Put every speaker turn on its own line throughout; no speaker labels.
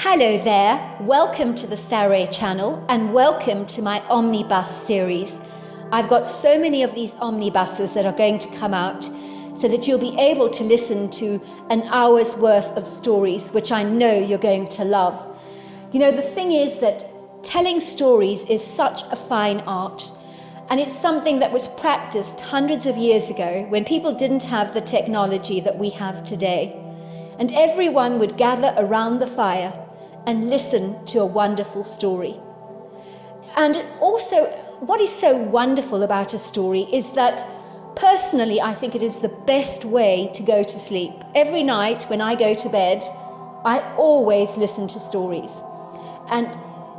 Hello there, welcome to the Saroy channel and welcome to my Omnibus series. I've got so many of these omnibuses that are going to come out so that you'll be able to listen to an hour's worth of stories, which I know you're going to love. You know, the thing is that telling stories is such a fine art, and it's something that was practiced hundreds of years ago when people didn't have the technology that we have today. And everyone would gather around the fire and listen to a wonderful story. And also, what is so wonderful about a story is that personally, I think it is the best way to go to sleep. Every night when I go to bed, I always listen to stories. And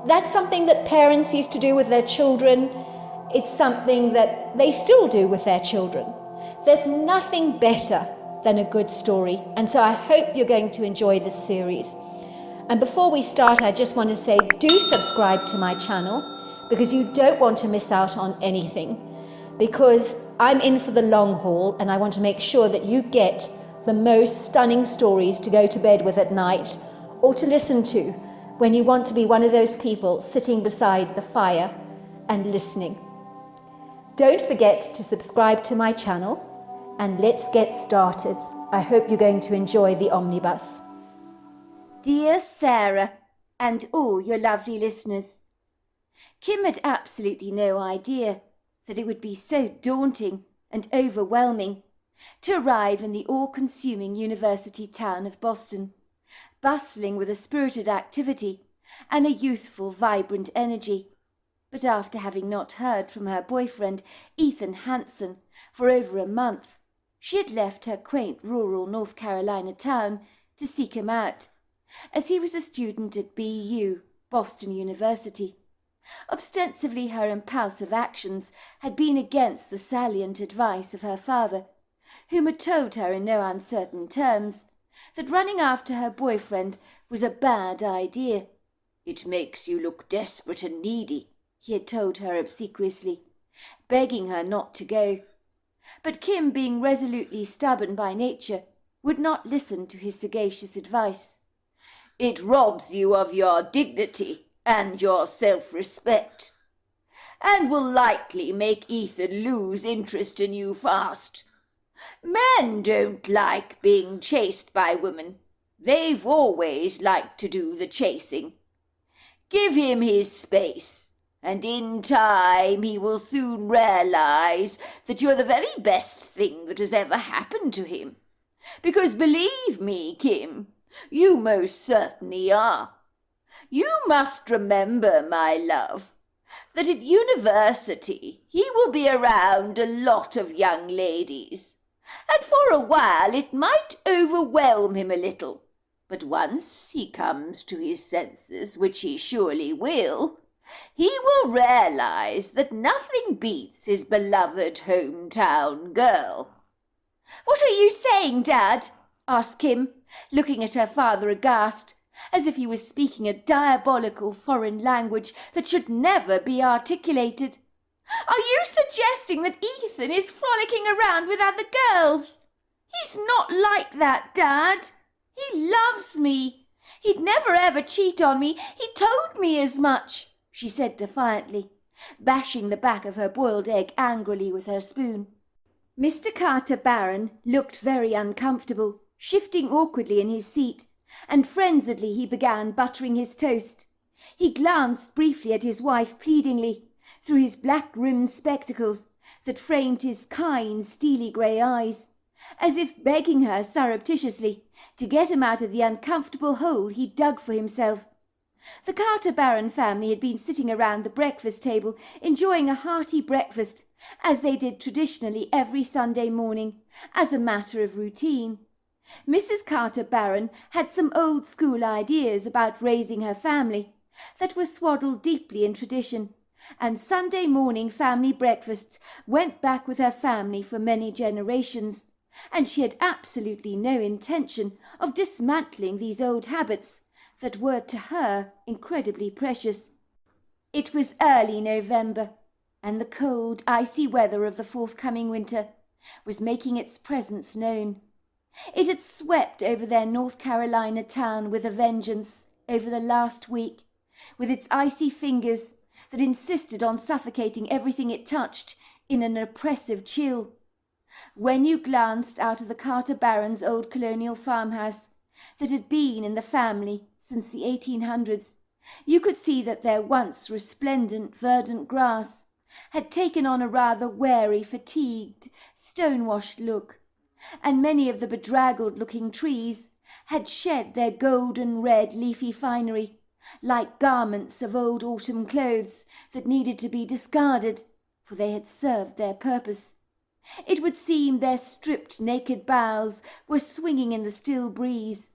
that's something that parents used to do with their children. It's something that they still do with their children. There's nothing better than a good story. And so I hope you're going to enjoy this series. And before we start, I just want to say, do subscribe to my channel because you don't want to miss out on anything. Because I'm in for the long haul and I want to make sure that you get the most stunning stories to go to bed with at night or to listen to when you want to be one of those people sitting beside the fire and listening. Don't forget to subscribe to my channel and let's get started. I hope you're going to enjoy the omnibus.
Dear Sarah, and all your lovely listeners, Kim had absolutely no idea that it would be so daunting and overwhelming to arrive in the all-consuming university town of Boston, bustling with a spirited activity and a youthful, vibrant energy. But after having not heard from her boyfriend, Ethan Hanson, for over a month, she had left her quaint rural North Carolina town to seek him out, as he was a student at BU, Boston University. Ostensibly her impulsive actions had been against the salient advice of her father, whom had told her in no uncertain terms that running after her boyfriend was a bad idea. "It makes you look desperate and needy," he had told her obsequiously, begging her not to go. But Kim, being resolutely stubborn by nature, would not listen to his sagacious advice. "It robs you of your dignity and your self-respect, and will likely make Ethan lose interest in you fast. Men don't like being chased by women. They've always liked to do the chasing. Give him his space, and in time he will soon realize that you're the very best thing that has ever happened to him. Because believe me, Kim, you most certainly are. You must remember, my love, that at university he will be around a lot of young ladies, and for a while it might overwhelm him a little. But once he comes to his senses, which he surely will, he will realize that nothing beats his beloved hometown girl." "What are you saying, Dad?" asked Kim, looking at her father aghast, as if he was speaking a diabolical foreign language that should never be articulated. "Are you suggesting that Ethan is frolicking around with other girls? He's not like that, Dad. He loves me. He'd never ever cheat on me. He told me as much," she said defiantly, bashing the back of her boiled egg angrily with her spoon. Mr. Carter Barron looked very uncomfortable, shifting awkwardly in his seat, and frenziedly he began buttering his toast. He glanced briefly at his wife pleadingly, through his black-rimmed spectacles that framed his kind, steely grey eyes, as if begging her surreptitiously to get him out of the uncomfortable hole he dug for himself. The Carter Barron family had been sitting around the breakfast table, enjoying a hearty breakfast, as they did traditionally every Sunday morning, as a matter of routine. Mrs. Carter Barron had some old-school ideas about raising her family that were swaddled deeply in tradition, and Sunday morning family breakfasts went back with her family for many generations, and she had absolutely no intention of dismantling these old habits that were to her incredibly precious. It was early November, and the cold, icy weather of the forthcoming winter was making its presence known. It had swept over their North Carolina town with a vengeance, over the last week, with its icy fingers that insisted on suffocating everything it touched in an oppressive chill. When you glanced out of the Carter Barons' old colonial farmhouse that had been in the family since the 1800s, you could see that their once resplendent verdant grass had taken on a rather weary, fatigued, stone-washed look, and many of the bedraggled-looking trees had shed their golden red leafy finery, like garments of old autumn clothes that needed to be discarded, for they had served their purpose. It would seem their stripped naked boughs were swinging in the still breeze,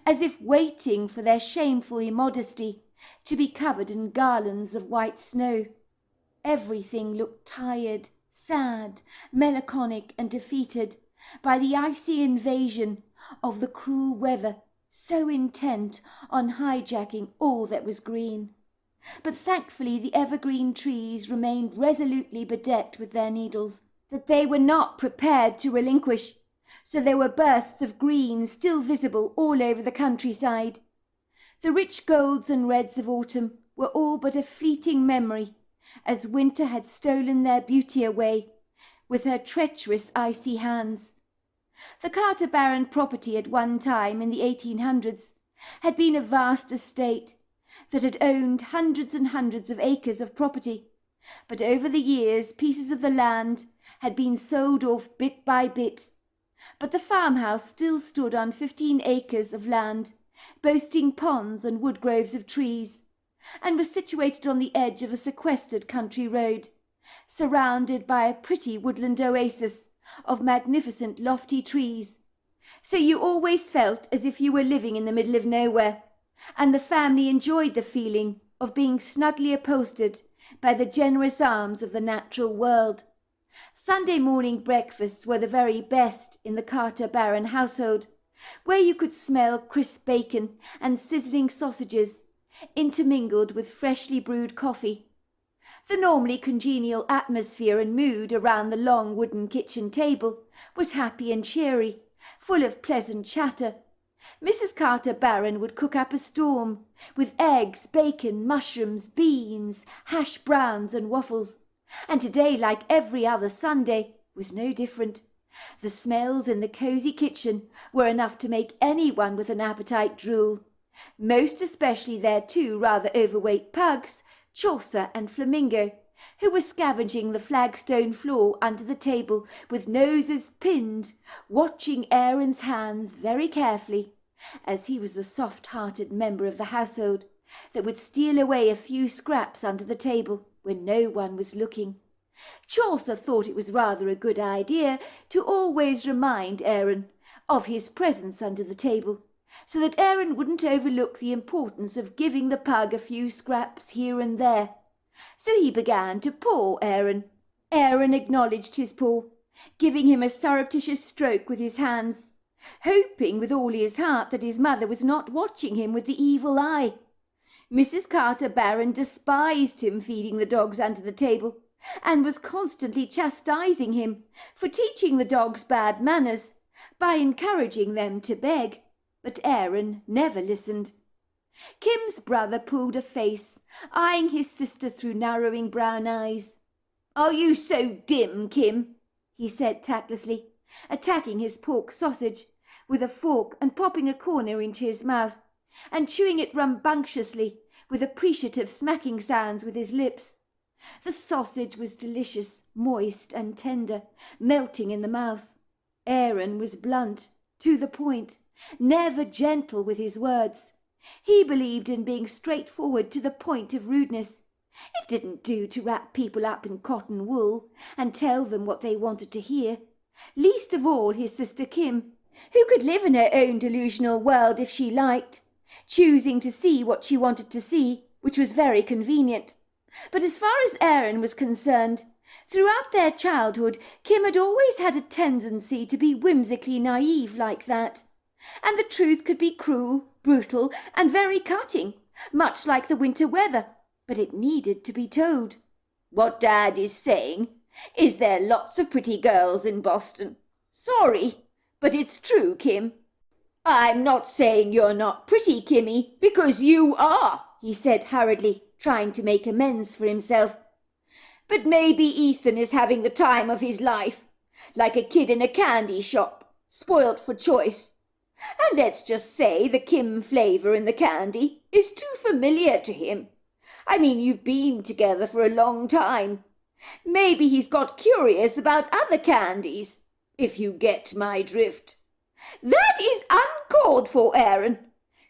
as if waiting for their shameful immodesty to be covered in garlands of white snow. Everything looked tired, sad, melancholic, and defeated by the icy invasion of the cruel weather, so intent on hijacking all that was green. But thankfully the evergreen trees remained resolutely bedecked with their needles, that they were not prepared to relinquish, so there were bursts of green still visible all over the countryside. The rich golds and reds of autumn were all but a fleeting memory, as winter had stolen their beauty away with her treacherous icy hands. The Carter Baron property at one time in the 1800s had been a vast estate that had owned hundreds and hundreds of acres of property, but over the years pieces of the land had been sold off bit by bit. But the farmhouse still stood on 15 acres of land, boasting ponds and wood groves of trees, and was situated on the edge of a sequestered country road, surrounded by a pretty woodland oasis of magnificent lofty trees. So you always felt as if you were living in the middle of nowhere, and the family enjoyed the feeling of being snugly upholstered by the generous arms of the natural world. Sunday morning breakfasts were the very best in the Carter Baron household, where you could smell crisp bacon and sizzling sausages, intermingled with freshly brewed coffee. The normally congenial atmosphere and mood around the long wooden kitchen table was happy and cheery, full of pleasant chatter. Mrs. Carter Baron would cook up a storm, with eggs, bacon, mushrooms, beans, hash browns and waffles. And today, like every other Sunday, was no different. The smells in the cosy kitchen were enough to make anyone with an appetite drool, most especially their two rather overweight pugs, Chaucer and Flamingo, who were scavenging the flagstone floor under the table with noses pinned, watching Aaron's hands very carefully, as he was the soft-hearted member of the household that would steal away a few scraps under the table when no one was looking. Chaucer thought it was rather a good idea to always remind Aaron of his presence under the table, so that Aaron wouldn't overlook the importance of giving the pug a few scraps here and there. So he began to paw Aaron. Aaron acknowledged his paw, giving him a surreptitious stroke with his hands, hoping with all his heart that his mother was not watching him with the evil eye. Mrs. Carter Baron despised him feeding the dogs under the table, and was constantly chastising him for teaching the dogs bad manners by encouraging them to beg. But Aaron never listened. Kim's brother pulled a face, eyeing his sister through narrowing brown eyes. "Are you so dim, Kim?" he said tactlessly, attacking his pork sausage with a fork and popping a corner into his mouth, and chewing it rambunctiously with appreciative smacking sounds with his lips. The sausage was delicious, moist and tender, melting in the mouth. Aaron was blunt, to the point, never gentle with his words. He believed in being straightforward to the point of rudeness. It didn't do to wrap people up in cotton wool and tell them what they wanted to hear, least of all his sister Kim, who could live in her own delusional world if she liked, choosing to see what she wanted to see, which was very convenient. But as far as Aaron was concerned, throughout their childhood Kim had always had a tendency to be whimsically naive like that, and the truth could be cruel, brutal, and very cutting, much like the winter weather, but it needed to be told. "What Dad is saying is there lots of pretty girls in Boston. Sorry, but it's true, Kim." I'm not saying you're not pretty, Kimmy, because you are, he said hurriedly, trying to make amends for himself. But maybe Ethan is having the time of his life, like a kid in a candy shop, spoilt for choice. And let's just say the Kim flavour in the candy is too familiar to him. I mean, you've been together for a long time. Maybe he's got curious about other candies, if you get my drift. That is uncalled for, Aaron,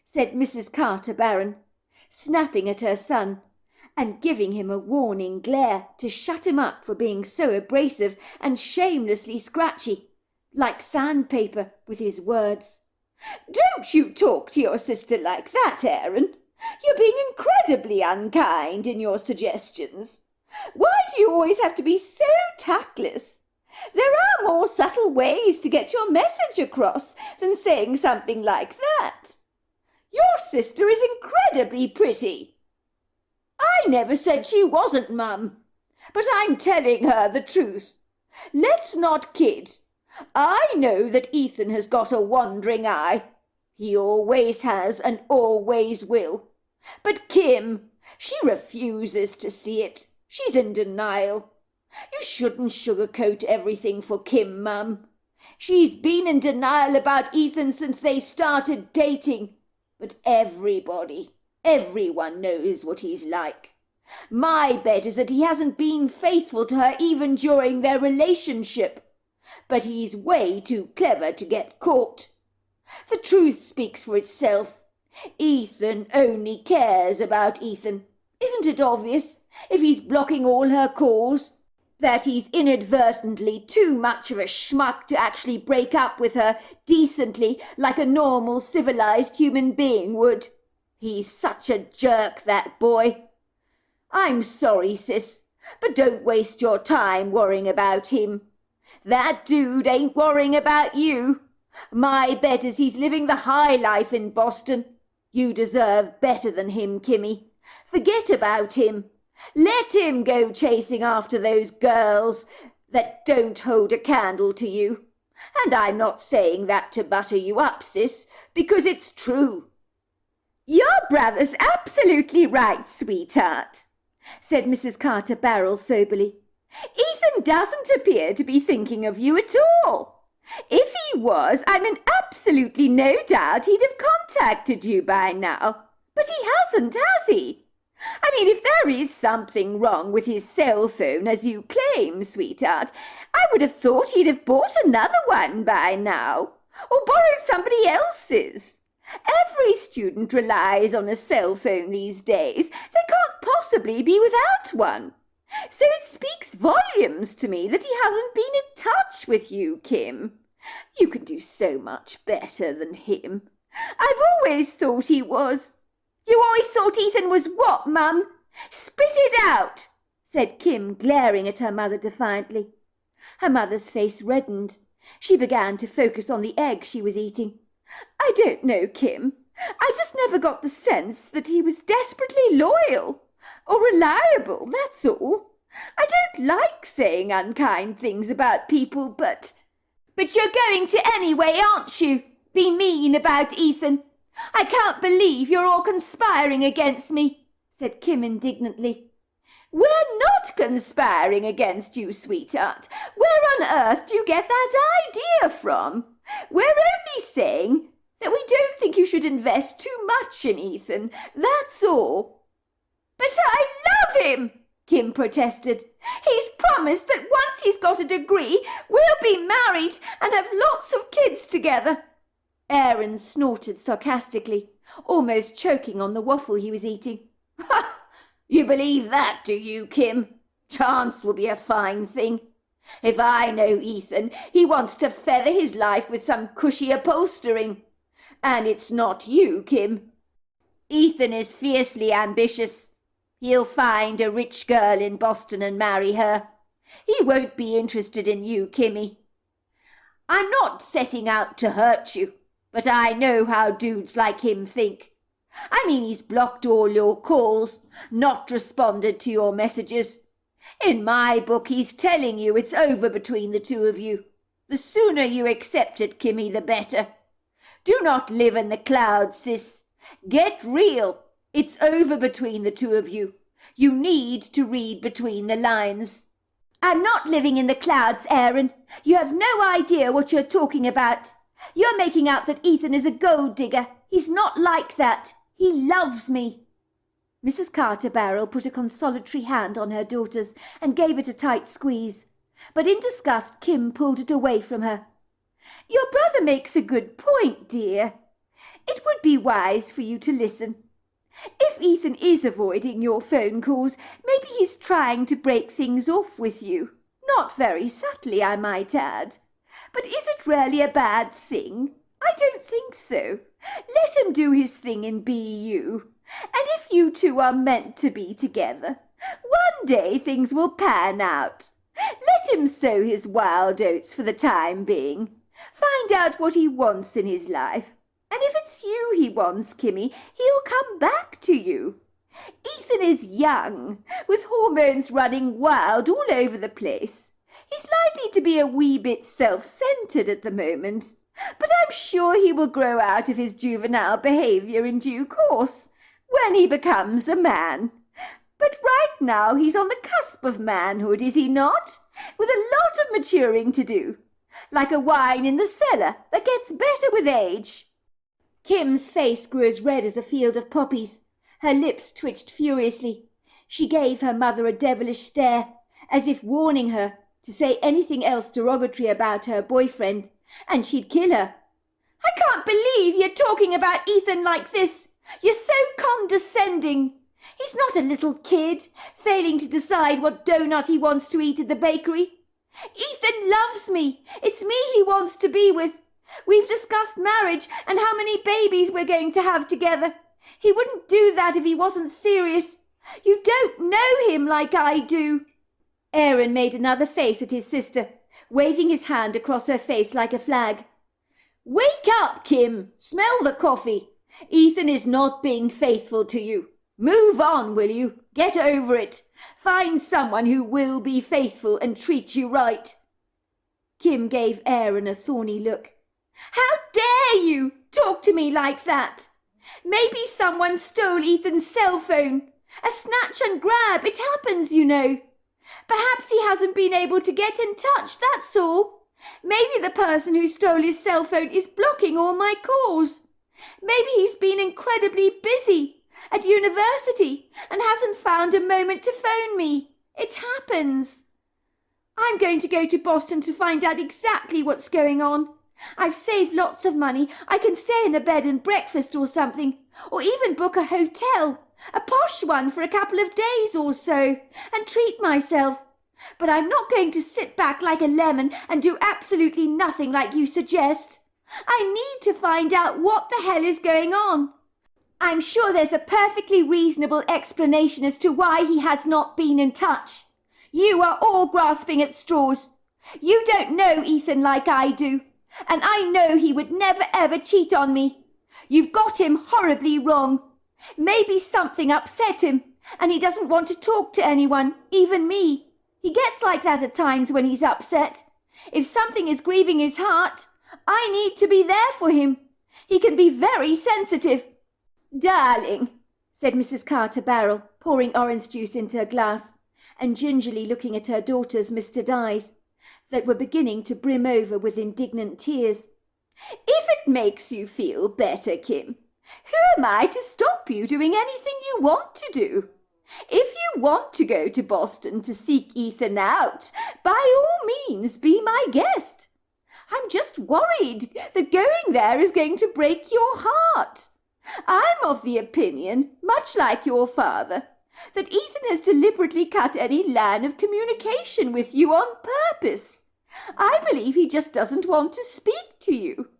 said Mrs. Carter Barron, snapping at her son and giving him a warning glare to shut him up for being so abrasive and shamelessly scratchy, like sandpaper, with his words. Don't you talk to your sister like that, Aaron. You're being incredibly unkind in your suggestions. Why do you always have to be so tactless? There are more subtle ways to get your message across than saying something like that. Your sister is incredibly pretty. I never said she wasn't, Mum, but I'm telling her the truth. Let's not kid. I know that Ethan has got a wandering eye. He always has and always will. But Kim, she refuses to see it. She's in denial. You shouldn't sugarcoat everything for Kim, Mum. She's been in denial about Ethan since they started dating. But everyone knows what he's like. My bet is that he hasn't been faithful to her even during their relationship. But he's way too clever to get caught. The truth speaks for itself. Ethan only cares about Ethan. Isn't it obvious, if he's blocking all her calls, that he's inadvertently too much of a schmuck to actually break up with her decently like a normal civilized human being would? He's such a jerk, that boy. I'm sorry, sis, but don't waste your time worrying about him. That dude ain't worrying about you. My bet is he's living the high life in Boston. You deserve better than him, Kimmy. Forget about him. Let him go chasing after those girls that don't hold a candle to you. And I'm not saying that to butter you up, sis, because it's true. Your brother's absolutely right, sweetheart, said Mrs. Carter Barrell soberly. Ethan doesn't appear to be thinking of you at all. If he was, I'm in absolutely no doubt he'd have contacted you by now. But he hasn't, has he? I mean, if there is something wrong with his cell phone, as you claim, sweetheart, I would have thought he'd have bought another one by now, or borrowed somebody else's. Every student relies on a cell phone these days. They can't possibly be without one. So it speaks volumes to me that he hasn't been in touch with you, Kim. You can do so much better than him. I've always thought he was. You always thought Ethan was what, Mum? Spit it out, said Kim, glaring at her mother defiantly. Her mother's face reddened. She began to focus on the egg she was eating. I don't know, Kim. I just never got the sense that he was desperately loyal or reliable, that's all. I don't like saying unkind things about people, but you're going to anyway, aren't you? Be mean about Ethan. I can't believe you're all conspiring against me, said Kim indignantly. We're not conspiring against you, sweetheart. Where on earth do you get that idea from? We're only saying that we don't think you should invest too much in Ethan, that's all. But I love him, Kim protested. He's promised that once he's got a degree, we'll be married and have lots of kids together. Aaron snorted sarcastically, almost choking on the waffle he was eating. Ha! You believe that, do you, Kim? Chance will be a fine thing. If I know Ethan, he wants to feather his life with some cushy upholstering. And it's not you, Kim. Ethan is fiercely ambitious. He'll find a rich girl in Boston and marry her. He won't be interested in you, Kimmy. I'm not setting out to hurt you, but I know how dudes like him think. I mean, he's blocked all your calls, not responded to your messages. In my book, he's telling you it's over between the two of you. The sooner you accept it, Kimmy, the better. Do not live in the clouds, sis. Get real. It's over between the two of you. You need to read between the lines. I'm not living in the clouds, Aaron. You have no idea what you're talking about. You're making out that Ethan is a gold digger. He's not like that. He loves me. Mrs. Carter Barrell put a consolatory hand on her daughter's and gave it a tight squeeze. But in disgust, Kim pulled it away from her. Your brother makes a good point, dear. It would be wise for you to listen. If Ethan is avoiding your phone calls, maybe he's trying to break things off with you. Not very subtly, I might add. But is it really a bad thing? I don't think so. Let him do his thing in BU. And if you two are meant to be together, one day things will pan out. Let him sow his wild oats for the time being. Find out what he wants in his life. And if it's you he wants, Kimmy, he'll come back to you. Ethan is young, with hormones running wild all over the place. He's likely to be a wee bit self-centred at the moment, but I'm sure he will grow out of his juvenile behaviour in due course, when he becomes a man. But right now he's on the cusp of manhood, is he not? With a lot of maturing to do, like a wine in the cellar that gets better with age. Kim's face grew as red as a field of poppies. Her lips twitched furiously. She gave her mother a devilish stare, as if warning her to say anything else derogatory about her boyfriend, and she'd kill her. I can't believe you're talking about Ethan like this. You're so condescending. He's not a little kid, failing to decide what donut he wants to eat at the bakery. Ethan loves me. It's me he wants to be with. We've discussed marriage and how many babies we're going to have together. He wouldn't do that if he wasn't serious. You don't know him like I do. Aaron made another face at his sister, waving his hand across her face like a flag. Wake up, Kim. Smell the coffee. Ethan is not being faithful to you. Move on, will you? Get over it. Find someone who will be faithful and treat you right. Kim gave Aaron a thorny look. How dare you talk to me like that? Maybe someone stole Ethan's cell phone. A snatch and grab. It happens, you know. Perhaps he hasn't been able to get in touch, that's all. Maybe the person who stole his cell phone is blocking all my calls. Maybe he's been incredibly busy at university and hasn't found a moment to phone me. It happens. I'm going to go to Boston to find out exactly what's going on. I've saved lots of money. I can stay in a bed and breakfast or something, or even book a hotel, a posh one for a couple of days or so, and treat myself. But I'm not going to sit back like a lemon and do absolutely nothing like you suggest. I need to find out what the hell is going on. I'm sure there's a perfectly reasonable explanation as to why he has not been in touch. You are all grasping at straws. You don't know Ethan like I do, and I know he would never ever cheat on me. You've got him horribly wrong. Maybe something upset him, and he doesn't want to talk to anyone, even me. He gets like that at times when he's upset. If something is grieving his heart, I need to be there for him. He can be very sensitive. Darling, said Mrs. Carter Barrell, pouring orange juice into her glass, and gingerly looking at her daughter's misted eyes, that were beginning to brim over with indignant tears. If it makes you feel better, Kim, who am I to stop you doing anything you want to do? If you want to go to Boston to seek Ethan out, by all means be my guest. I'm just worried that going there is going to break your heart. I'm of the opinion, much like your father, that Ethan has deliberately cut any line of communication with you on purpose. I believe he just doesn't want to speak to you.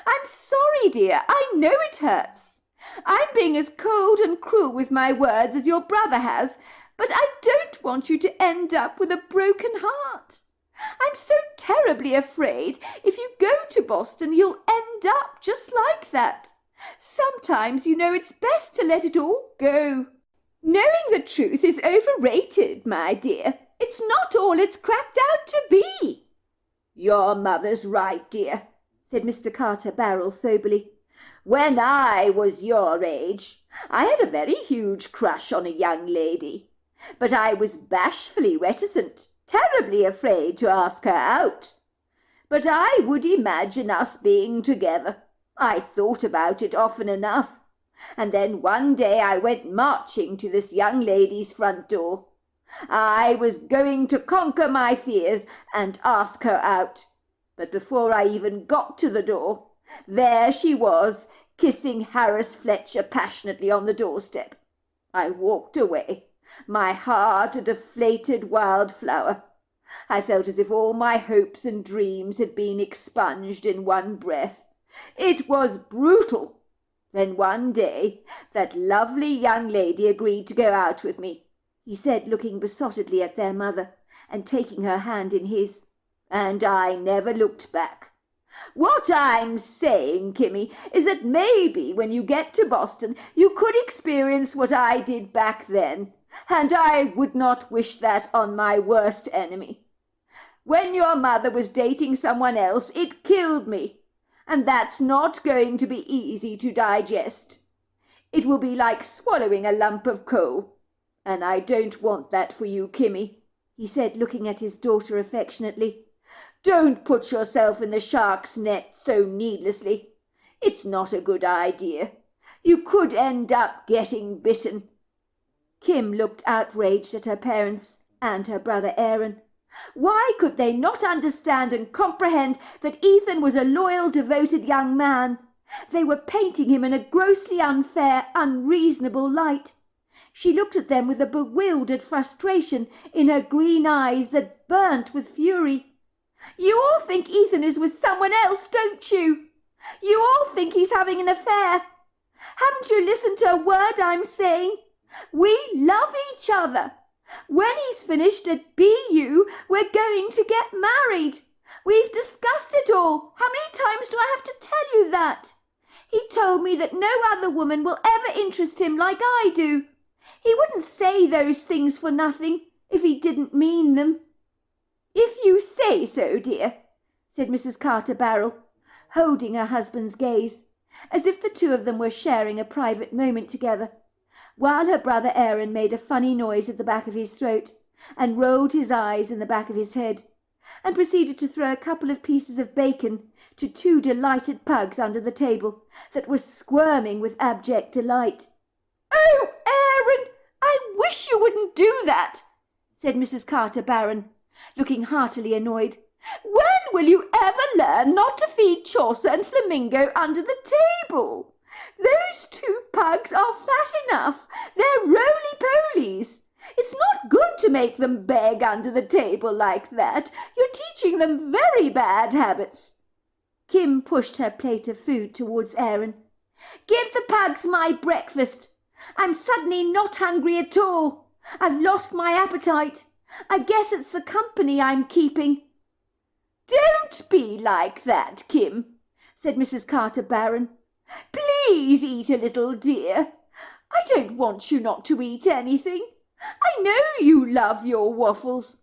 I'm sorry, dear. I know it hurts. I'm being as cold and cruel with my words as your brother has, but I don't want you to end up with a broken heart. I'm so terribly afraid if you go to Boston you'll end up just like that. Sometimes, you know, it's best to let it all go. Knowing the truth is overrated, my dear. It's not all it's cracked out to be. Your mother's right, dear, said Mr. Carter Barrell soberly. "When I was your age, I had a very huge crush on a young lady, but I was bashfully reticent, terribly afraid to ask her out. But I would imagine us being together. I thought about it often enough. And then one day I went marching to this young lady's front door. I was going to conquer my fears and ask her out. But before I even got to the door, there she was, kissing Harris Fletcher passionately on the doorstep. I walked away, my heart a deflated wildflower. I felt as if all my hopes and dreams had been expunged in one breath. It was brutal. Then one day that lovely young lady agreed to go out with me," he said, looking besottedly at their mother and taking her hand in his, "and I never looked back. What I'm saying, Kimmy, is that maybe when you get to Boston you could experience what I did back then, and I would not wish that on my worst enemy. When your mother was dating someone else, it killed me. And that's not going to be easy to digest. It will be like swallowing a lump of coal. And I don't want that for you, Kimmy," he said, looking at his daughter affectionately. "Don't put yourself in the shark's net so needlessly. It's not a good idea. You could end up getting bitten." Kim looked outraged at her parents and her brother Aaron. Why could they not understand and comprehend that Ethan was a loyal, devoted young man? They were painting him in a grossly unfair, unreasonable light. She looked at them with a bewildered frustration in her green eyes that burnt with fury. "You all think Ethan is with someone else, don't you? You all think he's having an affair. Haven't you listened to a word I'm saying? We love each other. When he's finished at BU, we're going to get married. We've discussed it all. How many times do I have to tell you that? He told me that no other woman will ever interest him like I do. He wouldn't say those things for nothing if he didn't mean them." "If you say so, dear," said Mrs. Carter Barrell, holding her husband's gaze, as if the two of them were sharing a private moment together, while her brother Aaron made a funny noise at the back of his throat and rolled his eyes in the back of his head, and proceeded to throw a couple of pieces of bacon to two delighted pugs under the table that were squirming with abject delight. "Oh, Aaron, I wish you wouldn't do that," said Mrs. Carter Barron, looking heartily annoyed. "When will you ever learn not to feed Chaucer and Flamingo under the table? Those two pugs are fat enough. They're roly-polies. It's not good to make them beg under the table like that. You're teaching them very bad habits." Kim pushed her plate of food towards Aaron. "Give the pugs my breakfast. I'm suddenly not hungry at all. I've lost my appetite. I guess it's the company I'm keeping." "Don't be like that, Kim," said Mrs. Carter Barron. "Please eat a little, dear. I don't want you not to eat anything. I know you love your waffles."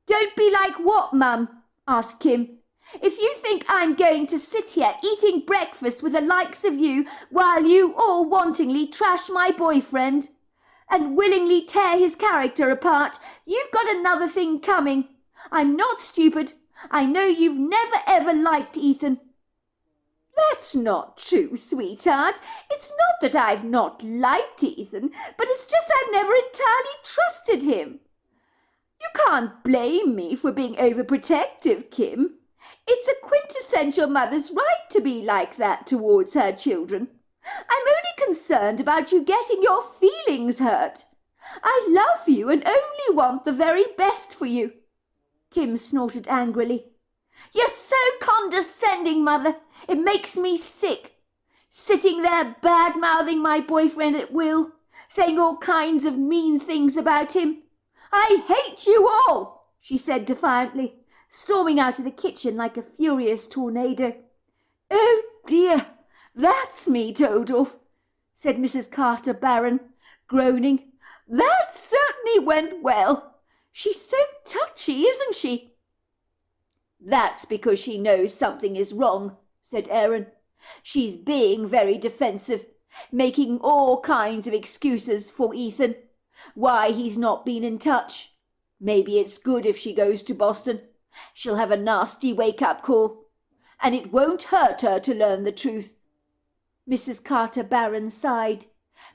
"Don't be like what, Mum?" asked Kim. "If you think I'm going to sit here eating breakfast with the likes of you while you all wantonly trash my boyfriend and willingly tear his character apart, you've got another thing coming. I'm not stupid. I know you've never ever liked Ethan." "That's not true, sweetheart. It's not that I've not liked Ethan, but it's just I've never entirely trusted him. You can't blame me for being overprotective, Kim. It's a quintessential mother's right to be like that towards her children. I'm only concerned about you getting your feelings hurt. I love you and only want the very best for you." Kim snorted angrily. "You're so condescending, Mother. It makes me sick. Sitting there bad-mouthing my boyfriend at will, saying all kinds of mean things about him. I hate you all," she said defiantly, storming out of the kitchen like a furious tornado. "Oh dear, that's me, Todolph," said Mrs. Carter Barron, groaning. "That certainly went well. She's so touchy, isn't she?" "That's because she knows something is wrong," said Aaron. "She's being very defensive, making all kinds of excuses for Ethan, why he's not been in touch. Maybe it's good if she goes to Boston. She'll have a nasty wake-up call, and it won't hurt her to learn the truth." Mrs. Carter Barron sighed,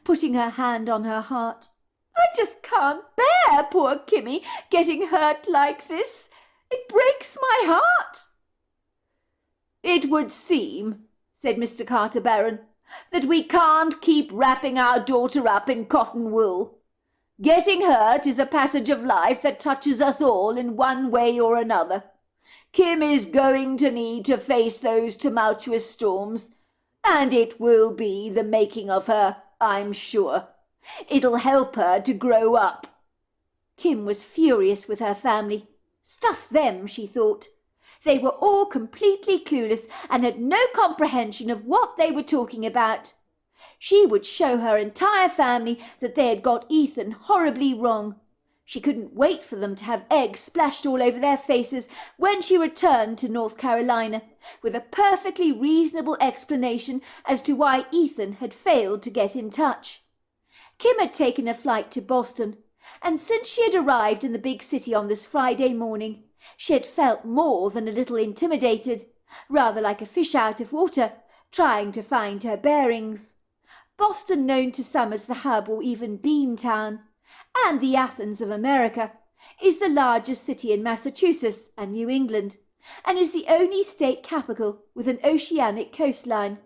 putting her hand on her heart. "I just can't bear poor Kimmy getting hurt like this. It breaks my heart." "It would seem," said Mr. Carter Barron, "that we can't keep wrapping our daughter up in cotton wool. Getting hurt is a passage of life that touches us all in one way or another. Kim is going to need to face those tumultuous storms, and it will be the making of her, I'm sure. It'll help her to grow up." Kim was furious with her family. Stuff them, she thought. They were all completely clueless and had no comprehension of what they were talking about. She would show her entire family that they had got Ethan horribly wrong. She couldn't wait for them to have eggs splashed all over their faces when she returned to North Carolina, with a perfectly reasonable explanation as to why Ethan had failed to get in touch. Kim had taken a flight to Boston, and since she had arrived in the big city on this Friday morning, she had felt more than a little intimidated, rather like a fish out of water, trying to find her bearings. Boston, known to some as the hub or even Beantown, and the Athens of America, is the largest city in Massachusetts and New England, and is the only state capital with an oceanic coastline.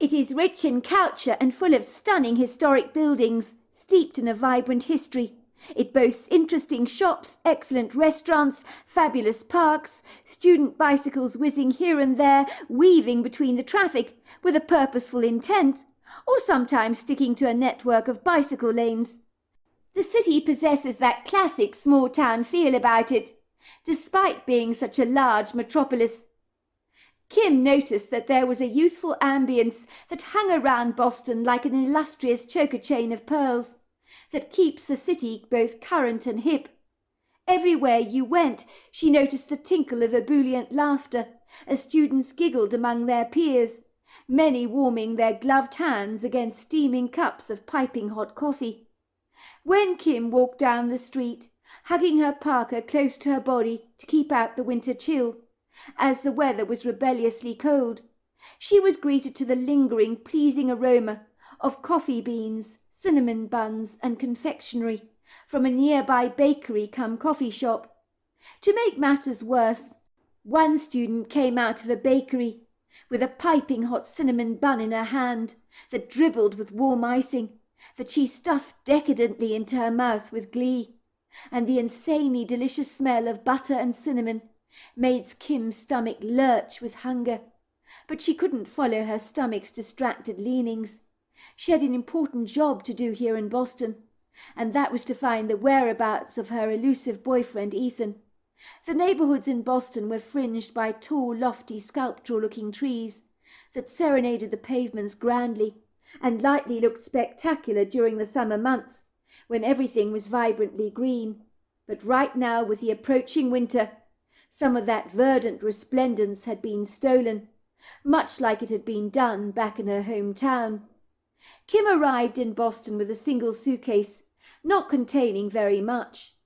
It is rich in culture and full of stunning historic buildings, steeped in a vibrant history. It boasts interesting shops, excellent restaurants, fabulous parks, student bicycles whizzing here and there, weaving between the traffic with a purposeful intent, or sometimes sticking to a network of bicycle lanes. The city possesses that classic small-town feel about it, despite being such a large metropolis. Kim noticed that there was a youthful ambience that hung around Boston like an illustrious choker chain of pearls, that keeps the city both current and hip. Everywhere you went, she noticed the tinkle of ebullient laughter, as students giggled among their peers, many warming their gloved hands against steaming cups of piping hot coffee. When Kim walked down the street, hugging her parka close to her body to keep out the winter chill, as the weather was rebelliously cold, she was greeted to the lingering, pleasing aroma of coffee beans, cinnamon buns, and confectionery from a nearby bakery cum coffee shop. To make matters worse, one student came out of the bakery with a piping hot cinnamon bun in her hand that dribbled with warm icing, that she stuffed decadently into her mouth with glee, and the insanely delicious smell of butter and cinnamon made Kim's stomach lurch with hunger. But she couldn't follow her stomach's distracted leanings. She had an important job to do here in Boston, and that was to find the whereabouts of her elusive boyfriend Ethan. The neighbourhoods in Boston were fringed by tall, lofty, sculptural-looking trees that serenaded the pavements grandly, and lightly looked spectacular during the summer months, when everything was vibrantly green. But right now, with the approaching winter, some of that verdant resplendence had been stolen, much like it had been done back in her hometown. Kim arrived in Boston with a single suitcase, not containing very much.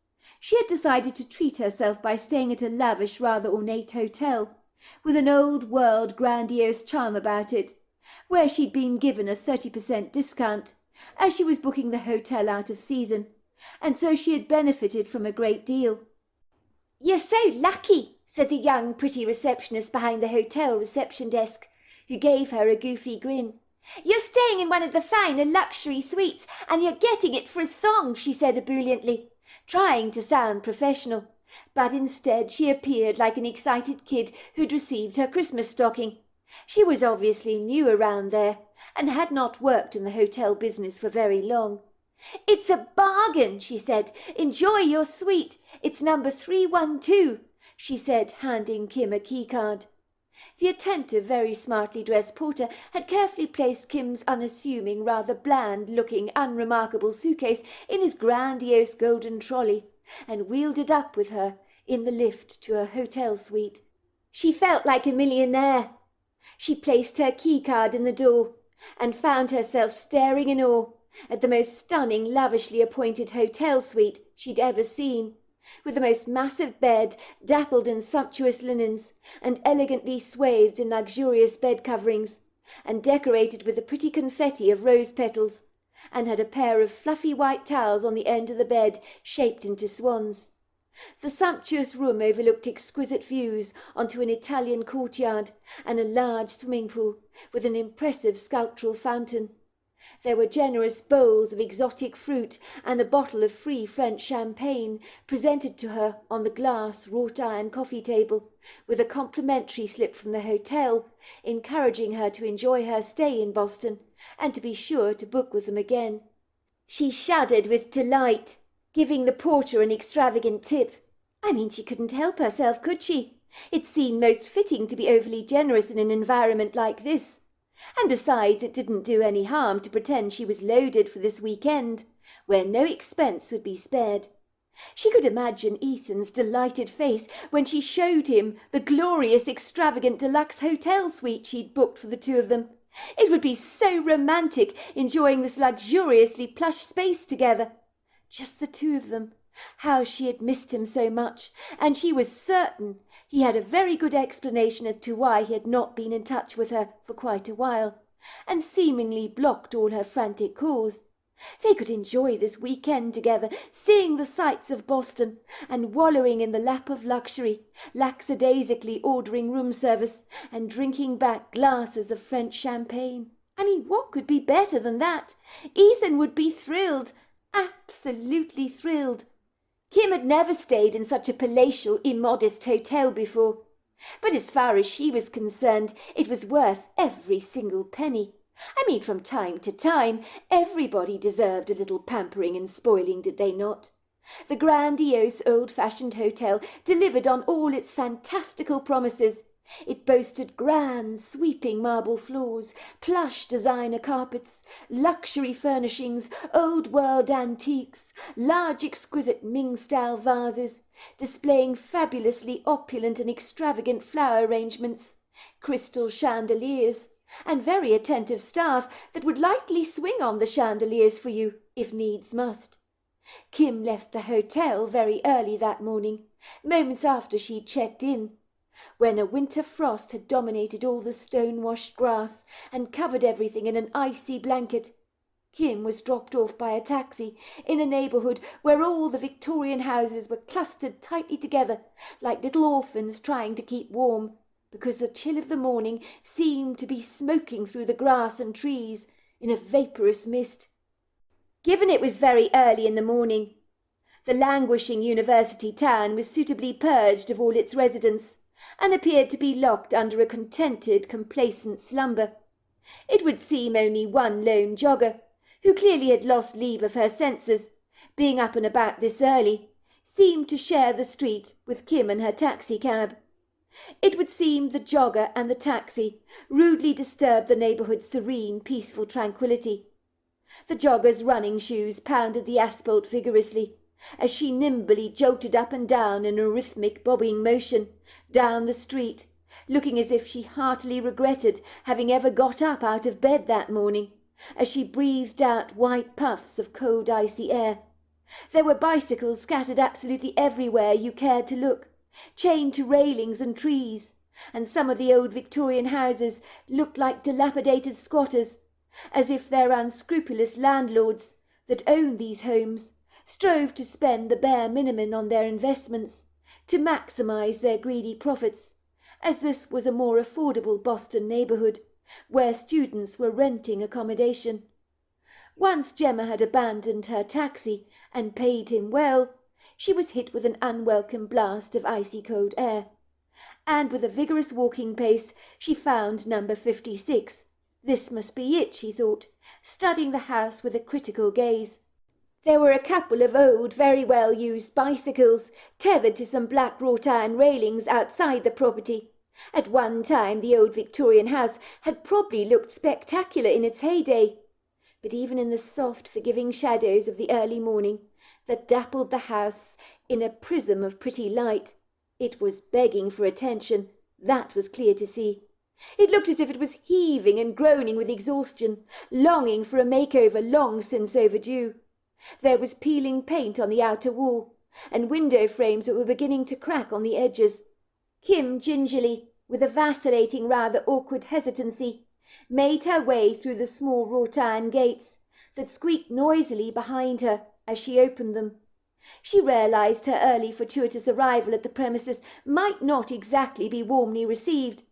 She had decided to treat herself by staying at a lavish, rather ornate hotel, with an old-world, grandiose charm about it, where she'd been given a 30% discount, as she was booking the hotel out of season, and so she had benefited from a great deal. "You're so lucky," said the young, pretty receptionist behind the hotel reception desk, who gave her a goofy grin. "You're staying in one of the finer luxury suites, and you're getting it for a song," she said ebulliently, trying to sound professional, but instead she appeared like an excited kid who'd received her Christmas stocking. She was obviously new around there, and had not worked in the hotel business for very long. "It's a bargain," she said. "Enjoy your suite. It's number 312, she said, handing Kim a keycard. The attentive, very smartly dressed porter had carefully placed Kim's unassuming, rather bland-looking, unremarkable suitcase in his grandiose golden trolley, and wheeled it up with her in the lift to her hotel suite. She felt like a millionaire. She placed her keycard in the door and found herself staring in awe at the most stunning, lavishly appointed hotel suite she'd ever seen, with the most massive bed dappled in sumptuous linens and elegantly swathed in luxurious bed coverings, and decorated with a pretty confetti of rose petals, and had a pair of fluffy white towels on the end of the bed shaped into swans. The sumptuous room overlooked exquisite views onto an Italian courtyard and a large swimming pool with an impressive sculptural fountain. There were generous bowls of exotic fruit and a bottle of free French champagne presented to her on the glass wrought-iron coffee table, with a complimentary slip from the hotel encouraging her to enjoy her stay in Boston and to be sure to book with them again. She shuddered with delight, giving the porter an extravagant tip. I mean, she couldn't help herself, could she? It seemed most fitting to be overly generous in an environment like this. And besides, it didn't do any harm to pretend she was loaded for this weekend, where no expense would be spared. She could imagine Ethan's delighted face when she showed him the glorious, extravagant deluxe hotel suite she'd booked for the two of them. It would be so romantic, enjoying this luxuriously plush space together. Just the two of them. How she had missed him so much, and she was certain he had a very good explanation as to why he had not been in touch with her for quite a while, and seemingly blocked all her frantic calls. They could enjoy this weekend together, seeing the sights of Boston, and wallowing in the lap of luxury, lackadaisically ordering room service, and drinking back glasses of French champagne. I mean, what could be better than that? Ethan would be thrilled, absolutely thrilled. Kim had never stayed in such a palatial, immodest hotel before, but as far as she was concerned, it was worth every single penny. I mean, from time to time, everybody deserved a little pampering and spoiling, did they not? The grandiose, old-fashioned hotel delivered on all its fantastical promises. It boasted grand, sweeping marble floors, plush designer carpets, luxury furnishings, old-world antiques, large exquisite Ming-style vases, displaying fabulously opulent and extravagant flower arrangements, crystal chandeliers, and very attentive staff that would lightly swing on the chandeliers for you, if needs must. Kim left the hotel very early that morning, moments after she'd checked in, when a winter frost had dominated all the stone-washed grass and covered everything in an icy blanket. Kim was dropped off by a taxi in a neighbourhood where all the Victorian houses were clustered tightly together like little orphans trying to keep warm, because the chill of the morning seemed to be smoking through the grass and trees in a vaporous mist. Given it was very early in the morning, the languishing university town was suitably purged of all its residents, and appeared to be locked under a contented, complacent slumber. It would seem only one lone jogger, who clearly had lost leave of her senses, being up and about this early, seemed to share the street with Kim and her taxicab. It would seem the jogger and the taxi rudely disturbed the neighbourhood's serene, peaceful tranquillity. The jogger's running shoes pounded the asphalt vigorously, as she nimbly jolted up and down in a rhythmic bobbing motion down the street, looking as if she heartily regretted having ever got up out of bed that morning, as she breathed out white puffs of cold icy air. There were bicycles scattered absolutely everywhere you cared to look, chained to railings and trees, and some of the old Victorian houses looked like dilapidated squatters, as if their unscrupulous landlords that owned these homes strove to spend the bare minimum on their investments, to maximise their greedy profits, as this was a more affordable Boston neighbourhood, where students were renting accommodation. Once Gemma had abandoned her taxi and paid him well, she was hit with an unwelcome blast of icy cold air, and with a vigorous walking pace she found number 56. This must be it, she thought, studying the house with a critical gaze. There were a couple of old, very well-used bicycles tethered to some black wrought-iron railings outside the property. At one time the old Victorian house had probably looked spectacular in its heyday, but even in the soft, forgiving shadows of the early morning that dappled the house in a prism of pretty light, it was begging for attention, That was clear to see. It looked as if it was heaving and groaning with exhaustion, longing for a makeover long since overdue. There was peeling paint on the outer wall, and window frames that were beginning to crack on the edges. Kim gingerly, with a vacillating, rather awkward hesitancy, made her way through the small wrought iron gates that squeaked noisily behind her as she opened them. She realized her early fortuitous arrival at the premises might not exactly be warmly received,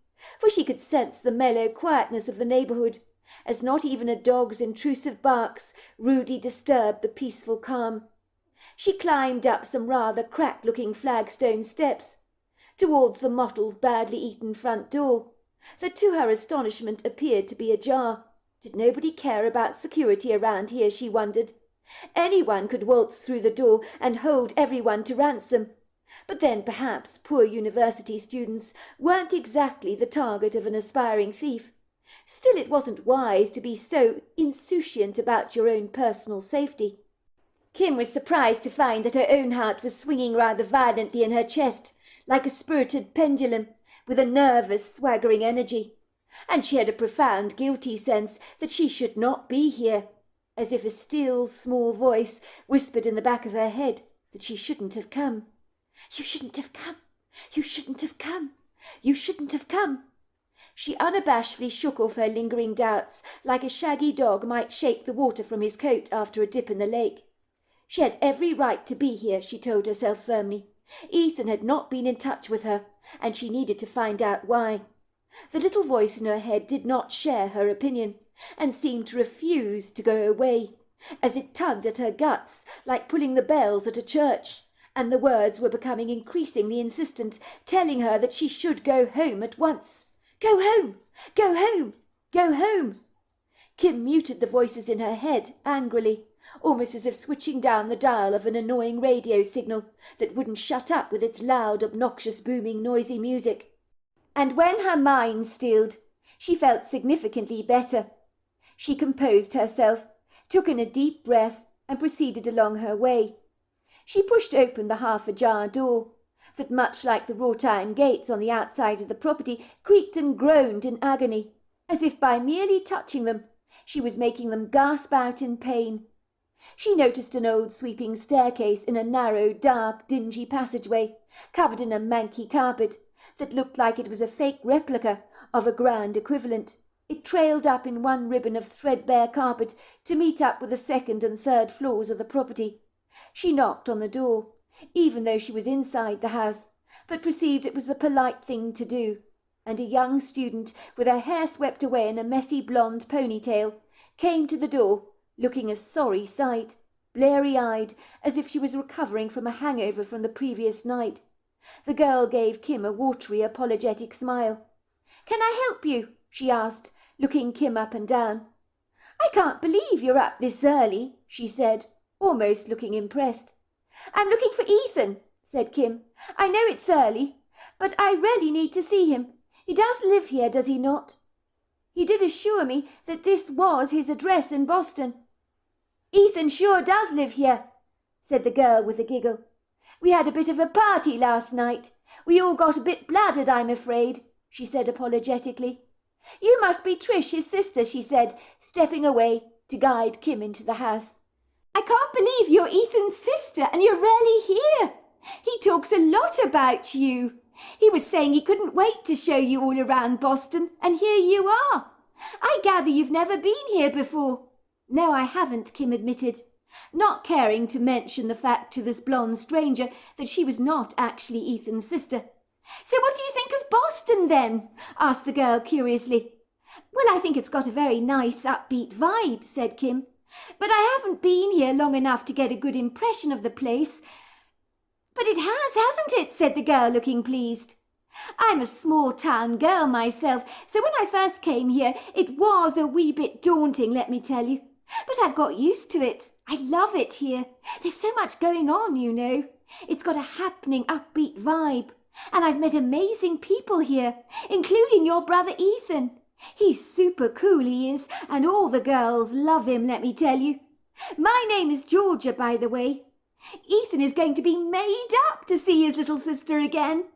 for she could sense the mellow quietness of the neighbourhood, as not even a dog's intrusive barks rudely disturbed the peaceful calm. She climbed up some rather cracked-looking flagstone steps towards the mottled, badly eaten front door, that to her astonishment appeared to be ajar. Did nobody care about security around here, she wondered? Anyone could waltz through the door and hold everyone to ransom. But then perhaps poor university students weren't exactly the target of an aspiring thief. Still, it wasn't wise to be so insouciant about your own personal safety. Kim was surprised to find that her own heart was swinging rather violently in her chest, like a spirited pendulum, with a nervous, swaggering energy. And she had a profound guilty sense that she should not be here, as if a still, small voice whispered in the back of her head that she shouldn't have come. You shouldn't have come. You shouldn't have come. You shouldn't have come. She unabashedly shook off her lingering doubts, like a shaggy dog might shake the water from his coat after a dip in the lake. She had every right to be here, she told herself firmly. Ethan had not been in touch with her, and she needed to find out why. The little voice in her head did not share her opinion, and seemed to refuse to go away, as it tugged at her guts like pulling the bells at a church, and the words were becoming increasingly insistent, telling her that she should go home at once. Go home! Go home! Go home! Kim muted the voices in her head angrily, almost as if switching down the dial of an annoying radio signal that wouldn't shut up with its loud, obnoxious, booming, noisy music. And when her mind stilled, she felt significantly better. She composed herself, took in a deep breath, and proceeded along her way. She pushed open the half-ajar door, that, much like the wrought-iron gates on the outside of the property, creaked and groaned in agony, as if by merely touching them she was making them gasp out in pain. She noticed an old sweeping staircase in a narrow, dark, dingy passageway, covered in a manky carpet, that looked like it was a fake replica of a grand equivalent. It trailed up in one ribbon of threadbare carpet to meet up with the second and third floors of the property. She knocked on the door, even though she was inside the house, but perceived it was the polite thing to do, and a young student, with her hair swept away in a messy blonde ponytail, came to the door, looking a sorry sight, blary-eyed, as if she was recovering from a hangover from the previous night. The girl gave Kim a watery, apologetic smile. "Can I help you?" she asked, looking Kim up and down. "I can't believe you're up this early," she said, almost looking impressed. "I'm looking for Ethan," said Kim. "I know it's early, but I really need to see him. He does live here, does he not? He did assure me that this was his address in Boston." "Ethan sure does live here," said the girl with a giggle. "We had a bit of a party last night. We all got a bit bladdered, I'm afraid," she said apologetically. "You must be Trish, his sister," she said, stepping away to guide Kim into the house. "I can't believe you're Ethan's sister and you're rarely here. He talks a lot about you. He was saying he couldn't wait to show you all around Boston, and here you are. I gather you've never been here before." "No, I haven't," Kim admitted, not caring to mention the fact to this blonde stranger that she was not actually Ethan's sister. "So what do you think of Boston, then?" asked the girl curiously. "Well, I think it's got a very nice, upbeat vibe," said Kim. "But I haven't been here long enough to get a good impression of the place." "But it has, hasn't it?" said the girl, looking pleased. "I'm a small-town girl myself, so when I first came here it was a wee bit daunting, let me tell you. But I've got used to it. I love it here. There's so much going on, you know. It's got a happening, upbeat vibe. And I've met amazing people here, including your brother Ethan. He's super cool, he is, and all the girls love him, let me tell you. My name is Georgia, by the way. Ethan is going to be made up to see his little sister again.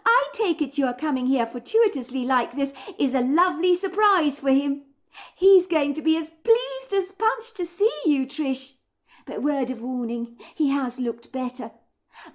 I take it your coming here fortuitously like this is a lovely surprise for him. He's going to be as pleased as Punch to see you, Trish. But word of warning, he has looked better.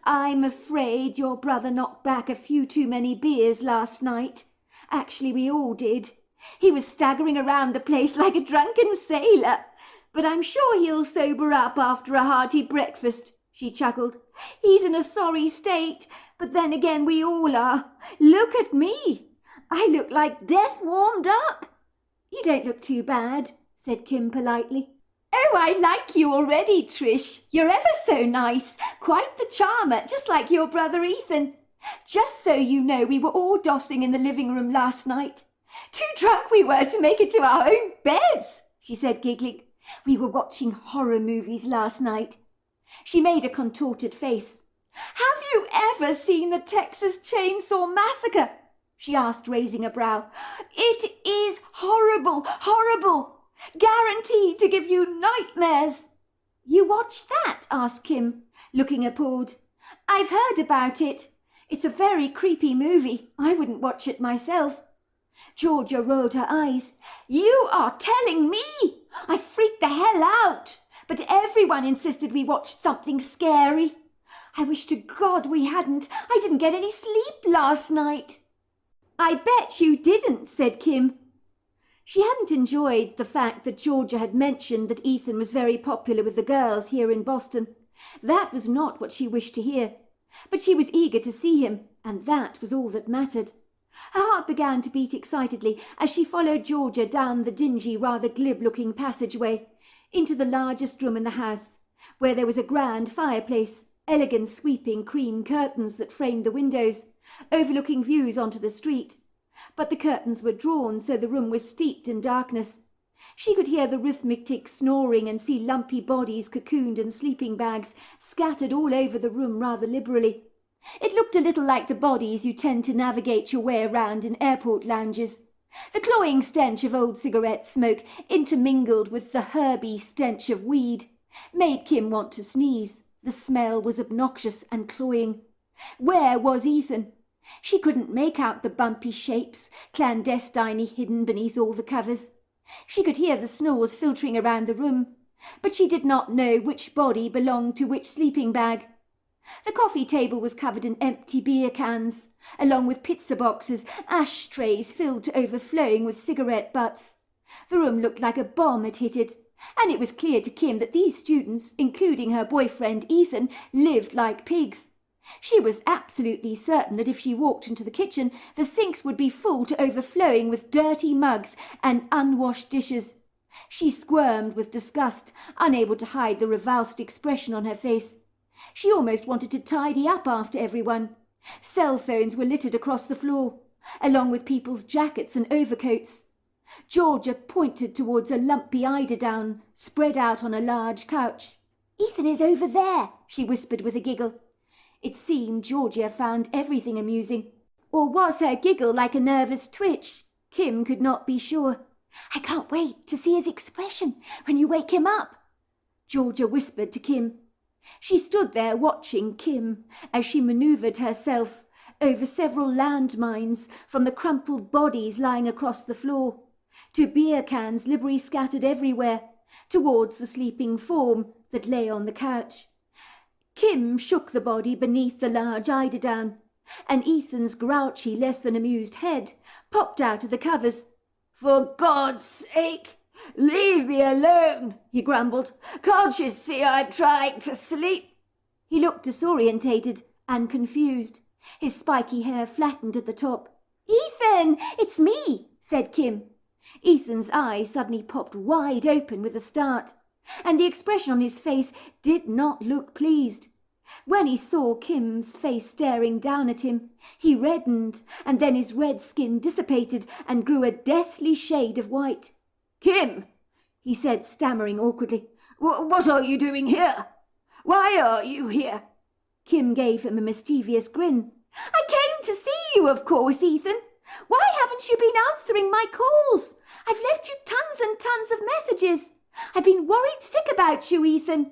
I'm afraid your brother knocked back a few too many beers last night. Actually, we all did. He was staggering around the place like a drunken sailor. But I'm sure he'll sober up after a hearty breakfast, she chuckled. He's in a sorry state, but then again we all are. Look at me. I look like death warmed up. You don't look too bad, said Kim politely. Oh, I like you already, Trish. You're ever so nice. Quite the charmer, just like your brother Ethan. Just so you know, we were all dossing in the living room last night. Too drunk we were to make it to our own beds, she said, giggling. We were watching horror movies last night. She made a contorted face. Have you ever seen the Texas Chainsaw Massacre? She asked, raising a brow. It is horrible, horrible. Guaranteed to give you nightmares. You watched that? Asked Kim, looking appalled. I've heard about it. It's a very creepy movie. I wouldn't watch it myself. Georgia rolled her eyes. You are telling me? I freaked the hell out. But everyone insisted we watched something scary. I wish to God we hadn't. I didn't get any sleep last night. I bet you didn't, said Kim. She hadn't enjoyed the fact that Georgia had mentioned that Ethan was very popular with the girls here in Boston. That was not what she wished to hear. But she was eager to see him, and that was all that mattered. Her heart began to beat excitedly as she followed Georgia down the dingy, rather glib-looking passageway into the largest room in the house, where there was a grand fireplace, elegant sweeping cream curtains that framed the windows, overlooking views onto the street. But the curtains were drawn, so the room was steeped in darkness. She could hear the rhythmic snoring and see lumpy bodies cocooned in sleeping bags scattered all over the room rather liberally. It looked a little like the bodies you tend to navigate your way around in airport lounges. The cloying stench of old cigarette smoke, intermingled with the herby stench of weed, made Kim want to sneeze. The smell was obnoxious and cloying. Where was Ethan? She couldn't make out the bumpy shapes, clandestinely hidden beneath all the covers. She could hear the snores filtering around the room, but she did not know which body belonged to which sleeping bag. The coffee table was covered in empty beer cans, along with pizza boxes, ashtrays filled to overflowing with cigarette butts. The room looked like a bomb had hit it, and it was clear to Kim that these students, including her boyfriend Ethan, lived like pigs. She was absolutely certain that if she walked into the kitchen, the sinks would be full to overflowing with dirty mugs and unwashed dishes. She squirmed with disgust, unable to hide the revulsed expression on her face. She almost wanted to tidy up after everyone. Cell phones were littered across the floor, along with people's jackets and overcoats. Georgia pointed towards a lumpy eiderdown spread out on a large couch. "Ethan is over there," she whispered with a giggle. It seemed Georgia found everything amusing. Or was her giggle like a nervous twitch? Kim could not be sure. "I can't wait to see his expression when you wake him up," Georgia whispered to Kim. She stood there watching Kim as she manoeuvred herself over several landmines, from the crumpled bodies lying across the floor to beer cans liberally scattered everywhere, towards the sleeping form that lay on the couch. Kim shook the body beneath the large eiderdown, and Ethan's grouchy, less than amused head popped out of the covers. "For God's sake, leave me alone," he grumbled. "Can't you see I'm trying to sleep?" He looked disorientated and confused. His spiky hair flattened at the top. "Ethan, it's me," said Kim. Ethan's eyes suddenly popped wide open with a start, and the expression on his face did not look pleased. When he saw Kim's face staring down at him, he reddened, and then his red skin dissipated and grew a deathly shade of white. "Kim," he said, stammering awkwardly, "what are you doing here? Why are you here?" Kim gave him a mischievous grin. "I came to see you, of course, Ethan. Why haven't you been answering my calls? I've left you tons and tons of messages. I've been worried sick about you, Ethan.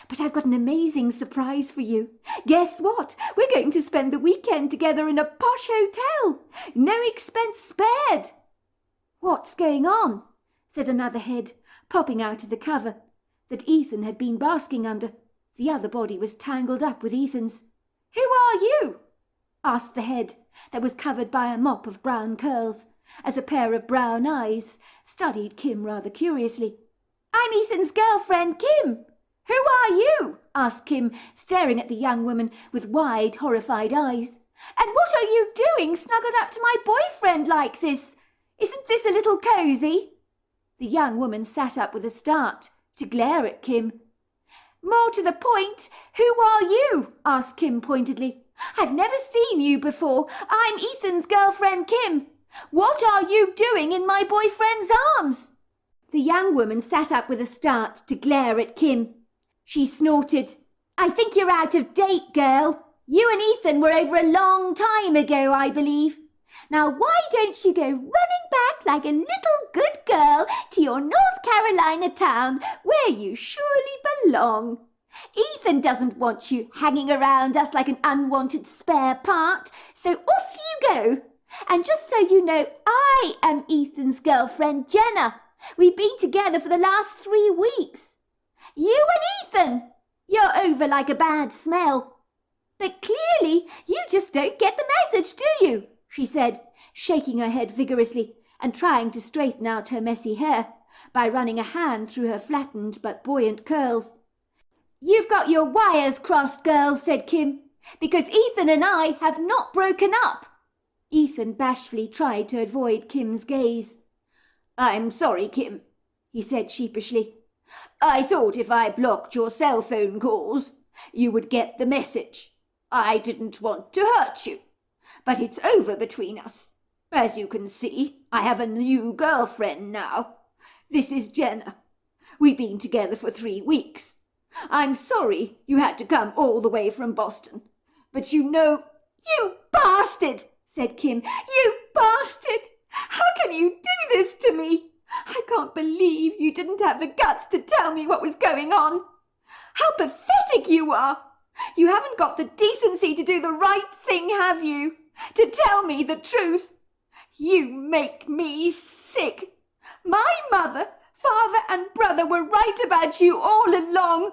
But I've got an amazing surprise for you. Guess what? We're going to spend the weekend together in a posh hotel. No expense spared." "What's going on?" said another head, popping out of the cover that Ethan had been basking under. The other body was tangled up with Ethan's. "Who are you?" asked the head that was covered by a mop of brown curls, as a pair of brown eyes studied Kim rather curiously. "I'm Ethan's girlfriend, Kim." "Who are you?" asked Kim, staring at the young woman with wide, horrified eyes. "And what are you doing snuggled up to my boyfriend like this? Isn't this a little cosy?" The young woman sat up with a start to glare at Kim. "More to the point, who are you?" asked Kim pointedly. "I've never seen you before. I'm Ethan's girlfriend, Kim. What are you doing in my boyfriend's arms?" The young woman sat up with a start to glare at Kim. She snorted. "I think you're out of date, girl. You and Ethan were over a long time ago, I believe. Now why don't you go running back like a little good girl to your North Carolina town where you surely belong? Ethan doesn't want you hanging around us like an unwanted spare part, so off you go. And just so you know, I am Ethan's girlfriend, Jenna. We've been together for the last 3 weeks. You and Ethan, you're over like a bad smell. But clearly you just don't get the message, do you?" she said, shaking her head vigorously and trying to straighten out her messy hair by running a hand through her flattened but buoyant curls. "You've got your wires crossed, girl," said Kim, "because Ethan and I have not broken up." Ethan bashfully tried to avoid Kim's gaze. "I'm sorry, Kim," he said sheepishly. "I thought if I blocked your cell phone calls, you would get the message. I didn't want to hurt you. But it's over between us. As you can see, I have a new girlfriend now. This is Jenna. We've been together for 3 weeks. I'm sorry you had to come all the way from Boston. But you know—" "You bastard!" said Kim. "You bastard! How can you do this to me? I can't believe you didn't have the guts to tell me what was going on. How pathetic you are! You haven't got the decency to do the right thing, have you? To tell me the truth. You make me sick. My mother, father and brother were right about you all along.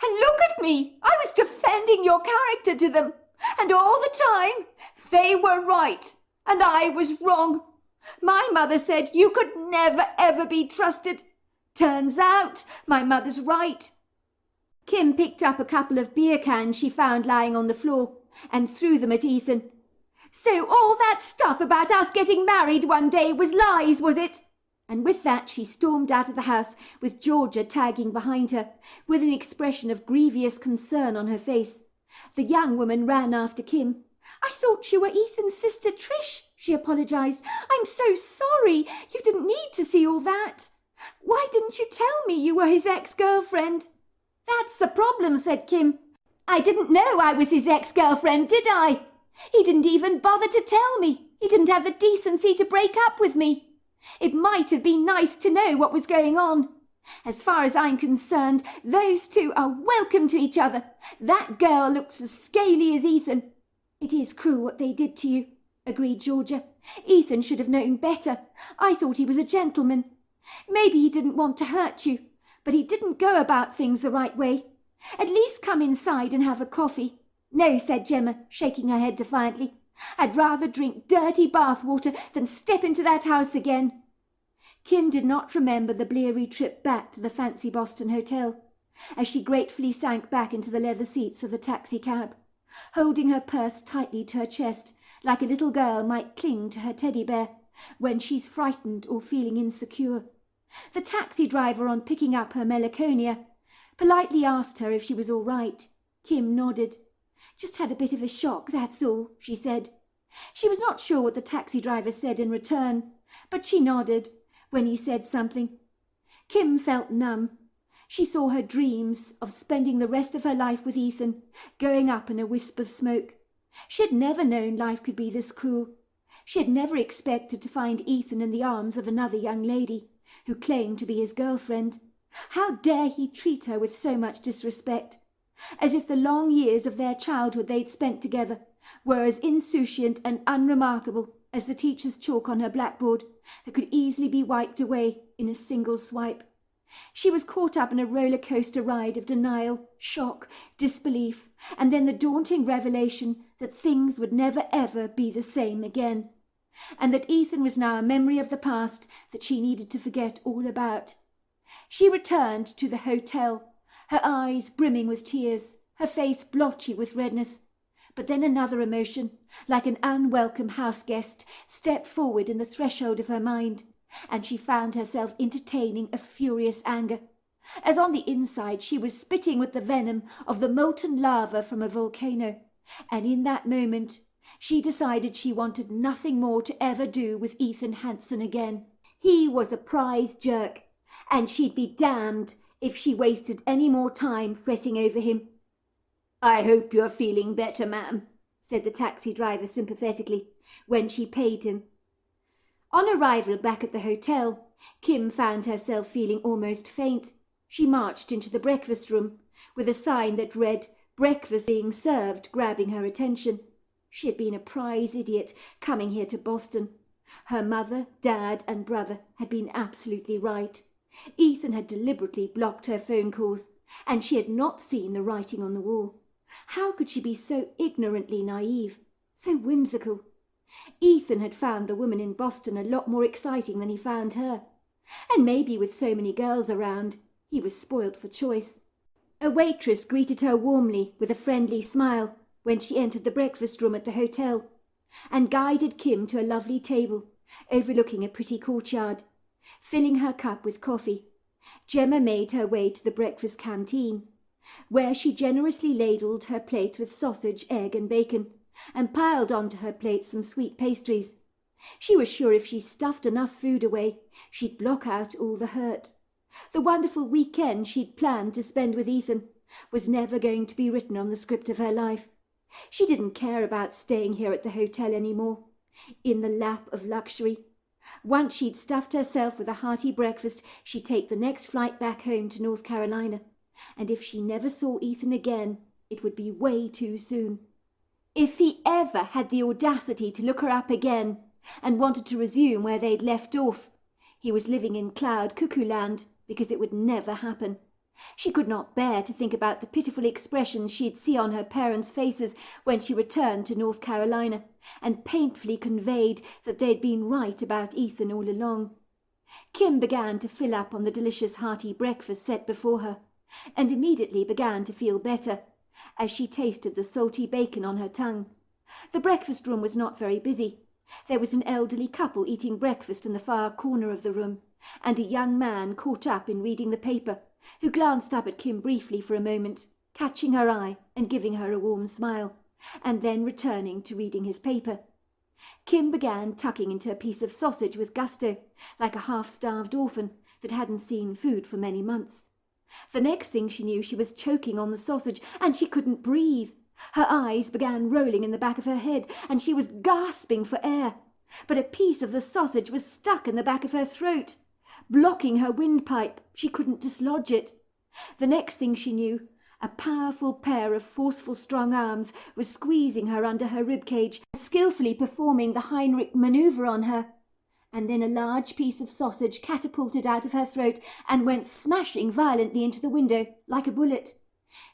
And look at me. I was defending your character to them. And all the time, they were right. And I was wrong. My mother said you could never, ever be trusted. Turns out my mother's right." Kim picked up a couple of beer cans she found lying on the floor and threw them at Ethan. "So all that stuff about us getting married one day was lies, was it?" And with that she stormed out of the house with Georgia tagging behind her, with an expression of grievous concern on her face. The young woman ran after Kim. "I thought you were Ethan's sister Trish," she apologised. "I'm so sorry. You didn't need to see all that. Why didn't you tell me you were his ex-girlfriend?" "That's the problem," said Kim. "I didn't know I was his ex-girlfriend, did I? He didn't even bother to tell me. He didn't have the decency to break up with me. It might have been nice to know what was going on. As far as I'm concerned, those two are welcome to each other. That girl looks as scaly as Ethan." "It is cruel what they did to you," agreed Georgia. "Ethan should have known better. I thought he was a gentleman. Maybe he didn't want to hurt you, but he didn't go about things the right way. At least come inside and have a coffee." "No," said Gemma, shaking her head defiantly. "I'd rather drink dirty bath water than step into that house again." Kim did not remember the bleary trip back to the fancy Boston hotel, as she gratefully sank back into the leather seats of the taxicab, holding her purse tightly to her chest like a little girl might cling to her teddy bear when she's frightened or feeling insecure. The taxi driver, on picking up her Melaconia, politely asked her if she was all right. Kim nodded. "Just had a bit of a shock, that's all," she said. She was not sure what the taxi driver said in return, but she nodded when he said something. Kim felt numb. She saw her dreams of spending the rest of her life with Ethan going up in a wisp of smoke. She had never known life could be this cruel. She had never expected to find Ethan in the arms of another young lady who claimed to be his girlfriend. How dare he treat her with so much disrespect, as if the long years of their childhood they'd spent together were as insouciant and unremarkable as the teacher's chalk on her blackboard that could easily be wiped away in a single swipe. She was caught up in a roller coaster ride of denial, shock, disbelief, and then the daunting revelation that things would never ever be the same again, and that Ethan was now a memory of the past that she needed to forget all about. She returned to the hotel, her eyes brimming with tears, her face blotchy with redness. But then another emotion, like an unwelcome house guest, stepped forward in the threshold of her mind, and she found herself entertaining a furious anger, as on the inside she was spitting with the venom of the molten lava from a volcano, and in that moment she decided she wanted nothing more to ever do with Ethan Hanson again. He was a prize jerk, and she'd be damned if she wasted any more time fretting over him. "I hope you're feeling better, ma'am," said the taxi driver sympathetically, when she paid him. On arrival back at the hotel, Kim found herself feeling almost faint. She marched into the breakfast room, with a sign that read, "Breakfast being served," grabbing her attention. She had been a prize idiot coming here to Boston. Her mother, dad, and brother had been absolutely right. Ethan had deliberately blocked her phone calls, and she had not seen the writing on the wall. How could she be so ignorantly naive, so whimsical? Ethan had found the woman in Boston a lot more exciting than he found her, and maybe with so many girls around, he was spoilt for choice. A waitress greeted her warmly with a friendly smile when she entered the breakfast room at the hotel, and guided Kim to a lovely table overlooking a pretty courtyard. Filling her cup with coffee, Gemma made her way to the breakfast canteen, where she generously ladled her plate with sausage, egg, and bacon, and piled onto her plate some sweet pastries. She was sure if she stuffed enough food away, she'd block out all the hurt. The wonderful weekend she'd planned to spend with Ethan was never going to be written on the script of her life. She didn't care about staying here at the hotel anymore, in the lap of luxury. Once she'd stuffed herself with a hearty breakfast, she'd take the next flight back home to North Carolina. And if she never saw Ethan again, it would be way too soon. If he ever had the audacity to look her up again and wanted to resume where they'd left off, he was living in cloud cuckoo land, because it would never happen. She could not bear to think about the pitiful expressions she'd see on her parents' faces when she returned to North Carolina, and painfully conveyed that they'd been right about Ethan all along. Kim began to fill up on the delicious hearty breakfast set before her, and immediately began to feel better, as she tasted the salty bacon on her tongue. The breakfast room was not very busy. There was an elderly couple eating breakfast in the far corner of the room, and a young man caught up in reading the paper, who glanced up at Kim briefly for a moment, catching her eye and giving her a warm smile, and then returning to reading his paper. Kim began tucking into a piece of sausage with gusto, like a half-starved orphan that hadn't seen food for many months. The next thing she knew, she was choking on the sausage, and she couldn't breathe. Her eyes began rolling in the back of her head, and she was gasping for air. But a piece of the sausage was stuck in the back of her throat, blocking her windpipe. She couldn't dislodge it. The next thing she knew, a powerful pair of forceful strong arms was squeezing her under her ribcage, skillfully performing the Heinrich manoeuvre on her. And then a large piece of sausage catapulted out of her throat and went smashing violently into the window like a bullet.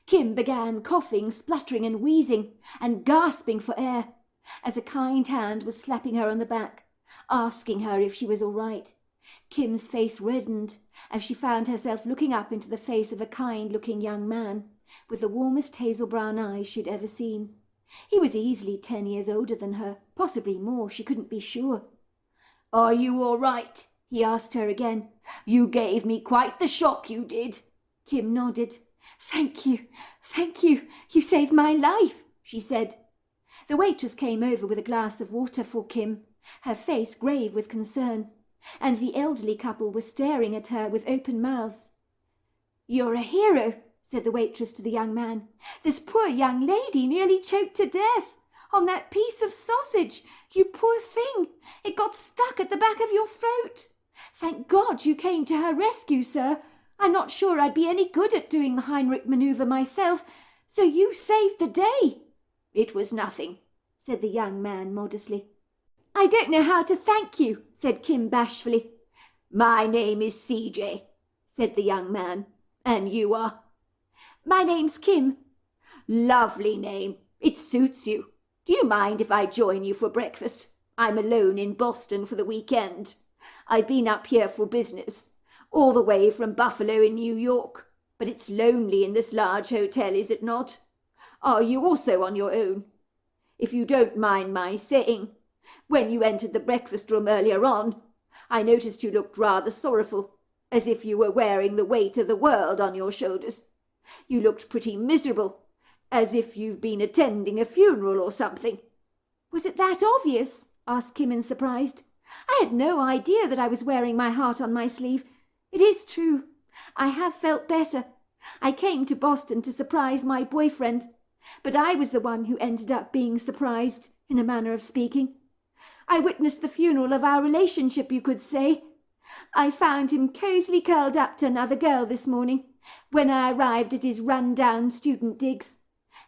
Kim began coughing, spluttering and wheezing, and gasping for air, as a kind hand was slapping her on the back, asking her if she was all right. Kim's face reddened as she found herself looking up into the face of a kind-looking young man, with the warmest hazel-brown eyes she'd ever seen. He was easily 10 years older than her, possibly more, she couldn't be sure. "Are you all right?" he asked her again. "You gave me quite the shock, you did." Kim nodded. Thank you, you saved my life," she said. The waitress came over with a glass of water for Kim, her face grave with concern, and the elderly couple were staring at her with open mouths. "You're a hero," said the waitress to the young man. "This poor young lady nearly choked to death on that piece of sausage. You poor thing, it got stuck at the back of your throat. Thank God you came to her rescue, sir. I'm not sure I'd be any good at doing the Heinrich manoeuvre myself, so you saved the day." "It was nothing," said the young man modestly. "I don't know how to thank you," said Kim bashfully. "My name is CJ," said the young man. "And you are?" "My name's Kim." "Lovely name. It suits you. Do you mind if I join you for breakfast? I'm alone in Boston for the weekend. I've been up here for business, all the way from Buffalo in New York. But it's lonely in this large hotel, is it not? Are you also on your own? If you don't mind my saying, when you entered the breakfast room earlier on, I noticed you looked rather sorrowful, as if you were wearing the weight of the world on your shoulders. You looked pretty miserable, as if you've been attending a funeral or something." "Was it that obvious?" asked Kim in surprise. "I had no idea that I was wearing my heart on my sleeve. It is true. I have felt better. I came to Boston to surprise my boyfriend, but I was the one who ended up being surprised, in a manner of speaking. I witnessed the funeral of our relationship, you could say. I found him cosily curled up to another girl this morning, when I arrived at his run-down student digs.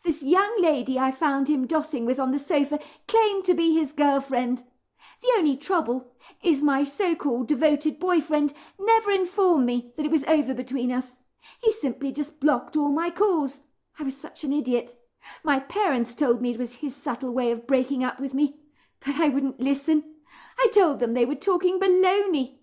This young lady I found him dossing with on the sofa claimed to be his girlfriend. The only trouble is my so-called devoted boyfriend never informed me that it was over between us. He simply just blocked all my calls. I was such an idiot. My parents told me it was his subtle way of breaking up with me, but I wouldn't listen. I told them they were talking baloney.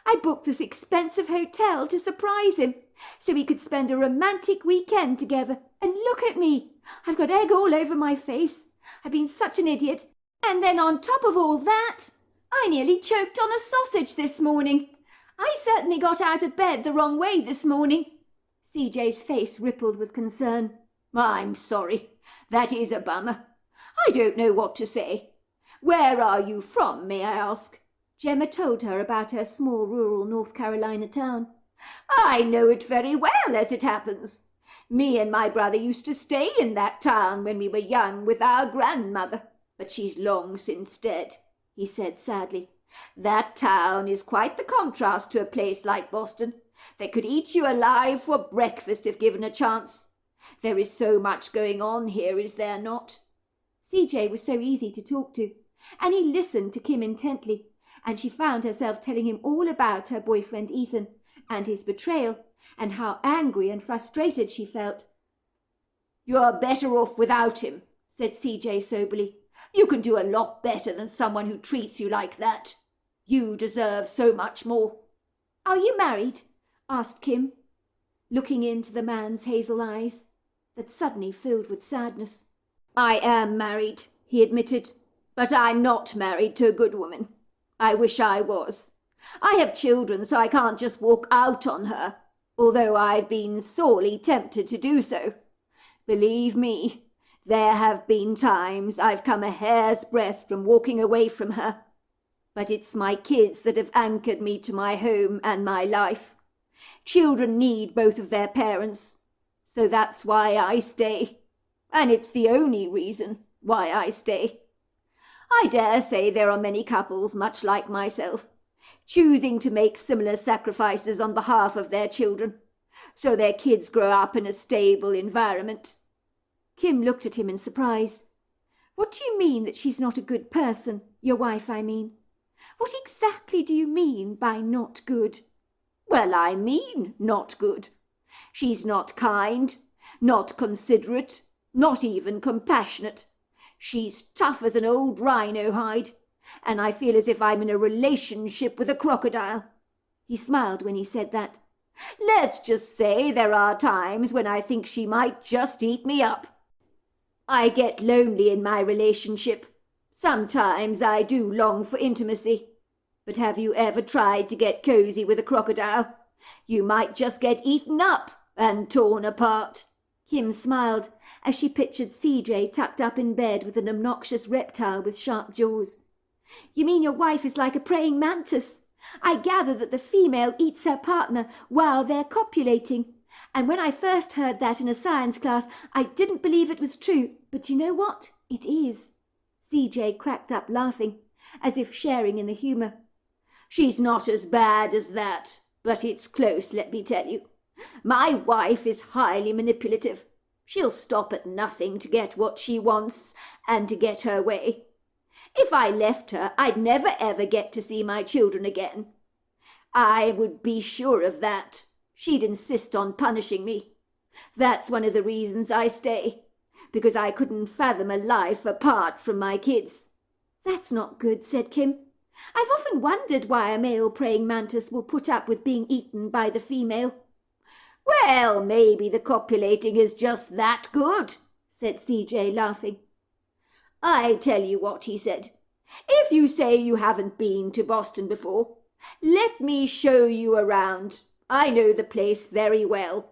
I booked this expensive hotel to surprise him, so we could spend a romantic weekend together. And look at me. I've got egg all over my face. I've been such an idiot. And then on top of all that, I nearly choked on a sausage this morning. I certainly got out of bed the wrong way this morning." CJ's face rippled with concern. "I'm sorry. That is a bummer. I don't know what to say. Where are you from, may I ask?" Gemma told her about her small rural North Carolina town. "I know it very well, as it happens. Me and my brother used to stay in that town when we were young with our grandmother, but she's long since dead," he said sadly. "That town is quite the contrast to a place like Boston. They could eat you alive for breakfast if given a chance. There is so much going on here, is there not?" CJ was so easy to talk to, and he listened to Kim intently, and she found herself telling him all about her boyfriend Ethan, and his betrayal, and how angry and frustrated she felt. "You're better off without him," said CJ soberly. "You can do a lot better than someone who treats you like that. You deserve so much more." "Are you married?" asked Kim, looking into the man's hazel eyes that suddenly filled with sadness. "I am married," he admitted, "but I'm not married to a good woman. I wish I was. I have children, so I can't just walk out on her, although I've been sorely tempted to do so. Believe me, there have been times I've come a hair's breadth from walking away from her. But it's my kids that have anchored me to my home and my life. Children need both of their parents, so that's why I stay. And it's the only reason why I stay. I dare say there are many couples much like myself, choosing to make similar sacrifices on behalf of their children, so their kids grow up in a stable environment." Kim looked at him in surprise. "What do you mean that she's not a good person? Your wife, I mean. What exactly do you mean by not good?" "Well, I mean not good. She's not kind, not considerate, not even compassionate. She's tough as an old rhino hide, and I feel as if I'm in a relationship with a crocodile." He smiled when he said that. "Let's just say there are times when I think she might just eat me up. I get lonely in my relationship. Sometimes I do long for intimacy. But have you ever tried to get cozy with a crocodile? You might just get eaten up and torn apart." Kim smiled as she pictured CJ tucked up in bed with an obnoxious reptile with sharp jaws. "You mean your wife is like a praying mantis? I gather that the female eats her partner while they're copulating. And when I first heard that in a science class, I didn't believe it was true. But you know what? It is." CJ cracked up laughing, as if sharing in the humour. "She's not as bad as that, but it's close, let me tell you. My wife is highly manipulative. She'll stop at nothing to get what she wants and to get her way. If I left her, I'd never ever get to see my children again. I would be sure of that. She'd insist on punishing me. That's one of the reasons I stay, because I couldn't fathom a life apart from my kids."
"That's not good," said Kim. "I've often wondered why a male praying mantis will put up with being eaten by the female."
"Well, maybe the copulating is just that good," said CJ, laughing. "I tell you what," he said. "If you say you haven't been to Boston before, let me show you around. I know the place very well.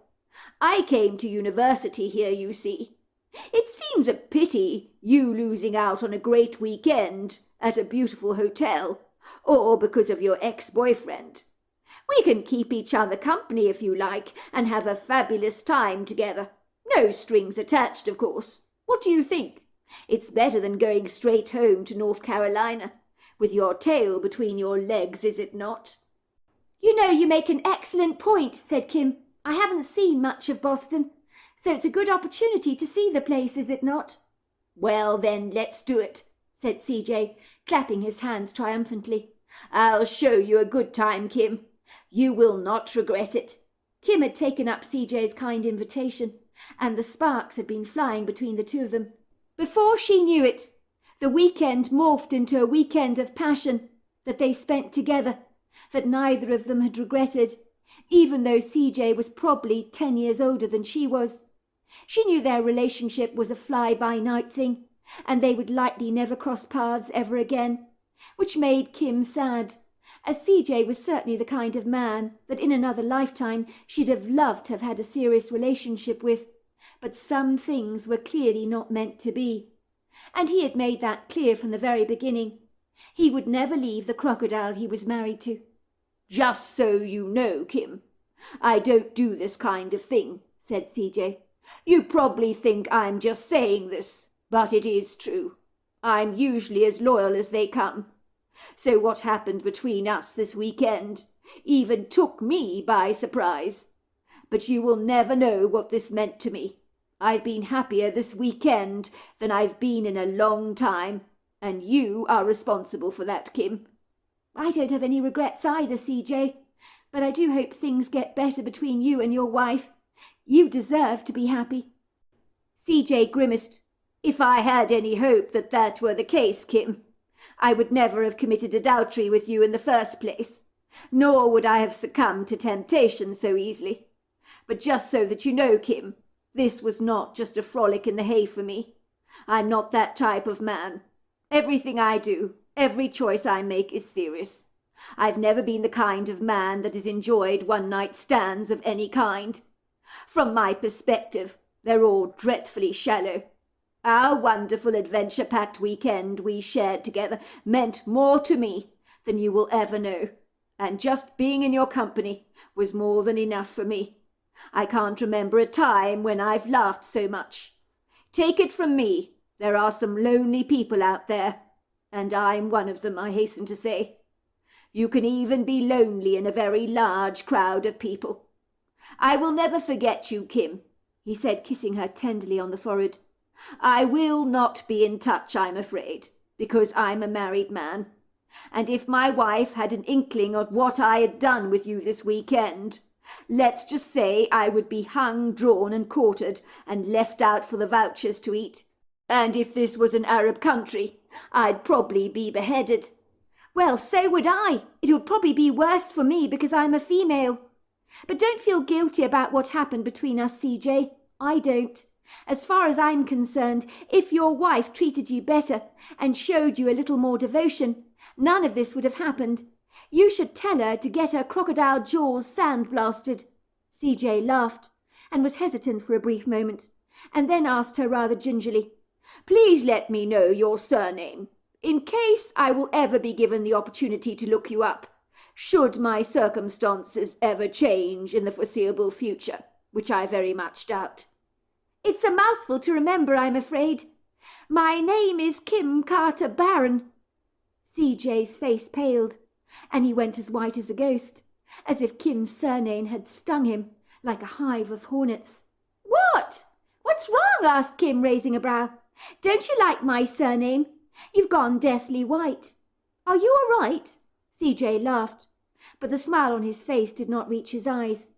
I came to university here, you see. It seems a pity you losing out on a great weekend at a beautiful hotel, or because of your ex-boyfriend. We can keep each other company if you like, and have a fabulous time together. No strings attached, of course. What do you think? It's better than going straight home to North Carolina, with your tail between your legs, is it not?"
"You know, you make an excellent point," said Kim. "I haven't seen much of Boston, so it's a good opportunity to see the place, is it not?"
"Well, then, let's do it," said CJ,
clapping his hands triumphantly.
"I'll show you a good time, Kim. You will not regret it."
Kim had taken up CJ's kind invitation, and the sparks had been flying between the two of them. Before she knew it, the weekend morphed into a weekend of passion that they spent together, that neither of them had regretted, even though CJ was probably 10 years older than she was. She knew their relationship was a fly-by-night thing, and they would likely never cross paths ever again, which made Kim sad, as CJ was certainly the kind of man that in another lifetime she'd have loved to have had a serious relationship with. But some things were clearly not meant to be, and he had made that clear from the very beginning. He would never leave the crocodile he was married to.
"Just so you know, Kim, I don't do this kind of thing," said CJ. "You probably think I'm just saying this, but it is true. I'm usually as loyal as they come. So what happened between us this weekend even took me by surprise. But you will never know what this meant to me. I've been happier this weekend than I've been in a long time, and you are responsible for that, Kim."
"I don't have any regrets either, CJ, but I do hope things get better between you and your wife. You deserve to be happy."
CJ grimaced. "If I had any hope that that were the case, Kim, I would never have committed adultery with you in the first place, nor would I have succumbed to temptation so easily. But just so that you know, Kim, this was not just a frolic in the hay for me. I'm not that type of man. Everything I do, every choice I make is serious. I've never been the kind of man that has enjoyed one-night stands of any kind. From my perspective, they're all dreadfully shallow. Our wonderful adventure-packed weekend we shared together meant more to me than you will ever know, and just being in your company was more than enough for me. I can't remember a time when I've laughed so much. Take it from me, there are some lonely people out there, and I'm one of them, I hasten to say. You can even be lonely in a very large crowd of people. I will never forget you, Kim," he said, kissing her tenderly on the forehead. "I will not be in touch, I'm afraid, because I'm a married man. And if my wife had an inkling of what I had done with you this weekend, let's just say I would be hung, drawn and quartered and left out for the vultures to eat. And if this was an Arab country, I'd probably be beheaded."
"Well, so would I. It would probably be worse for me because I'm a female. But don't feel guilty about what happened between us, CJ. I don't. As far as I'm concerned, if your wife treated you better and showed you a little more devotion, none of this would have happened. You should tell her to get her crocodile jaws sandblasted." CJ laughed and was hesitant for a brief moment, and then asked her rather gingerly,
"Please let me know your surname, in case I will ever be given the opportunity to look you up, should my circumstances ever change in the foreseeable future, which I very much doubt."
"It's a mouthful to remember, I'm afraid. My name is Kim Carter Barron." CJ's face paled, and he went as white as a ghost, as if Kim's surname had stung him
like a hive of hornets. "What? What's wrong?" asked Kim, raising a brow. "Don't you like my surname? You've gone deathly white." "Are you all right?" CJ laughed, but the smile on his face did not reach his eyes,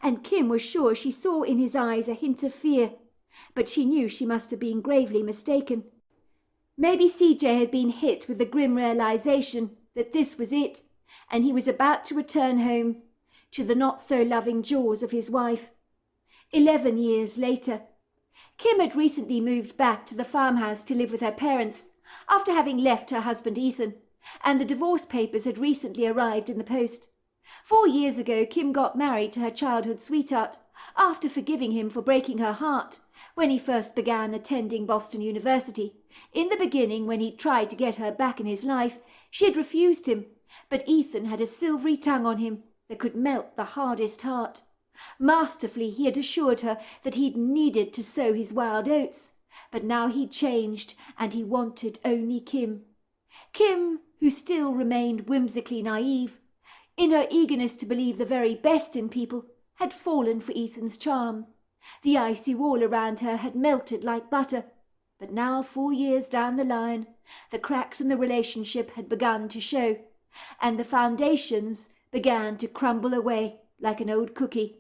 and Kim was sure she saw in his eyes a hint of fear, but she knew she must have been gravely mistaken. Maybe CJ had been hit with the grim realization that this was it, and he was about to return home to the not-so-loving jaws of his wife. 11 years later, Kim had recently moved back to the farmhouse to live with her parents after having left her husband Ethan, and the divorce papers had recently arrived in the post. 4 years ago, Kim got married to her childhood sweetheart after forgiving him for breaking her heart when he first began attending Boston University. In the beginning, when he tried to get her back in his life, she had refused him, but Ethan had a silvery tongue on him that could melt the hardest heart. Masterfully, he had assured her that he'd needed to sow his wild oats, but now he'd changed and he wanted only Kim. Kim, who still remained whimsically naive, in her eagerness to believe the very best in people, had fallen for Ethan's charm. The icy wall around her had melted like butter, but now 4 years down the line, the cracks in the relationship had begun to show, and the foundations began to crumble away like an old cookie.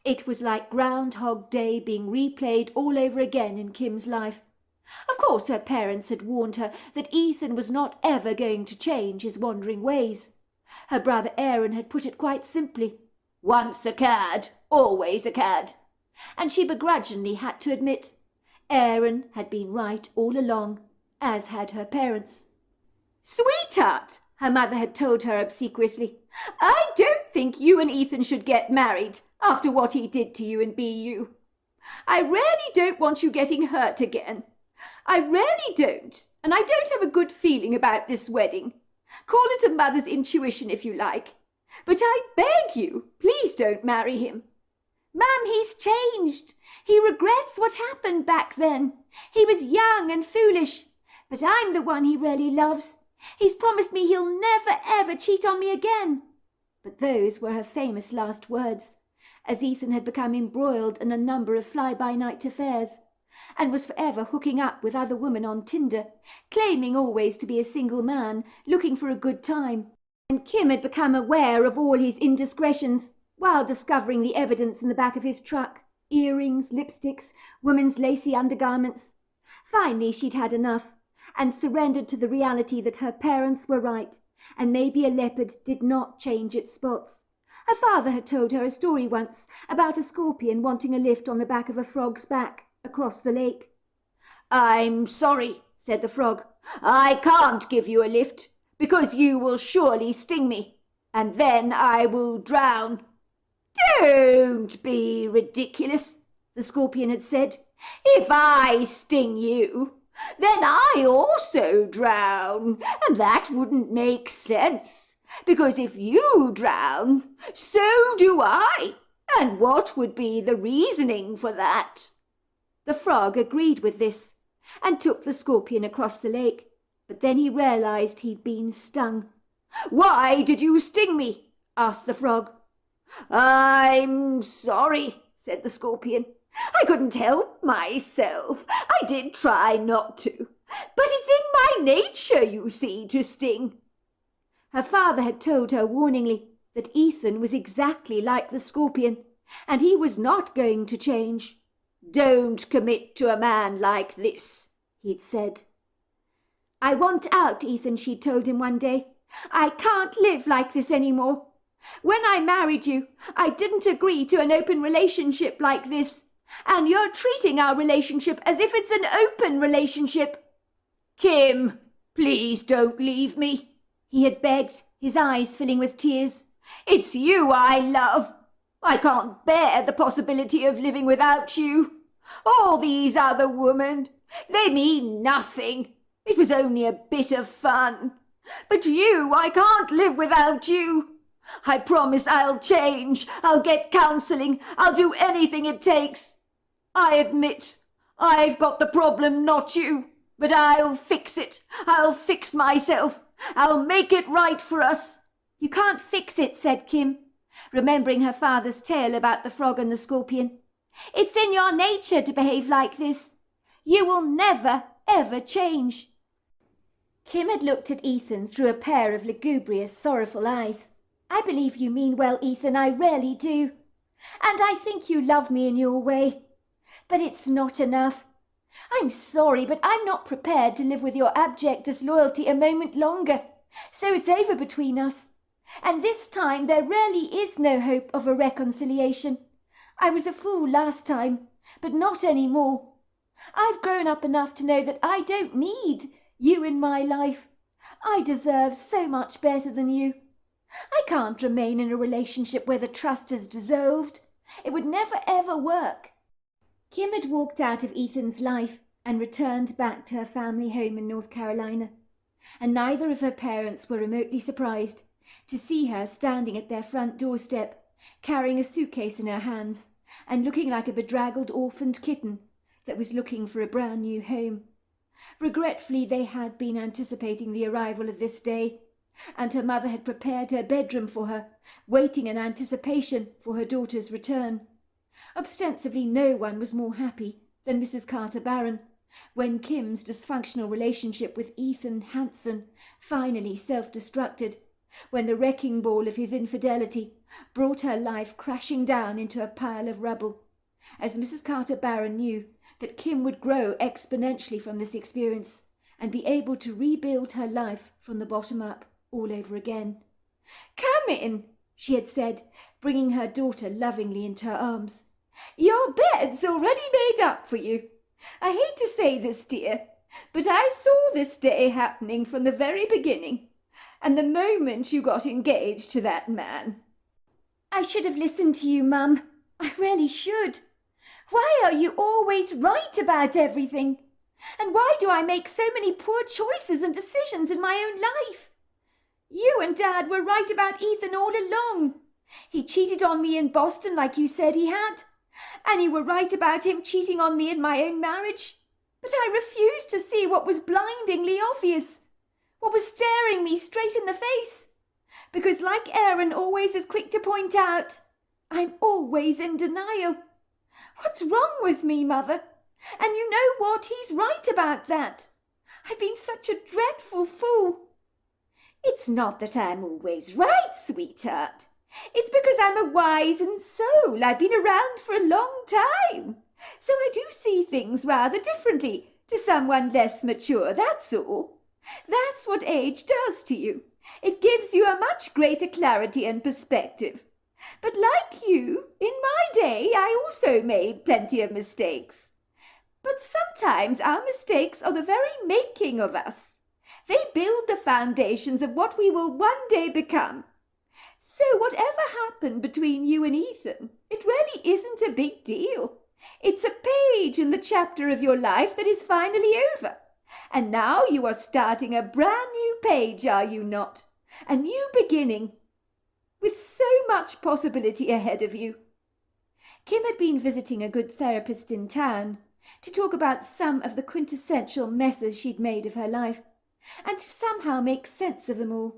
It was like Groundhog Day being replayed all over again in Kim's life. Of course, her parents had warned her that Ethan was not ever going to change his wandering ways. Her brother Aaron had put it quite simply, "Once a cad, always a cad." And she begrudgingly had to admit Aaron had been right all along, as had her parents. "Sweetheart," her mother had told her obsequiously, "I don't think you and Ethan should get married after what he did to you in BU. I really don't want you getting hurt again. I really don't, and I don't have a good feeling about this wedding. Call it a mother's intuition if you like. But I beg you, please don't marry him." "Mum, he's changed. He regrets what happened back then. He was young and foolish, but I'm the one he really loves. He's promised me he'll never, ever cheat on me again." But those were her famous last words, as Ethan had become embroiled in a number of fly-by-night affairs, and was forever hooking up with other women on Tinder, claiming always to be a single man, looking for a good time. And Kim had become aware of all his indiscretions, while discovering the evidence in the back of his truck: earrings, lipsticks, women's lacy undergarments. Finally, she'd had enough, and surrendered to the reality that her parents were right, and maybe a leopard did not change its spots. Her father had told her a story once about a scorpion wanting a lift on the back of a frog's back across the lake. "I'm sorry," said the frog. "I can't give you a lift, because you will surely sting me, and then I will drown." "Don't be ridiculous," the scorpion had said. "If I sting you, then I also drown, and that wouldn't make sense, because if you drown, so do I, and what would be the reasoning for that?" The frog agreed with this, and took the scorpion across the lake, but then he realized he'd been stung. "Why did you sting me?" asked the frog. "I'm sorry," said the scorpion. "I couldn't help myself. I did try not to, but it's in my nature, you see, to sting." Her father had told her warningly that Ethan was exactly like the scorpion, and he was not going to change. "Don't commit to a man like this," he'd said. "I want out, Ethan," she'd told him one day. "I can't live like this anymore. When I married you, I didn't agree to an open relationship like this, and you're treating our relationship as if it's an open relationship." "Kim, please don't leave me," he had begged, his eyes filling with tears. "It's you I love. I can't bear the possibility of living without you. All these other women, they mean nothing. It was only a bit of fun. But you, I can't live without you. I promise I'll change. I'll get counselling. I'll do anything it takes. I admit I've got the problem, not you. But I'll fix it. I'll fix myself. I'll make it right for us." "You can't fix it," said Kim. remembering her father's tale about the frog and the scorpion. "It's in your nature to behave like this. You will never, ever change." Kim had looked at Ethan through a pair of lugubrious, sorrowful eyes. "I believe you mean well, Ethan, I really do. And I think you love me in your way. But it's not enough. I'm sorry, but I'm not prepared to live with your abject disloyalty a moment longer. So it's over between us. And this time there really is no hope of a reconciliation. I was a fool last time, but not any more. I've grown up enough to know that I don't need you in my life. I deserve so much better than you. I can't remain in a relationship where the trust is dissolved. It would never ever work." Kim had walked out of Ethan's life and returned back to her family home in North Carolina, and neither of her parents were remotely surprised to see her standing at their front doorstep, carrying a suitcase in her hands and looking like a bedraggled orphaned kitten that was looking for a brand new home. Regretfully, they had been anticipating the arrival of this day, and her mother had prepared her bedroom for her, waiting in anticipation for her daughter's return. Ostensibly, no one was more happy than Mrs. Carter Barron when Kim's dysfunctional relationship with Ethan Hanson finally self-destructed, when the wrecking ball of his infidelity brought her life crashing down into a pile of rubble, as Mrs. Carter Barron knew that Kim would grow exponentially from this experience and be able to rebuild her life from the bottom up all over again. "Come in," she had said, bringing her daughter lovingly into her arms. "Your bed's already made up for you. I hate to say this, dear, but I saw this day happening from the very beginning, and the moment you got engaged to that man." "I should have listened to you, Mum. I really should. Why are you always right about everything? And why do I make so many poor choices and decisions in my own life? You and Dad were right about Ethan all along. He cheated on me in Boston like you said he had. And you were right about him cheating on me in my own marriage. But I refused to see what was blindingly obvious, what was staring me straight in the face. Because like Aaron always is quick to point out, I'm always in denial. What's wrong with me, Mother? And you know what? He's right about that. I've been such a dreadful fool." "It's not that I'm always right, sweetheart. It's because I'm a wizened soul. I've been around for a long time. So I do see things rather differently to someone less mature, that's all. That's what age does to you. It gives you a much greater clarity and perspective. But like you, in my day, I also made plenty of mistakes. But sometimes our mistakes are the very making of us. They build the foundations of what we will one day become. So whatever happened between you and Ethan, it really isn't a big deal. It's a page in the chapter of your life that is finally over. And now you are starting a brand new page, are you not? A new beginning, with so much possibility ahead of you." Kim had been visiting a good therapist in town to talk about some of the quintessential messes she'd made of her life, and to somehow make sense of them all.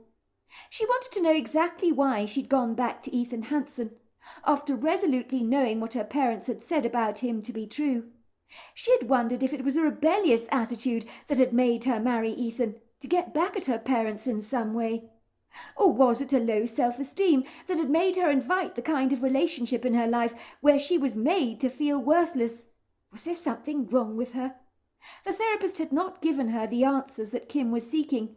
She wanted to know exactly why she'd gone back to Ethan Hanson, after resolutely knowing what her parents had said about him to be true. She had wondered if it was a rebellious attitude that had made her marry Ethan, to get back at her parents in some way. Or was it a low self-esteem that had made her invite the kind of relationship in her life where she was made to feel worthless? Was there something wrong with her? The therapist had not given her the answers that Kim was seeking.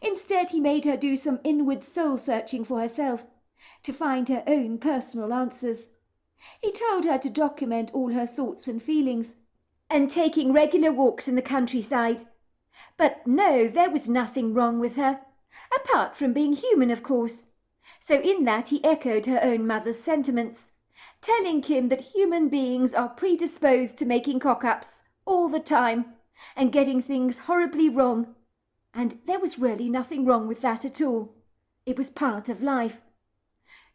Instead, he made her do some inward soul-searching for herself, to find her own personal answers. He told her to document all her thoughts and feelings, and taking regular walks in the countryside. But no, there was nothing wrong with her, apart from being human, of course. So in that he echoed her own mother's sentiments, telling Kim that human beings are predisposed to making cock-ups all the time and getting things horribly wrong. And there was really nothing wrong with that at all. It was part of life.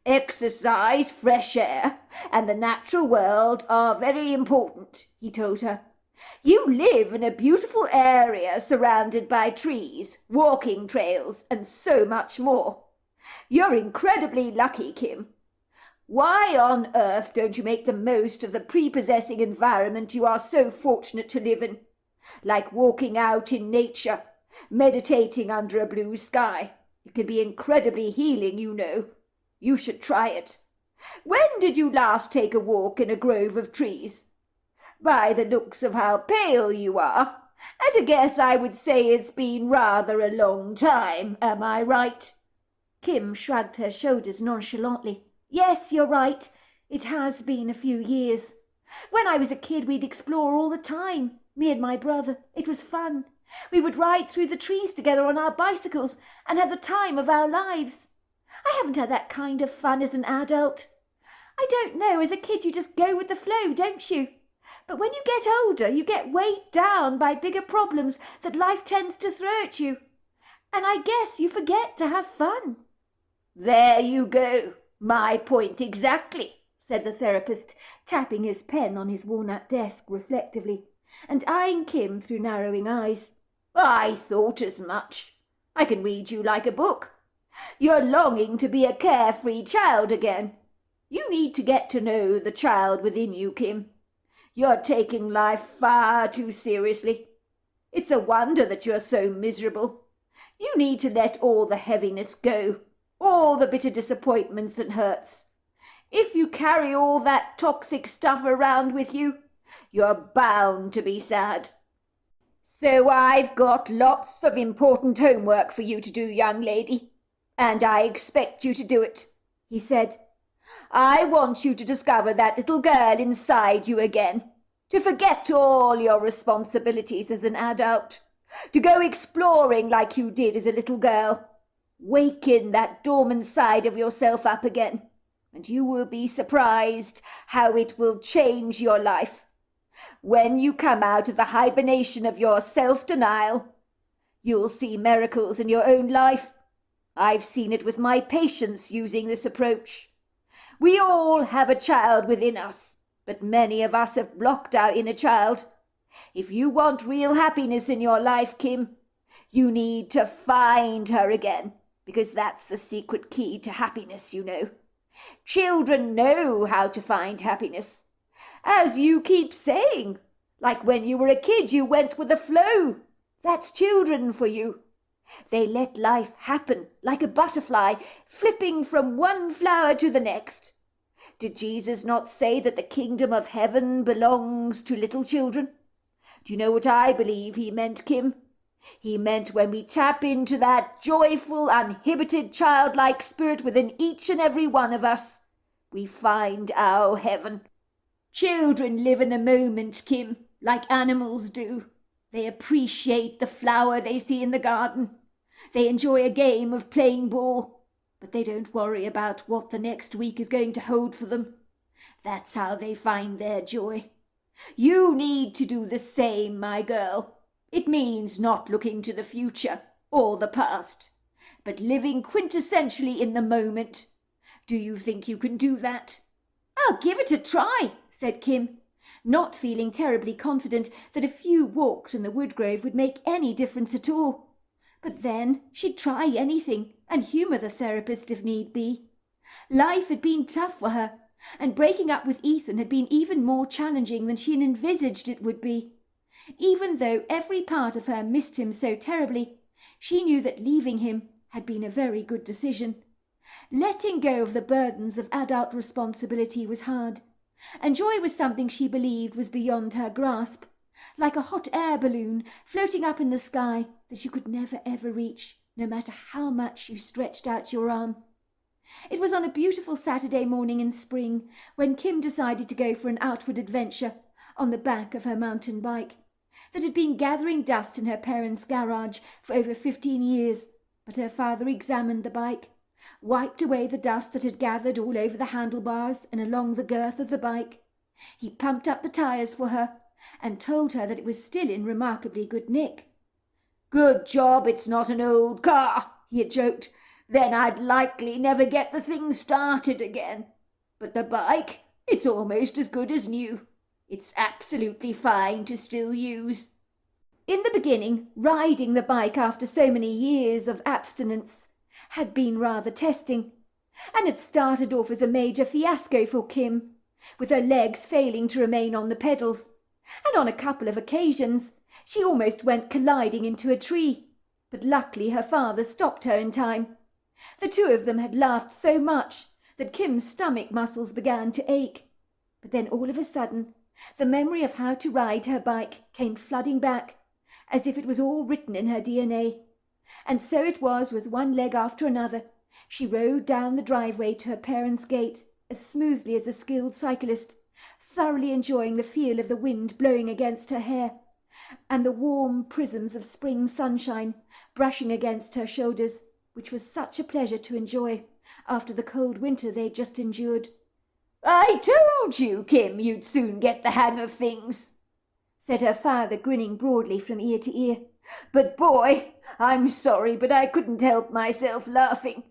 "Exercise, fresh air, and the natural world are very important," he told her. "You live in a beautiful area surrounded by trees, walking trails, and so much more. You're incredibly lucky, Kim. Why on earth don't you make the most of the prepossessing environment you are so fortunate to live in? Like walking out in nature, meditating under a blue sky. It can be incredibly healing, you know. You should try it. When did you last take a walk in a grove of trees? By the looks of how pale you are, at a guess I would say it's been rather a long time, am I right? Kim shrugged her shoulders nonchalantly. Yes, you're right. It has been a few years. When I was a kid, we'd explore all the time, me and my brother. It was fun. We would ride through the trees together on our bicycles and have the time of our lives. I haven't had that kind of fun as an adult. I don't know, as a kid you just go with the flow, don't you? But when you get older, you get weighed down by bigger problems that life tends to throw at you. And I guess you forget to have fun. There you go. My point exactly, said the therapist, tapping his pen on his walnut desk reflectively, and eyeing Kim through narrowing eyes. I thought as much. I can read you like a book. You're longing to be a carefree child again. You need to get to know the child within you, Kim. You're taking life far too seriously. It's a wonder that you're so miserable. You need to let all the heaviness go, all the bitter disappointments and hurts. If you carry all that toxic stuff around with you, you're bound to be sad. So I've got lots of important homework for you to do, young lady, and I expect you to do it, he said. I want you to discover that little girl inside you again, to forget all your responsibilities as an adult, to go exploring like you did as a little girl. Waken that dormant side of yourself up again, and you will be surprised how it will change your life. When you come out of the hibernation of your self-denial, you'll see miracles in your own life. I've seen it with my patients using this approach. We all have a child within us, but many of us have blocked our inner child. If you want real happiness in your life, Kim, you need to find her again, because that's the secret key to happiness, you know. Children know how to find happiness. As you keep saying, like when you were a kid, you went with the flow. That's children for you. They let life happen like a butterfly, flipping from one flower to the next. Did Jesus not say that the kingdom of heaven belongs to little children? Do you know what I believe he meant, Kim? He meant when we tap into that joyful, uninhibited, childlike spirit within each and every one of us, we find our heaven. Children live in the moment, Kim, like animals do. They appreciate the flower they see in the garden. They enjoy a game of playing ball, but they don't worry about what the next week is going to hold for them. That's how they find their joy. You need to do the same, my girl. It means not looking to the future or the past, but living quintessentially in the moment. Do you think you can do that? I'll give it a try, said Kim, not feeling terribly confident that a few walks in the woodgrove would make any difference at all. But then she'd try anything and humour the therapist if need be. Life had been tough for her, and breaking up with Ethan had been even more challenging than she had envisaged it would be. Even though every part of her missed him so terribly, she knew that leaving him had been a very good decision. Letting go of the burdens of adult responsibility was hard, and joy was something she believed was beyond her grasp, like a hot air balloon floating up in the sky that you could never ever reach, no matter how much you stretched out your arm. It was on a beautiful Saturday morning in spring when Kim decided to go for an outward adventure on the back of her mountain bike that had been gathering dust in her parents' garage for over 15 years, but her father examined the bike, wiped away the dust that had gathered all over the handlebars and along the girth of the bike. He pumped up the tyres for her and told her that it was still in remarkably good nick. "Good job it's not an old car," he had joked. "Then I'd likely never get the thing started again. But the bike, it's almost as good as new. It's absolutely fine to still use." In the beginning, riding the bike after so many years of abstinence had been rather testing, and had started off as a major fiasco for Kim, with her legs failing to remain on the pedals, and on a couple of occasions she almost went colliding into a tree, but luckily her father stopped her in time. The two of them had laughed so much that Kim's stomach muscles began to ache, but then all of a sudden the memory of how to ride her bike came flooding back, as if it was all written in her DNA. And so it was with one leg after another. She rode down the driveway to her parents' gate as smoothly as a skilled cyclist, thoroughly enjoying the feel of the wind blowing against her hair, and the warm prisms of spring sunshine brushing against her shoulders, which was such a pleasure to enjoy after the cold winter they'd just endured. "I told you, Kim, you'd soon get the hang of things," said her father, grinning broadly from ear to ear. "But boy, I'm sorry, but I couldn't help myself laughing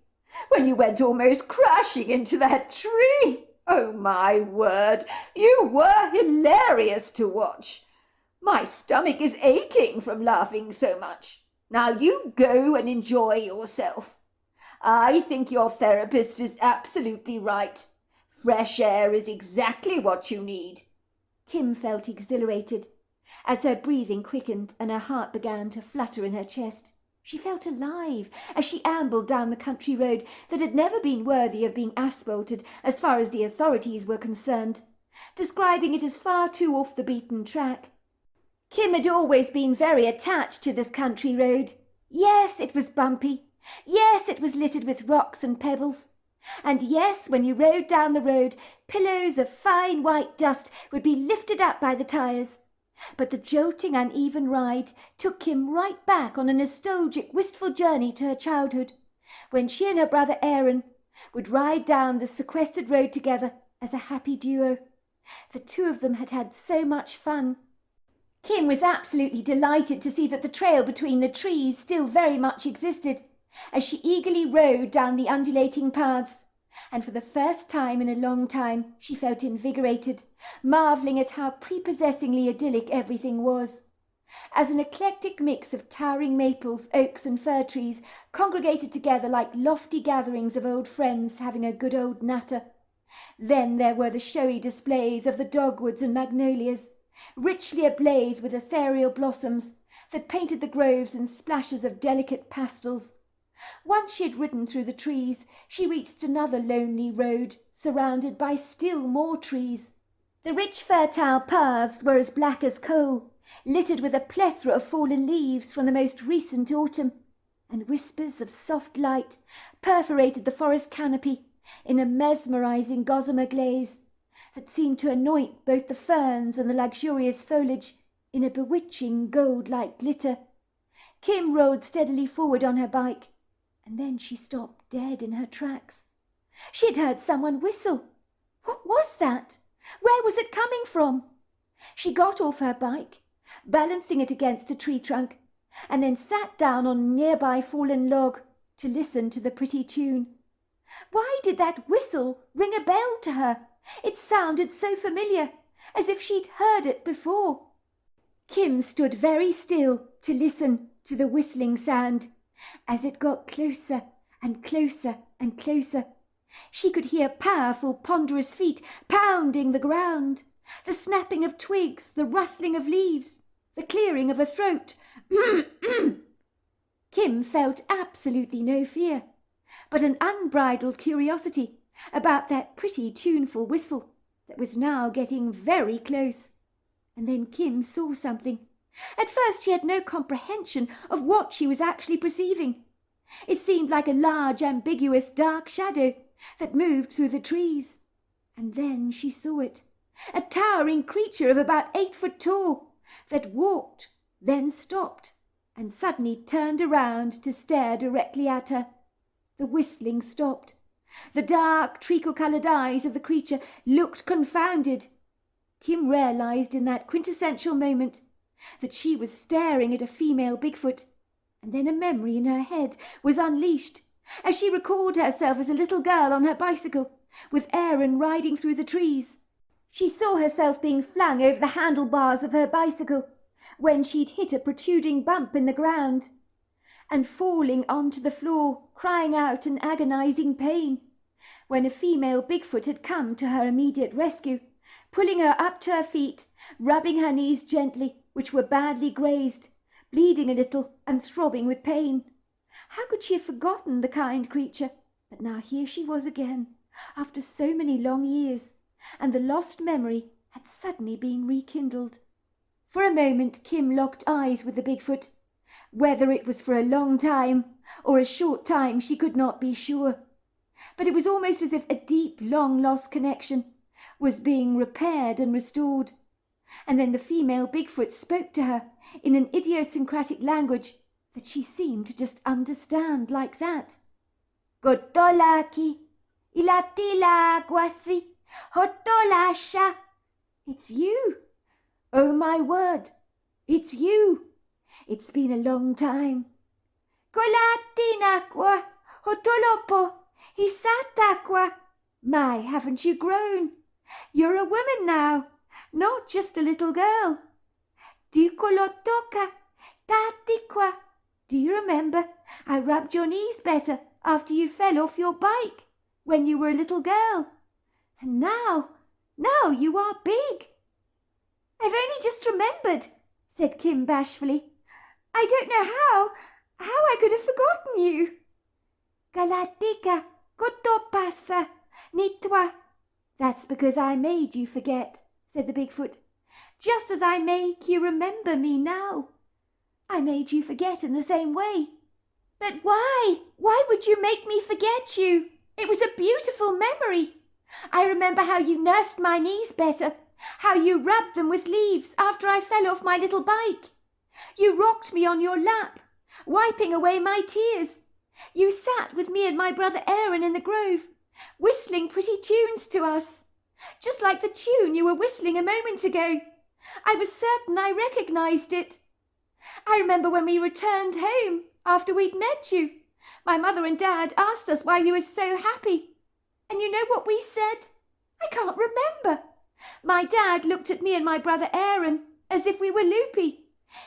when you went almost crashing into that tree. Oh, my word, you were hilarious to watch. My stomach is aching from laughing so much. Now you go and enjoy yourself. I think your therapist is absolutely right. Fresh air is exactly what you need." Kim felt exhilarated as her breathing quickened and her heart began to flutter in her chest. She felt alive as she ambled down the country road that had never been worthy of being asphalted as far as the authorities were concerned, describing it as far too off the beaten track. Kim had always been very attached to this country road. Yes, it was bumpy. Yes, it was littered with rocks and pebbles. And yes, when you rode down the road, pillows of fine white dust would be lifted up by the tyres. But the jolting, uneven ride took Kim right back on a nostalgic, wistful journey to her childhood, when she and her brother Aaron would ride down the sequestered road together as a happy duo. The two of them had had so much fun. Kim was absolutely delighted to see that the trail between the trees still very much existed, as she eagerly rode down the undulating paths, and for the first time in a long time she felt invigorated, marvelling at how prepossessingly idyllic everything was. As an eclectic mix of towering maples, oaks and fir trees congregated together like lofty gatherings of old friends having a good old natter. Then there were the showy displays of the dogwoods and magnolias, richly ablaze with ethereal blossoms that painted the groves in splashes of delicate pastels. Once she had ridden through the trees, she reached another lonely road, surrounded by still more trees. The rich fertile paths were as black as coal, littered with a plethora of fallen leaves from the most recent autumn, and whispers of soft light perforated the forest canopy in a mesmerizing gossamer glaze that seemed to anoint both the ferns and the luxurious foliage in a bewitching gold-like glitter. Kim rode steadily forward on her bike, and then she stopped dead in her tracks. She had heard someone whistle. What was that? Where was it coming from? She got off her bike, balancing it against a tree trunk, and then sat down on a nearby fallen log to listen to the pretty tune. Why did that whistle ring a bell to her? It sounded so familiar, as if she'd heard it before. Kim stood very still to listen to the whistling sound. As it got closer and closer and closer, she could hear powerful, ponderous feet pounding the ground, the snapping of twigs, the rustling of leaves, the clearing of a throat. Kim felt absolutely no fear, but an unbridled curiosity about that pretty tuneful whistle that was now getting very close. And then Kim saw something. At first she had no comprehension of what she was actually perceiving. It seemed like a large, ambiguous, dark shadow that moved through the trees. And then she saw it, a towering creature of about 8 foot tall, that walked, then stopped, and suddenly turned around to stare directly at her. The whistling stopped. The dark, treacle-coloured eyes of the creature looked confounded. Kim realized in that quintessential moment that she was staring at a female Bigfoot, and then a memory in her head was unleashed as she recalled herself as a little girl on her bicycle, with Aaron riding through the trees. She saw herself being flung over the handlebars of her bicycle when she'd hit a protruding bump in the ground, and falling onto the floor, crying out in agonizing pain. when a female Bigfoot had come to her immediate rescue, pulling her up to her feet, rubbing her knees gently, which were badly grazed, bleeding a little and throbbing with pain. How could she have forgotten the kind creature? But now here she was again, after so many long years, and the lost memory had suddenly been rekindled. For a moment Kim locked eyes with the Bigfoot. Whether it was for a long time or a short time she could not be sure. But it was almost as if a deep, long-lost connection was being repaired and restored. And then the female Bigfoot spoke to her in an idiosyncratic language that she seemed to just understand like that. Gotolaki, ilatila guasi, hotolasha. It's you. Oh, my word, it's you. It's been a long time. Kolatinakwa, hotolopo, hisatakwa. My, haven't you grown? You're a woman now, not just a little girl. Dukolotoka, tatikwa. Do you remember? I rubbed your knees better after you fell off your bike when you were a little girl. And now you are big. I've only just remembered, said Kim bashfully. I don't know how I could have forgotten you. Galatika, kotopasa, nitwa. That's because I made you forget, said the Bigfoot, just as I make you remember me now. I made you forget in the same way. But why? Why would you make me forget you? It was a beautiful memory. I remember how you nursed my knees better, how you rubbed them with leaves after I fell off my little bike. You rocked me on your lap, wiping away my tears. You sat with me and my brother Aaron in the grove, whistling pretty tunes to us, just like the tune you were whistling a moment ago. I was certain I recognized it. I remember when we returned home after we'd met you. My mother and Dad asked us why we were so happy. And you know what we said? I can't remember. My dad looked at me and my brother Aaron as if we were loopy.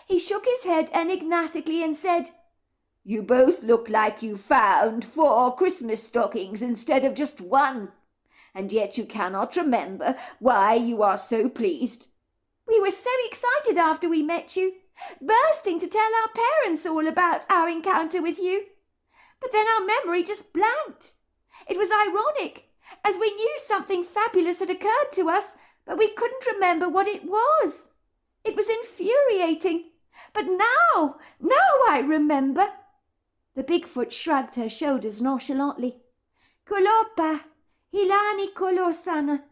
He shook his head enigmatically and said, "You both look like you found 4 Christmas stockings instead of just 1, and yet you cannot remember why you are so pleased." We were so excited after we met you, bursting to tell our parents all about our encounter with you. But then our memory just blanked. It was ironic, as we knew something fabulous had occurred to us, but we couldn't remember what it was. It was infuriating. But now I remember. The Bigfoot shrugged her shoulders nonchalantly. Kolopa, hilani kolosana,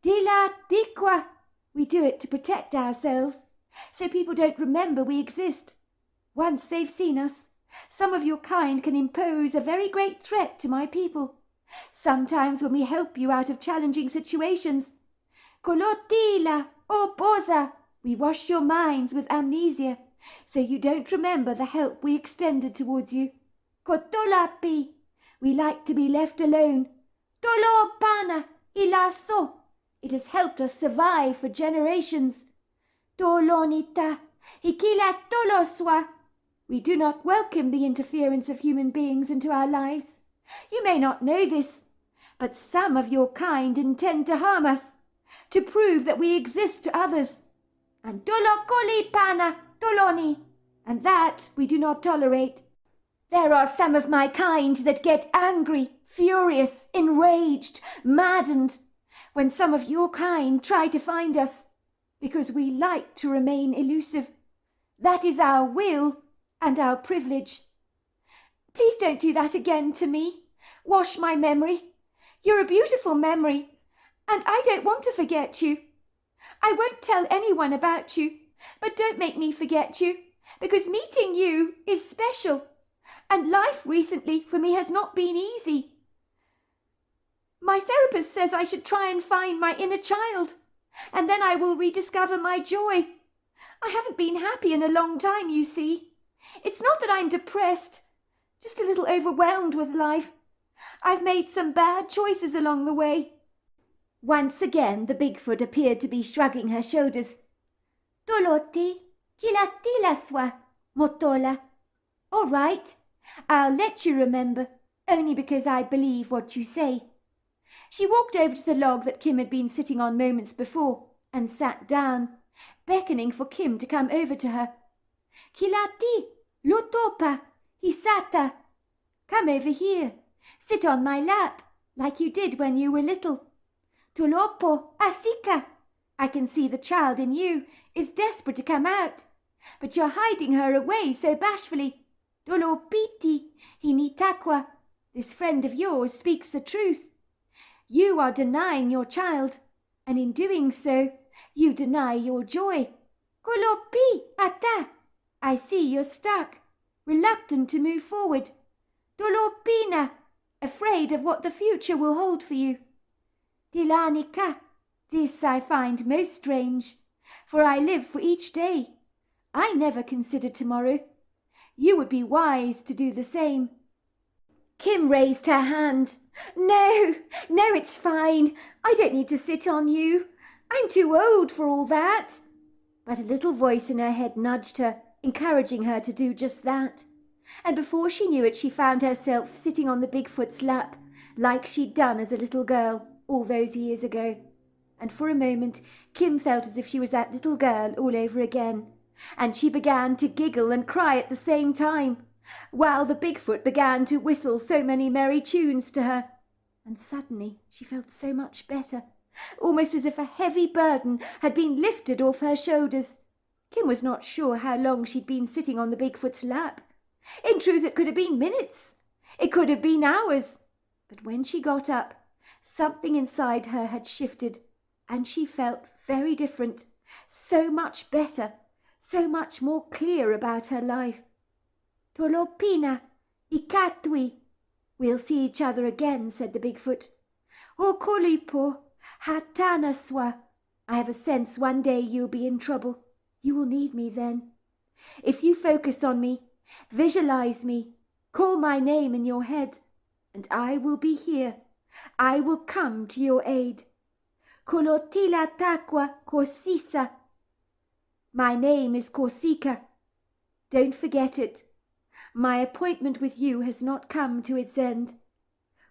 dila dikwa. We do it to protect ourselves, so people don't remember we exist. Once they've seen us, some of your kind can impose a very great threat to my people. Sometimes when we help you out of challenging situations, kolotila or boza, we wash your minds with amnesia, so you don't remember the help we extended towards you. Kotolapi, we like to be left alone. Tolopana, ilaso, it has helped us survive for generations. Tolonita, hikila toloswa, we do not welcome the interference of human beings into our lives. You may not know this, but some of your kind intend to harm us, to prove that we exist to others. And tolokoli pana toloni, and that we do not tolerate. There are some of my kind that get angry, furious, enraged, maddened, when some of your kind try to find us, because we like to remain elusive. That is our will and our privilege. Please don't do that again to me. Wash my memory. You're a beautiful memory, and I don't want to forget you. I won't tell anyone about you, but don't make me forget you, because meeting you is special, and life recently for me has not been easy. My therapist says I should try and find my inner child, and then I will rediscover my joy. I haven't been happy in a long time, you see. It's not that I'm depressed, just a little overwhelmed with life. I've made some bad choices along the way. Once again the Bigfoot appeared to be shrugging her shoulders. Toloti, kilatilaswa, motola. All right, I'll let you remember, only because I believe what you say. She walked over to the log that Kim had been sitting on moments before and sat down, beckoning for Kim to come over to her. Kilati, lotopa, hisata. Come over here. Sit on my lap, like you did when you were little. Tolopo, asika. I can see the child in you is desperate to come out, but you're hiding her away so bashfully. Dolopiti, hinitakwa. This friend of yours speaks the truth. You are denying your child, and in doing so, you deny your joy. Kolopi, ata. I see you're stuck, reluctant to move forward. Dolopina, afraid of what the future will hold for you. Dilanika, this I find most strange, for I live for each day. I never consider tomorrow. You would be wise to do the same. Kim raised her hand. No, it's fine. I don't need to sit on you. I'm too old for all that. But a little voice in her head nudged her, encouraging her to do just that. And before she knew it, she found herself sitting on the Bigfoot's lap, like she'd done as a little girl all those years ago. And for a moment, Kim felt as if she was that little girl all over again. And she began to giggle and cry at the same time, while the Bigfoot began to whistle so many merry tunes to her. And suddenly she felt so much better, almost as if a heavy burden had been lifted off her shoulders. Kim was not sure how long she'd been sitting on the Bigfoot's lap. In truth, it could have been minutes. It could have been hours. But when she got up, something inside her had shifted, and she felt very different, so much better, so much more clear about her life. Tolopina, ikatwi. We'll see each other again, said the Bigfoot. Okolipo, hatanaswa. I have a sense one day you'll be in trouble. You will need me then. If you focus on me, visualize me, call my name in your head, and I will be here. I will come to your aid. Kolotila takwa korsisa. My name is Korsika. Don't forget it. My appointment with you has not come to its end.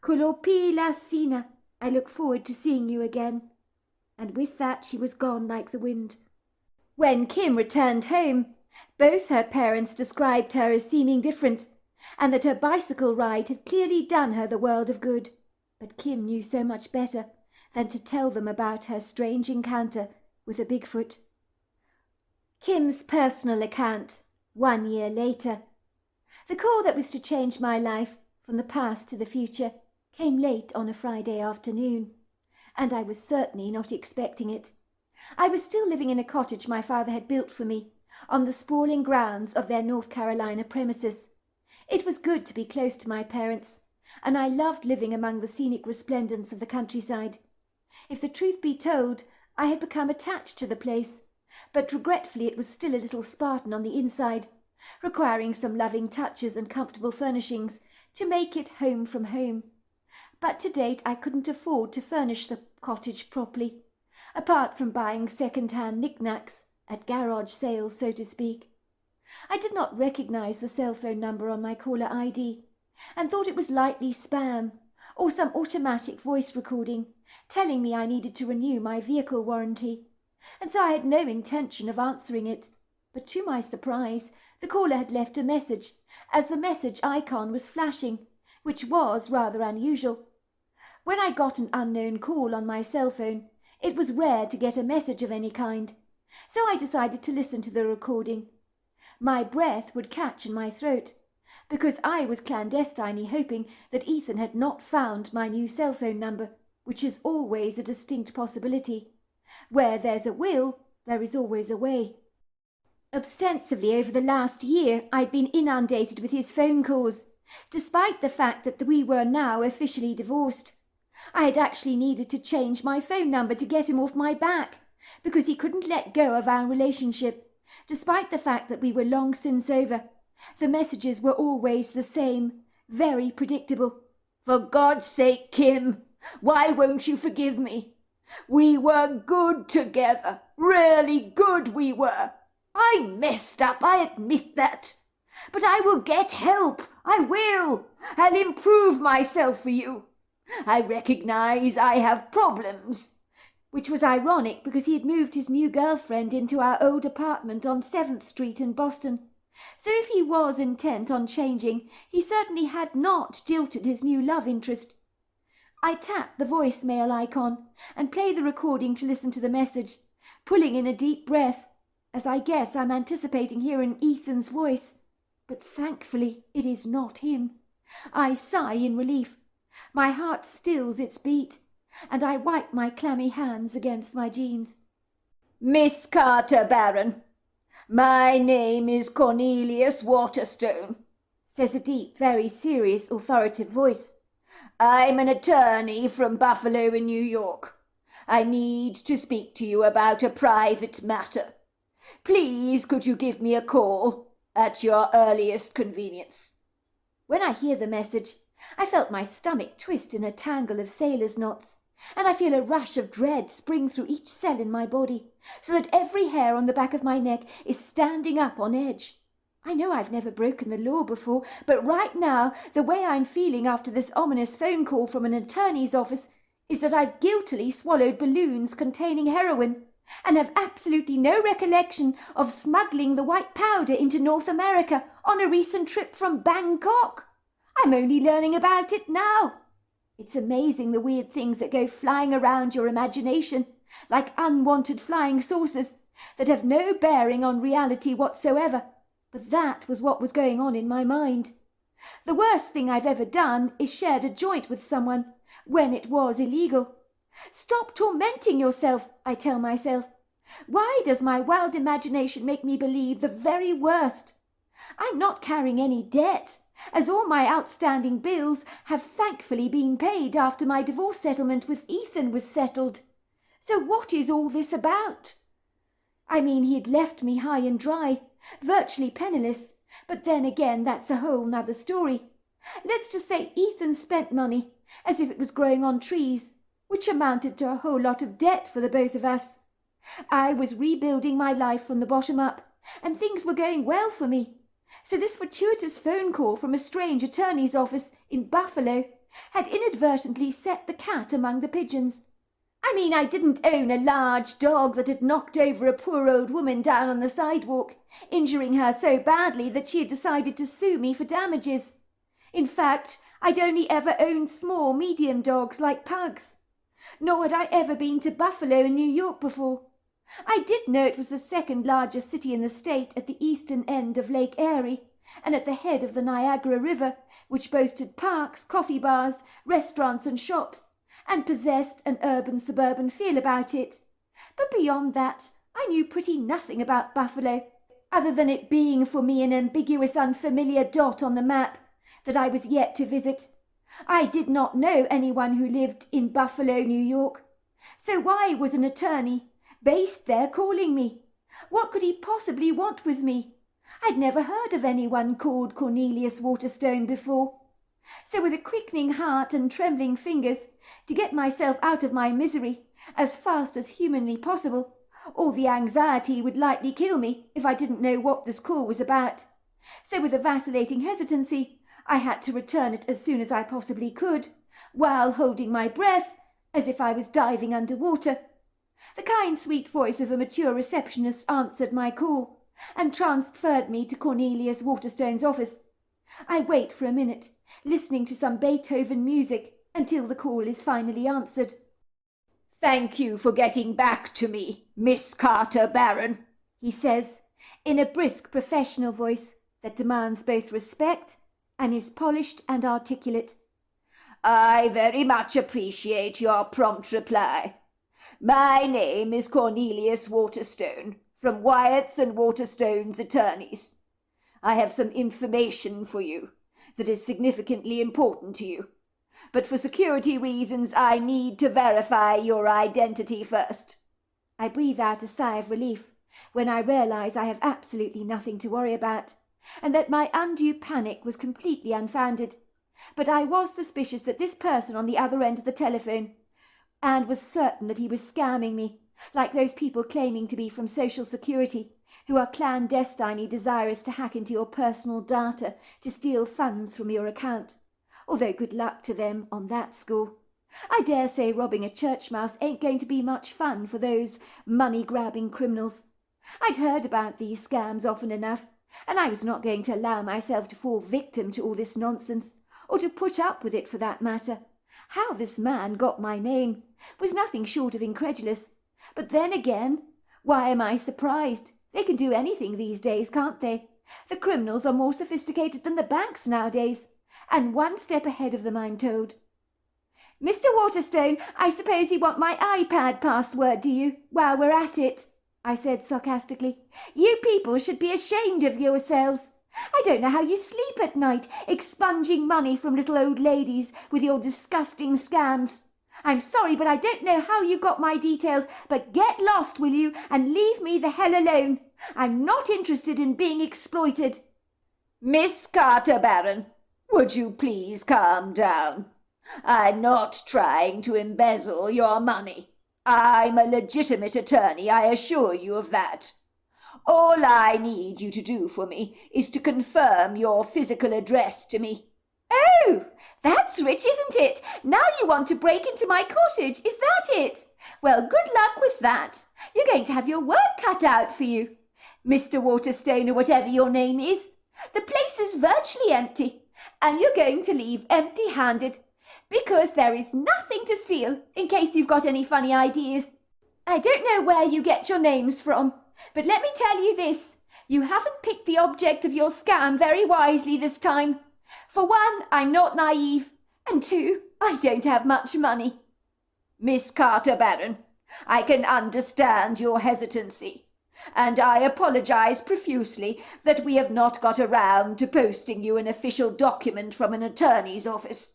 Kolopila sina. I look forward to seeing you again. And with that she was gone like the wind. When Kim returned home, both her parents described her as seeming different, and that her bicycle ride had clearly done her the world of good. But Kim knew so much better than to tell them about her strange encounter with a Bigfoot. Kim's personal account, 1 year later. The call that was to change my life from the past to the future came late on a Friday afternoon, and I was certainly not expecting it. I was still living in a cottage my father had built for me on the sprawling grounds of their North Carolina premises. It was good to be close to my parents, and I loved living among the scenic resplendence of the countryside. If the truth be told, I had become attached to the place, but regretfully it was still a little Spartan on the inside, requiring some loving touches and comfortable furnishings to make it home from home. But to date I couldn't afford to furnish the cottage properly, apart from buying second-hand knickknacks at garage sales, so to speak. I did not recognize the cell phone number on my caller ID, and thought it was likely spam or some automatic voice recording telling me I needed to renew my vehicle warranty, and so I had no intention of answering it. But to my surprise, the caller had left a message, as the message icon was flashing, which was rather unusual. When I got an unknown call on my cell phone, it was rare to get a message of any kind, so I decided to listen to the recording. My breath would catch in my throat, because I was clandestinely hoping that Ethan had not found my new cell phone number, which is always a distinct possibility. Where there's a will, there is always a way. Ostensibly over the last year I'd been inundated with his phone calls, despite the fact that we were now officially divorced. I had actually needed to change my phone number to get him off my back, because he couldn't let go of our relationship, despite the fact that we were long since over. The messages were always the same, very predictable. For God's sake, Kim, why won't you forgive me? We were good together, really good we were. I messed up, I admit that. But I will get help, I will. I'll improve myself for you. I recognize I have problems. Which was ironic because he had moved his new girlfriend into our old apartment on 7th Street in Boston. So if he was intent on changing, he certainly had not jilted his new love interest. I tap the voicemail icon and play the recording to listen to the message, pulling in a deep breath, as I guess I'm anticipating hearing Ethan's voice. But thankfully it is not him. I sigh in relief. My heart stills its beat, and I wipe my clammy hands against my jeans. Miss Carter Barron, my name is Cornelius Waterstone, says a deep, very serious, authoritative voice. I'm an attorney from Buffalo in New York. I need to speak to you about a private matter. Please could you give me a call at your earliest convenience? When I hear the message, I felt my stomach twist in a tangle of sailor's knots, and I feel a rush of dread spring through each cell in my body, so that every hair on the back of my neck is standing up on edge. I know I've never broken the law before, but right now, the way I'm feeling after this ominous phone call from an attorney's office is that I've guiltily swallowed balloons containing heroin, and have absolutely no recollection of smuggling the white powder into North America on a recent trip from Bangkok. I'm only learning about it now. It's amazing the weird things that go flying around your imagination, like unwanted flying saucers, that have no bearing on reality whatsoever. But that was what was going on in my mind. The worst thing I've ever done is shared a joint with someone, when it was illegal. Stop tormenting yourself, I tell myself. Why does my wild imagination make me believe the very worst? I'm not carrying any debt, as all my outstanding bills have thankfully been paid after my divorce settlement with Ethan was settled. So what is all this about? I mean, he'd left me high and dry, virtually penniless, but then again that's a whole nother story. Let's just say Ethan spent money, as if it was growing on trees, which amounted to a whole lot of debt for the both of us. I was rebuilding my life from the bottom up, and things were going well for me. So this fortuitous phone call from a strange attorney's office in Buffalo had inadvertently set the cat among the pigeons. I mean, I didn't own a large dog that had knocked over a poor old woman down on the sidewalk, injuring her so badly that she had decided to sue me for damages. In fact, I'd only ever owned small, medium dogs like pugs. Nor had I ever been to Buffalo in New York before. I did know it was the second largest city in the state at the eastern end of Lake Erie, and at the head of the Niagara River, which boasted parks, coffee bars, restaurants and shops, and possessed an urban-suburban feel about it. But beyond that, I knew pretty nothing about Buffalo, other than it being for me an ambiguous, unfamiliar dot on the map that I was yet to visit. I did not know anyone who lived in Buffalo, New York. So why was an attorney based there calling me? What could he possibly want with me? I'd never heard of anyone called Cornelius Waterstone before. So with a quickening heart and trembling fingers, to get myself out of my misery as fast as humanly possible, all the anxiety would likely kill me if I didn't know what this call was about. So with a vacillating hesitancy, I had to return it as soon as I possibly could, while holding my breath as if I was diving underwater. The kind, sweet voice of a mature receptionist answered my call and transferred me to Cornelius Waterstone's office. I wait for a minute, listening to some Beethoven music until the call is finally answered. "Thank you for getting back to me, Miss Carter Barron," he says, in a brisk professional voice that demands both respect and is polished and articulate. "I very much appreciate your prompt reply. My name is Cornelius Waterstone, from Wyatt's and Waterstone's attorneys. I have some information for you that is significantly important to you, but for security reasons I need to verify your identity first." I breathe out a sigh of relief when I realize I have absolutely nothing to worry about, and that my undue panic was completely unfounded. But I was suspicious that this person on the other end of the telephone, and was certain that he was scamming me, like those people claiming to be from Social Security, who are clandestinely desirous to hack into your personal data to steal funds from your account. although good luck to them on that score. I dare say robbing a church mouse ain't going to be much fun for those money-grabbing criminals. I'd heard about these scams often enough, and I was not going to allow myself to fall victim to all this nonsense, or to put up with it for that matter. How this man got my name was nothing short of incredulous. But then again, why am I surprised? They can do anything these days, can't they? The criminals are more sophisticated than the banks nowadays, and one step ahead of them, I'm told. Mr. Waterstone, I suppose you want my iPad password, do you, while we're at it? I said sarcastically. You people should be ashamed of yourselves. I don't know how you sleep at night, expunging money from little old ladies with your disgusting scams. I'm sorry, but I don't know how you got my details, but get lost, will you, and leave me the hell alone. I'm not interested in being exploited.
Miss Carter Barron, would you please calm down? I'm not trying to embezzle your money. I'm a legitimate attorney, I assure you of that. All I need you to do for me is to confirm your physical address to me.
Oh, that's rich, isn't it? Now you want to break into my cottage, is that it? Well, good luck with that. You're going to have your work cut out for you. Mr. Waterstone, or whatever your name is. The place is virtually empty, and you're going to leave empty-handed, because there is nothing to steal, in case you've got any funny ideas. I don't know where you get your names from, but let me tell you this. You haven't picked the object of your scam very wisely this time. For one, I'm not naive, and two, I don't have much money.
Miss Carter Barron, I can understand your hesitancy, and I apologize profusely that we have not got around to posting you an official document from an attorney's office.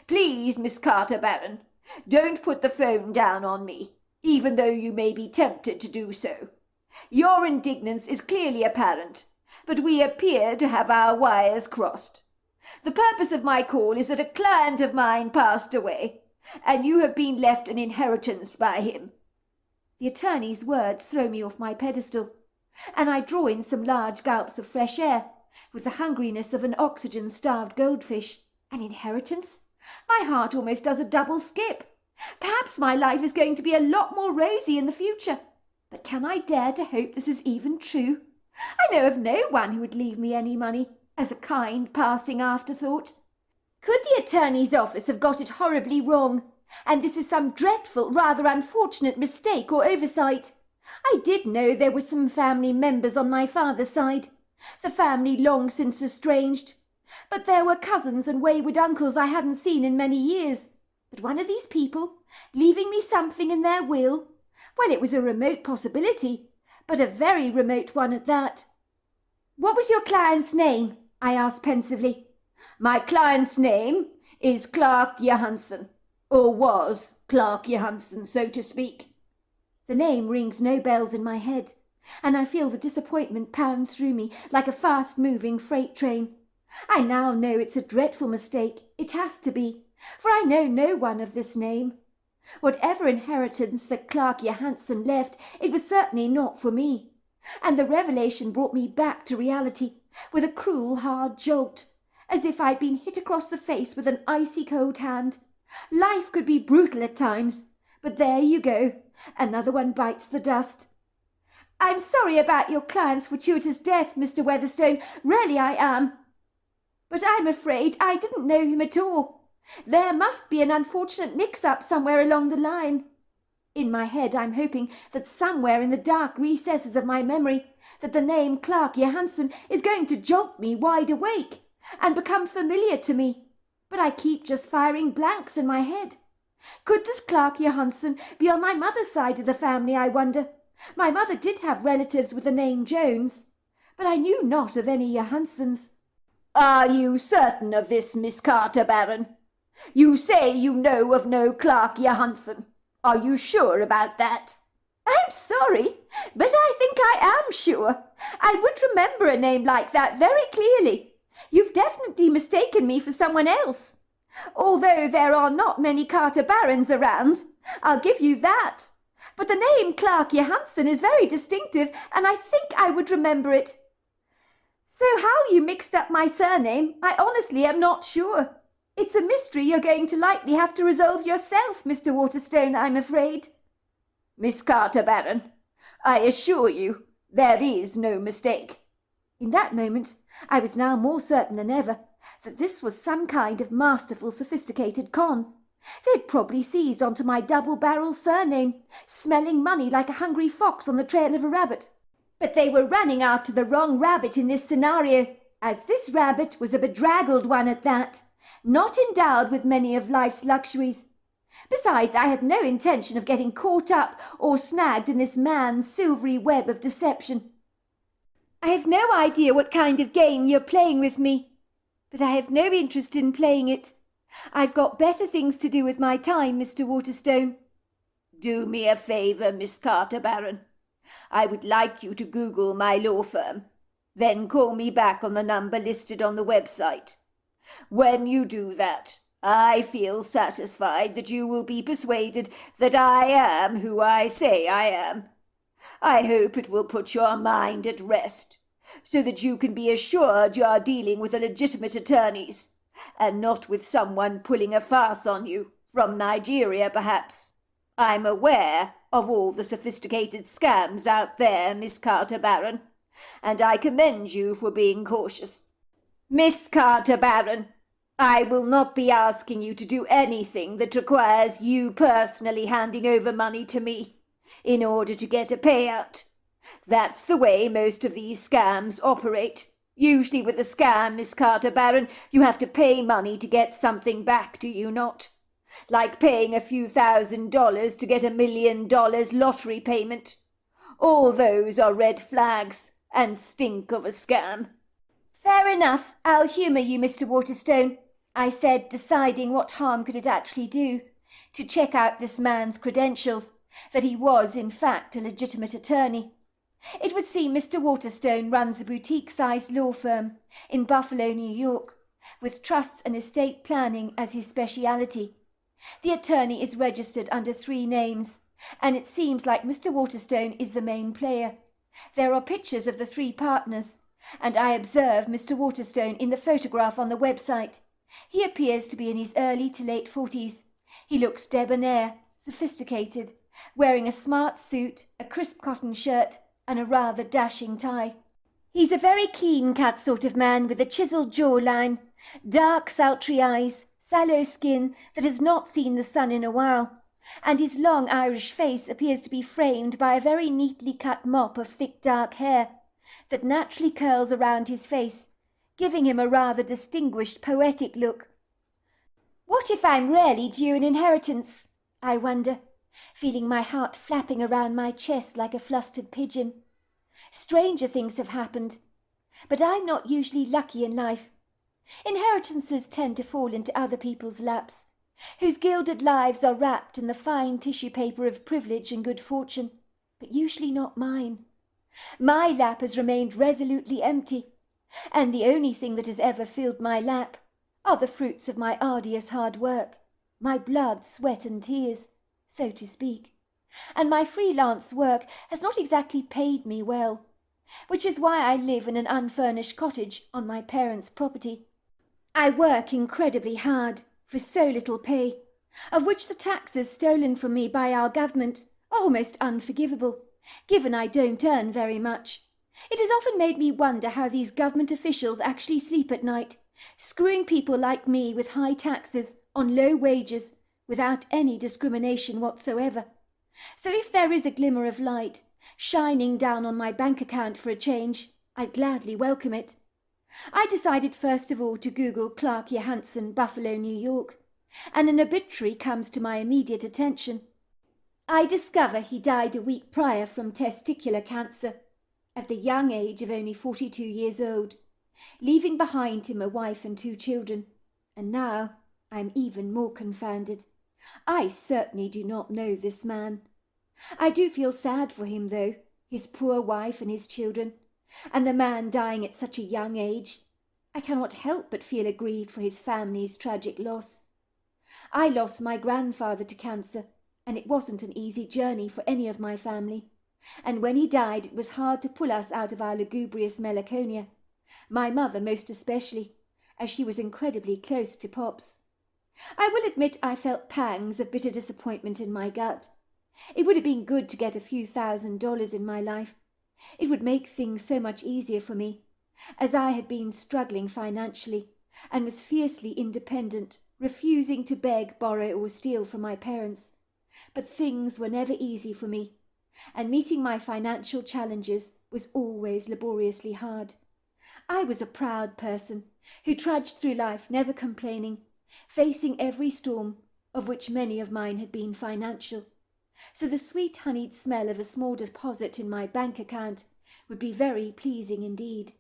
Please, Miss Carter Barron, don't put the phone down on me, even though you may be tempted to do so. Your indignance is clearly apparent, but we appear to have our wires crossed. The purpose of my call is that a client of mine passed away, and you have been left an inheritance by him.
The attorney's words throw me off my pedestal, and I draw in some large gulps of fresh air, with the hungriness of an oxygen-starved goldfish. An inheritance? My heart almost does a double skip. Perhaps my life is going to be a lot more rosy in the future. But can I dare to hope this is even true? I know of no one who would leave me any money, as a kind passing afterthought. Could the attorney's office have got it horribly wrong, and this is some dreadful, rather unfortunate mistake or oversight? I did know there were some family members on my father's side, the family long since estranged, but there were cousins and wayward uncles I hadn't seen in many years. But one of these people, leaving me something in their will, well, it was a remote possibility, but a very remote one at that. What was your client's name? I asked pensively.
My client's name is Clark Johansson, or was Clark Johansson, so to speak.
The name rings no bells in my head, and I feel the disappointment pound through me like a fast-moving freight train. I now know it's a dreadful mistake. It has to be, for I know no one of this name. Whatever inheritance that Clark Johansson left, it was certainly not for me, and the revelation brought me back to reality with a cruel, hard jolt, as if I'd been hit across the face with an icy cold hand. Life could be brutal at times, but there you go, another one bites the dust. I'm sorry about your client's fortuitous death, Mr. Weatherstone, really I am. But I'm afraid I didn't know him at all. There must be an unfortunate mix-up somewhere along the line. In my head I'm hoping that somewhere in the dark recesses of my memory that the name Clark Johansson is going to jolt me wide awake and become familiar to me. But I keep just firing blanks in my head. Could this Clark Johansson be on my mother's side of the family, I wonder? My mother did have relatives with the name Jones, but I knew not of any Johanssons.
Are you certain of this, Miss Carter Barron? You say you know of no Clark Johansson. Are you sure about that?
I'm sorry, but I think I am sure. I would remember a name like that very clearly. You've definitely mistaken me for someone else. Although there are not many Carter Barrons around, I'll give you that. But the name Clark Johansson is very distinctive, and I think I would remember it. So how you mixed up my surname, I honestly am not sure. It's a mystery you're going to likely have to resolve yourself, Mr. Waterstone, I'm afraid.
Miss Carter, Baron, I assure you there is no mistake.
In that moment, I was now more certain than ever that this was some kind of masterful, sophisticated con. They'd probably seized onto my double-barrel surname, smelling money like a hungry fox on the trail of a rabbit. But they were running after the wrong rabbit in this scenario, as this rabbit was a bedraggled one at that, not endowed with many of life's luxuries. Besides, I had no intention of getting caught up or snagged in this man's silvery web of deception. I have no idea what kind of game you're playing with me, but I have no interest in playing it. I've got better things to do with my time, Mr. Waterstone.
Do me a favour, Miss Carter, Baron. I would like you to Google my law firm. Then call me back on the number listed on the website. When you do that, I feel satisfied that you will be persuaded that I am who I say I am. I hope it will put your mind at rest, so that you can be assured you are dealing with a legitimate attorneys, and not with someone pulling a farce on you, from Nigeria perhaps. I'm aware of all the sophisticated scams out there, Miss Carter, Baron, and I commend you for being cautious. Miss Carter, Baron, I will not be asking you to do anything that requires you personally handing over money to me in order to get a payout. That's the way most of these scams operate. Usually with a scam, Miss Carter, Baron, you have to pay money to get something back, do you not? Like paying a few $1,000s to get $1 million lottery payment. All those are red flags and stink of a scam.
Fair enough, I'll humour you, Mr. Waterstone, I said, deciding what harm could it actually do, to check out this man's credentials, that he was, in fact, a legitimate attorney. It would seem Mr. Waterstone runs a boutique-sized law firm in Buffalo, New York, with trusts and estate planning as his speciality. The attorney is registered under 3 names, and it seems like Mr. Waterstone is the main player. There are pictures of the 3 partners, and I observe Mr. Waterstone in the photograph on the website. He appears to be in his early to late 40s. He looks debonair, sophisticated, wearing a smart suit, a crisp cotton shirt, and a rather dashing tie. He's a very clean-cut sort of man with a chiselled jawline, dark, sultry eyes, sallow skin that has not seen the sun in a while, and his long Irish face appears to be framed by a very neatly cut mop of thick dark hair that naturally curls around his face, giving him a rather distinguished, poetic look. What if I'm really due an inheritance, I wonder, feeling my heart flapping around my chest like a flustered pigeon. Stranger things have happened, but I'm not usually lucky in life. Inheritances tend to fall into other people's laps, whose gilded lives are wrapped in the fine tissue paper of privilege and good fortune, but usually not mine. My lap has remained resolutely empty, and the only thing that has ever filled my lap are the fruits of my arduous hard work, my blood, sweat and tears, so to speak. And my freelance work has not exactly paid me well, which is why I live in an unfurnished cottage on my parents' property. I work incredibly hard for so little pay, of which the taxes stolen from me by our government are almost unforgivable, given I don't earn very much. It has often made me wonder how these government officials actually sleep at night, screwing people like me with high taxes on low wages without any discrimination whatsoever. So if there is a glimmer of light shining down on my bank account for a change, I'd gladly welcome it. I decided first of all to Google Clark Johansson, Buffalo, New York, and an obituary comes to my immediate attention. I discover he died a week prior from testicular cancer, at the young age of only 42 years old, leaving behind him a wife and 2 children. And now I'm even more confounded. I certainly do not know this man. I do feel sad for him, though, his poor wife and his children, and the man dying at such a young age. I cannot help but feel aggrieved for his family's tragic loss. I lost my grandfather to cancer, and it wasn't an easy journey for any of my family. And when he died, it was hard to pull us out of our lugubrious melancholia, my mother most especially, as she was incredibly close to Pops. I will admit I felt pangs of bitter disappointment in my gut. It would have been good to get a few $1,000s in my life. It would make things so much easier for me, as I had been struggling financially and was fiercely independent, refusing to beg, borrow or steal from my parents. But things were never easy for me, and meeting my financial challenges was always laboriously hard. I was a proud person who trudged through life never complaining, facing every storm, of which many of mine had been financial. So the sweet honeyed smell of a small deposit in my bank account would be very pleasing indeed.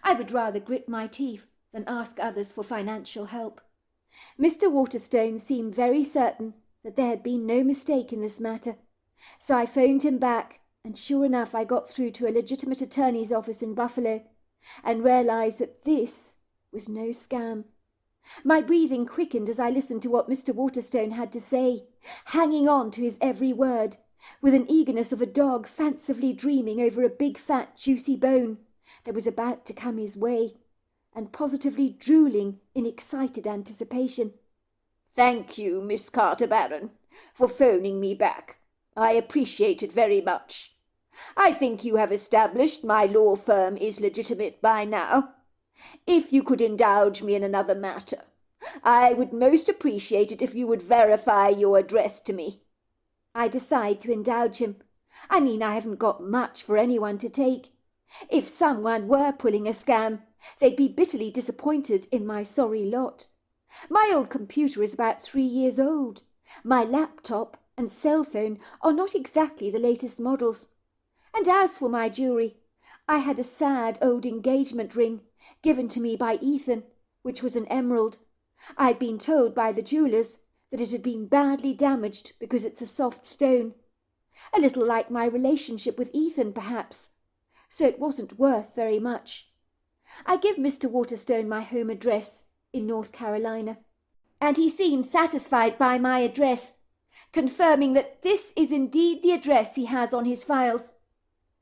I would rather grit my teeth than ask others for financial help. Mr. Waterstone seemed very certain that there had been no mistake in this matter, so I phoned him back, and sure enough I got through to a legitimate attorney's office in Buffalo, and realised that this was no scam. My breathing quickened as I listened to what Mr. Waterstone had to say, hanging on to his every word, with an eagerness of a dog fancifully dreaming over a big fat juicy bone that was about to come his way, and positively drooling in excited anticipation.
"Thank you, Miss Carter-Barron, for phoning me back. I appreciate it very much. I think you have established my law firm is legitimate by now. If you could indulge me in another matter, I would most appreciate it if you would verify your address to me."
I decide to indulge him. I mean, I haven't got much for anyone to take. If someone were pulling a scam, they'd be bitterly disappointed in my sorry lot. My old computer is about 3 years old. My laptop and cell phone are not exactly the latest models. And as for my jewellery, I had a sad old engagement ring given to me by Ethan, which was an emerald. I'd been told by the jewellers that it had been badly damaged because it's a soft stone. A little like my relationship with Ethan, perhaps. So it wasn't worth very much. I give Mr. Waterstone my home address in North Carolina, and he seemed satisfied by my address, confirming that this is indeed the address he has on his files.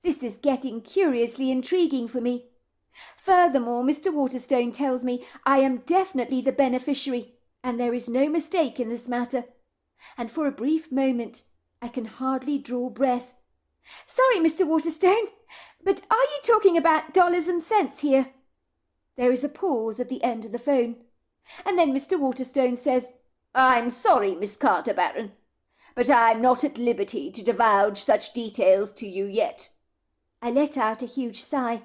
This is getting curiously intriguing for me. Furthermore, Mr. Waterstone tells me I am definitely the beneficiary, and there is no mistake in this matter. And for a brief moment, I can hardly draw breath. "Sorry, Mr. Waterstone, but are you talking about dollars and cents here?" There is a pause at the end of the phone, and then Mr. Waterstone says,
"I'm sorry, Miss Carter-Barron, but I'm not at liberty to divulge such details to you yet."
I let out a huge sigh.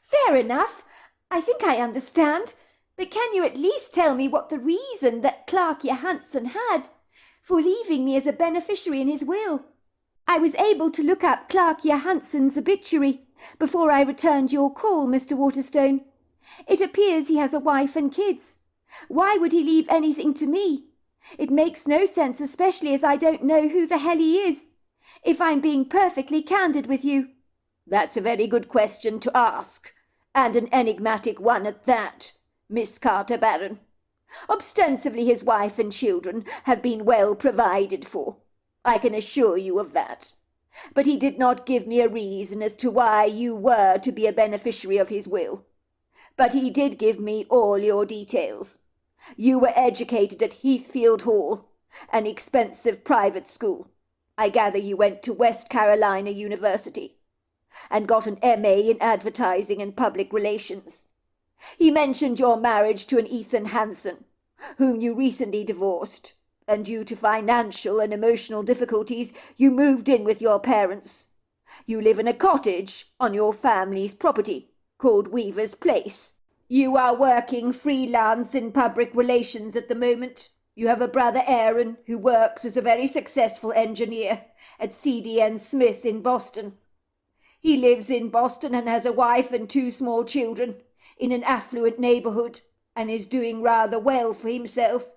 "Fair enough. I think I understand. But can you at least tell me what the reason that Clark Johansson had for leaving me as a beneficiary in his will? I was able to look up Clark Johansson's obituary before I returned your call, Mr. Waterstone. It appears he has a wife and kids. Why would he leave anything to me? It makes no sense, especially as I don't know who the hell he is, if I'm being perfectly candid with you."
"That's a very good question to ask, and an enigmatic one at that, Miss Carter-Barron. Ostensibly his wife and children have been well provided for. I can assure you of that. But he did not give me a reason as to why you were to be a beneficiary of his will. But he did give me all your details. You were educated at Heathfield Hall, an expensive private school. I gather you went to West Carolina University, and got an M.A. in advertising and public relations. He mentioned your marriage to an Ethan Hansen, whom you recently divorced, and due to financial and emotional difficulties, you moved in with your parents. You live in a cottage on your family's property, called Weaver's Place. You are working freelance in public relations at the moment. You have a brother Aaron, who works as a very successful engineer at C.D.N. Smith in Boston. He lives in Boston and has a wife and 2 small children in an affluent neighbourhood, and is doing rather well for himself.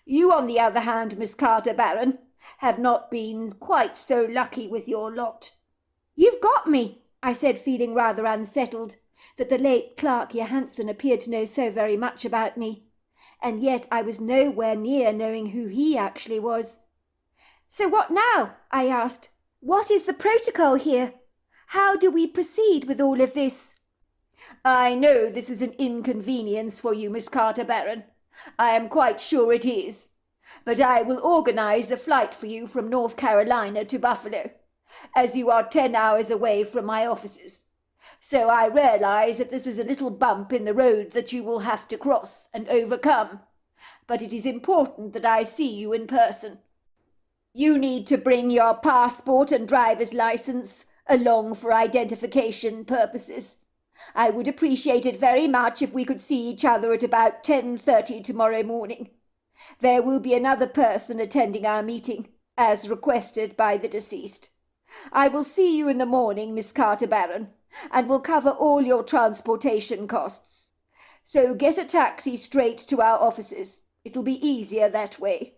You, on the other hand, Miss Carter-Barron, have not been quite so lucky with your lot."
"You've got me," I said, feeling rather unsettled that the late Clark Johansson appeared to know so very much about me, and yet I was nowhere near knowing who he actually was. "So what now?" I asked. "What is the protocol here? How do we proceed with all of this?"
"I know this is an inconvenience for you, Miss Carter-Barron, I am quite sure it is. But I will organize a flight for you from North Carolina to Buffalo, as you are 10 hours away from my offices. So I realize that this is a little bump in the road that you will have to cross and overcome. But it is important that I see you in person. You need to bring your passport and driver's license along for identification purposes. I would appreciate it very much if we could see each other at about 10:30 tomorrow morning. There will be another person attending our meeting, as requested by the deceased. I will see you in the morning, Miss Carter-Barron, and will cover all your transportation costs. So get a taxi straight to our offices. It'll be easier that way.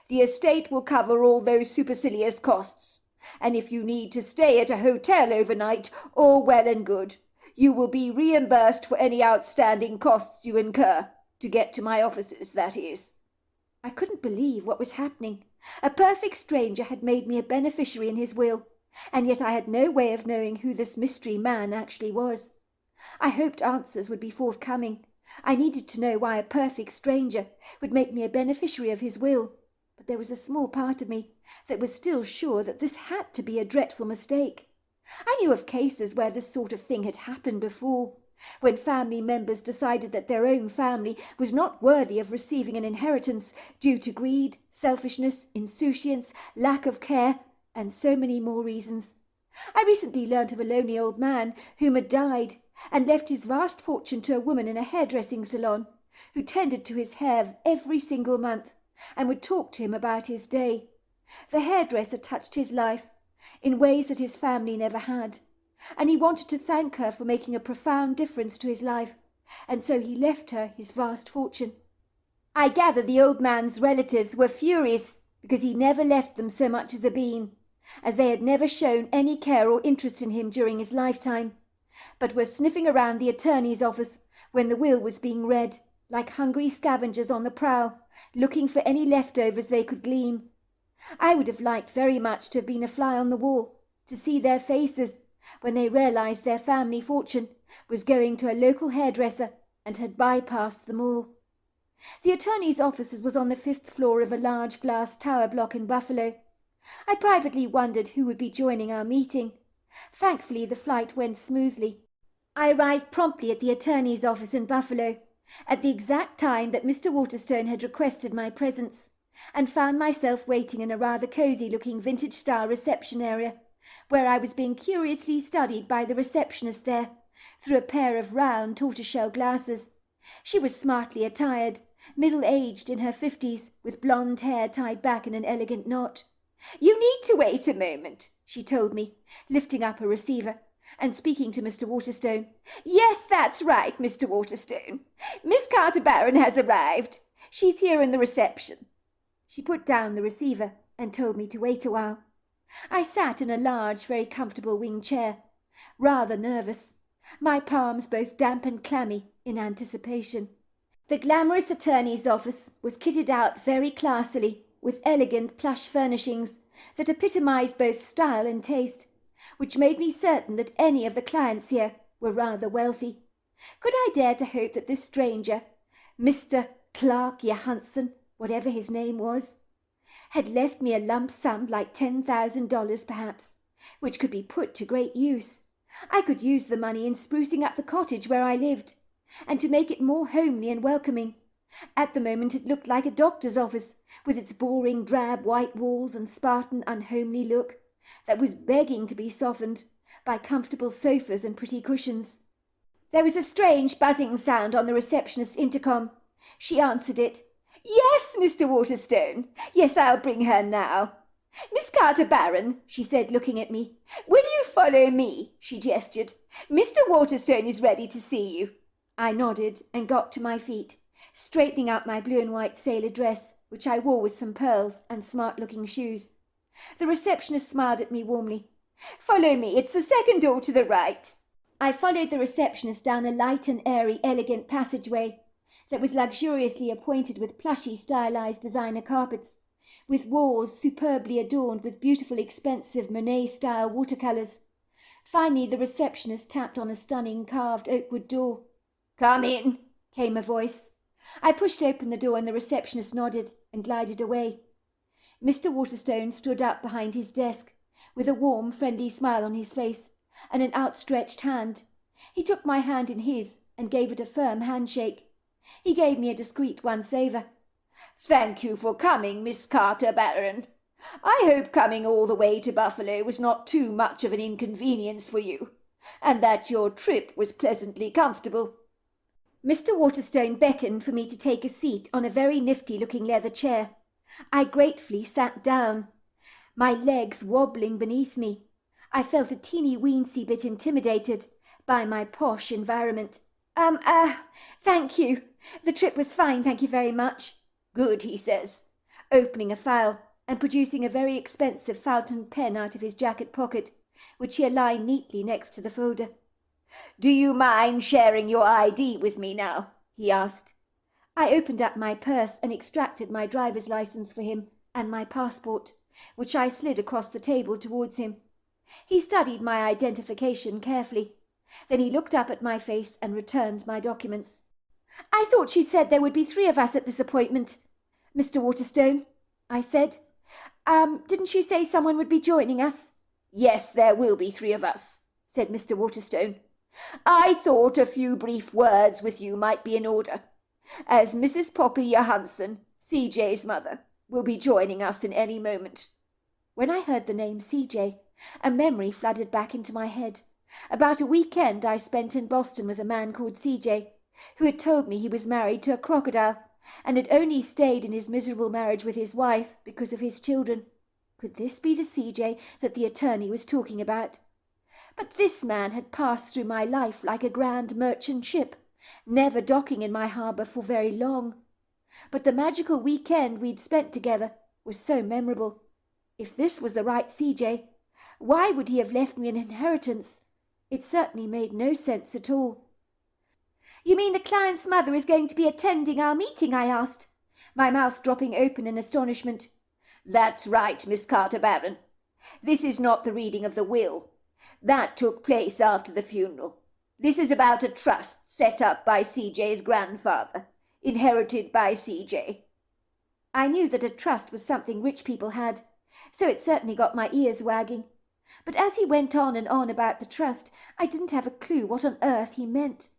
The estate will cover all those supercilious costs, and if you need to stay at a hotel overnight, all well and good. You will be reimbursed for any outstanding costs you incur, to get to my offices, that is.
I couldn't believe what was happening. A perfect stranger had made me a beneficiary in his will, and yet I had no way of knowing who this mystery man actually was. I hoped answers would be forthcoming. I needed to know why a perfect stranger would make me a beneficiary of his will, but there was a small part of me that was still sure that this had to be a dreadful mistake. I knew of cases where this sort of thing had happened before, when family members decided that their own family was not worthy of receiving an inheritance due to greed, selfishness, insouciance, lack of care, and so many more reasons. I recently learnt of a lonely old man whom had died and left his vast fortune to a woman in a hairdressing salon, who tended to his hair every single month and would talk to him about his day. The hairdresser touched his life in ways that his family never had, and he wanted to thank her for making a profound difference to his life, and so he left her his vast fortune. I gather the old man's relatives were furious because he never left them so much as a bean, as they had never shown any care or interest in him during his lifetime, but were sniffing around the attorney's office when the will was being read, like hungry scavengers on the prowl, looking for any leftovers they could glean. I would have liked very much to have been a fly on the wall, to see their faces when they realized their family fortune was going to a local hairdresser and had bypassed them all. The attorney's office was on the 5th floor of a large glass tower block in Buffalo. I privately wondered who would be joining our meeting. Thankfully, the flight went smoothly. I arrived promptly at the attorney's office in Buffalo, at the exact time that Mr. Waterstone had requested my presence, and found myself waiting in a rather cosy-looking vintage-style reception area, where I was being curiously studied by the receptionist there, through a pair of round tortoiseshell glasses. She was smartly attired, middle-aged in her 50s, with blonde hair tied back in an elegant knot. "You need to wait a moment," she told me, lifting up a receiver and speaking to Mr. Waterstone. "Yes, that's right, Mr. Waterstone. Miss Carter-Barron has arrived. She's here in the reception." She put down the receiver and told me to wait a while. I sat in a large, very comfortable wing chair, rather nervous, my palms both damp and clammy in anticipation. The glamorous attorney's office was kitted out very classily, with elegant plush furnishings that epitomized both style and taste, which made me certain that any of the clients here were rather wealthy. Could I dare to hope that this stranger, Mr. Clark Johansson, whatever his name was, had left me a lump sum like $10,000 perhaps, which could be put to great use? I could use the money in sprucing up the cottage where I lived, and to make it more homely and welcoming. At the moment it looked like a doctor's office, with its boring drab white walls and Spartan unhomely look, that was begging to be softened by comfortable sofas and pretty cushions. There was a strange buzzing sound on the receptionist's intercom. She answered it. "Yes, Mr. Waterstone. Yes, I'll bring her now. Miss Carter-Barron," she said, looking at me. "Will you follow me?" she gestured. "Mr. Waterstone is ready to see you." I nodded and got to my feet, straightening out my blue and white sailor dress, which I wore with some pearls and smart-looking shoes. The receptionist smiled at me warmly. "Follow me. It's the second door to the right." I followed the receptionist down a light and airy, elegant passageway that was luxuriously appointed with plushy, stylized designer carpets, with walls superbly adorned with beautiful, expensive Monet-style watercolors. Finally, the receptionist tapped on a stunning carved oakwood door. "Come in," came a voice. I pushed open the door and the receptionist nodded and glided away. Mr. Waterstone stood up behind his desk with a warm, friendly smile on his face and an outstretched hand. He took my hand in his and gave it a firm handshake. He gave me a discreet once-over.
"Thank you for coming, Miss Carter, Baron. I hope coming all the way to Buffalo was not too much of an inconvenience for you, and that your trip was pleasantly comfortable."
Mr. Waterstone beckoned for me to take a seat on a very nifty-looking leather chair. I gratefully sat down, my legs wobbling beneath me. I felt a teeny-weensy bit intimidated by my posh environment. Thank you. The trip was fine, thank you very much."
"Good," he says,
opening a file and producing a very expensive fountain pen out of his jacket pocket, which he aligned neatly next to the folder.
"Do you mind sharing your ID with me now?" he asked.
I opened up my purse and extracted my driver's license for him and my passport, which I slid across the table towards him. He studied my identification carefully. Then he looked up at my face and returned my documents. "I thought you said there would be 3 of us at this appointment, Mr. Waterstone," I said. Didn't you say someone would be joining us?"
"Yes, there will be 3 of us," said Mr. Waterstone. "I thought a few brief words with you might be in order, as Mrs. Poppy Johansson, CJ's mother, will be joining us in any moment."
When I heard the name CJ, a memory flooded back into my head about a weekend I spent in Boston with a man called CJ, who had told me he was married to a crocodile and had only stayed in his miserable marriage with his wife because of his children. Could this be the CJ that the attorney was talking about? But this man had passed through my life like a grand merchant ship, never docking in my harbour for very long. But the magical weekend we'd spent together was so memorable. If this was the right CJ, why would he have left me an inheritance? It certainly made no sense at all. "You mean the client's mother is going to be attending our meeting?" I asked, my mouth dropping open in astonishment.
"That's right, Miss Carter, Baron. This is not the reading of the will. That took place after the funeral. This is about a trust set up by CJ's grandfather, inherited by CJ."
I knew that a trust was something rich people had, so it certainly got my ears wagging. But as he went on and on about the trust, I didn't have a clue what on earth he meant.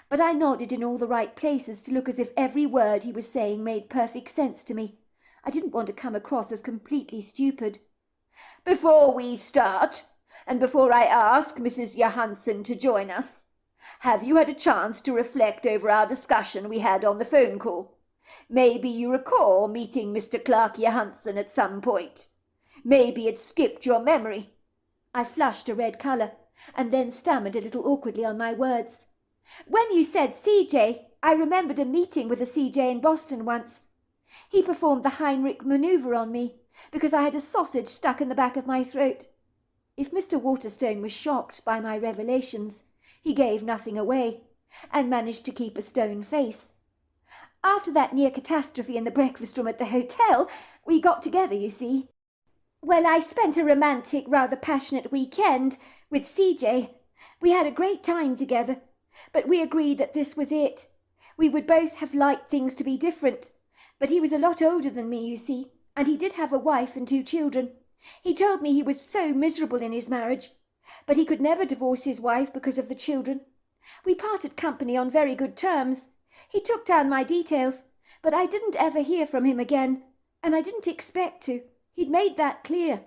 But I nodded in all the right places to look as if every word he was saying made perfect sense to me. I didn't want to come across as completely stupid.
"Before we start, and before I ask Mrs. Johansson to join us, have you had a chance to reflect over our discussion we had on the phone call? Maybe you recall meeting Mr. Clark Johansson at some point. Maybe it skipped your memory."
I flushed a red colour, and then stammered a little awkwardly on my words. "When you said CJ, I remembered a meeting with a CJ in Boston once. He performed the Heinrich manoeuvre on me, because I had a sausage stuck in the back of my throat." If Mr. Waterstone was shocked by my revelations, he gave nothing away, and managed to keep a stone face. "After that near catastrophe in the breakfast room at the hotel, we got together, you see. Well, I spent a romantic, rather passionate weekend with CJ. We had a great time together, but we agreed that this was it. We would both have liked things to be different, but he was a lot older than me, you see, and he did have a wife and 2 children. He told me he was so miserable in his marriage, but he could never divorce his wife because of the children. We parted company on very good terms. He took down my details, but I didn't ever hear from him again, and I didn't expect to. He'd made that clear."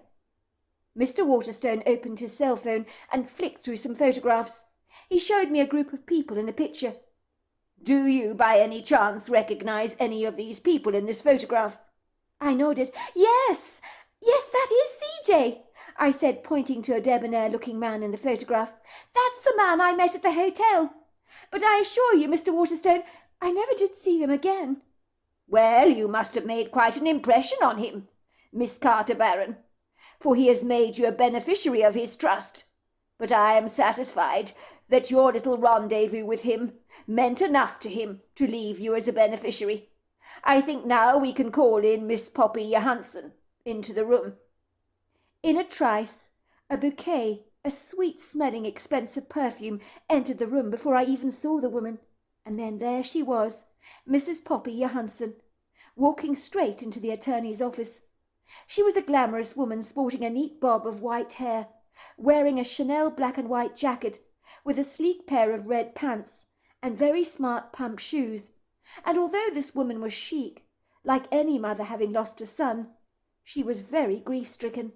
Mr. Waterstone opened his cell phone and flicked through some photographs. He showed me a group of people in a picture.
"Do you by any chance recognize any of these people in this photograph?"
I nodded. Yes, that is CJ," I said, pointing to a debonair-looking man in the photograph. "That's the man I met at the hotel. But I assure you, Mr. Waterstone, I never did see him again."
"Well, you must have made quite an impression on him, Miss Carter, Baron, for he has made you a beneficiary of his trust. But I am satisfied that your little rendezvous with him meant enough to him to leave you as a beneficiary. I think now we can call in Miss Poppy Johansson into the room."
In a trice, a bouquet, a sweet-smelling, expensive perfume entered the room before I even saw the woman. And then there she was, Mrs. Poppy Johansen, walking straight into the attorney's office. She was a glamorous woman sporting a neat bob of white hair, wearing a Chanel black and white jacket with a sleek pair of red pants and very smart pump shoes. And although this woman was chic, like any mother having lost a son, she was very grief-stricken.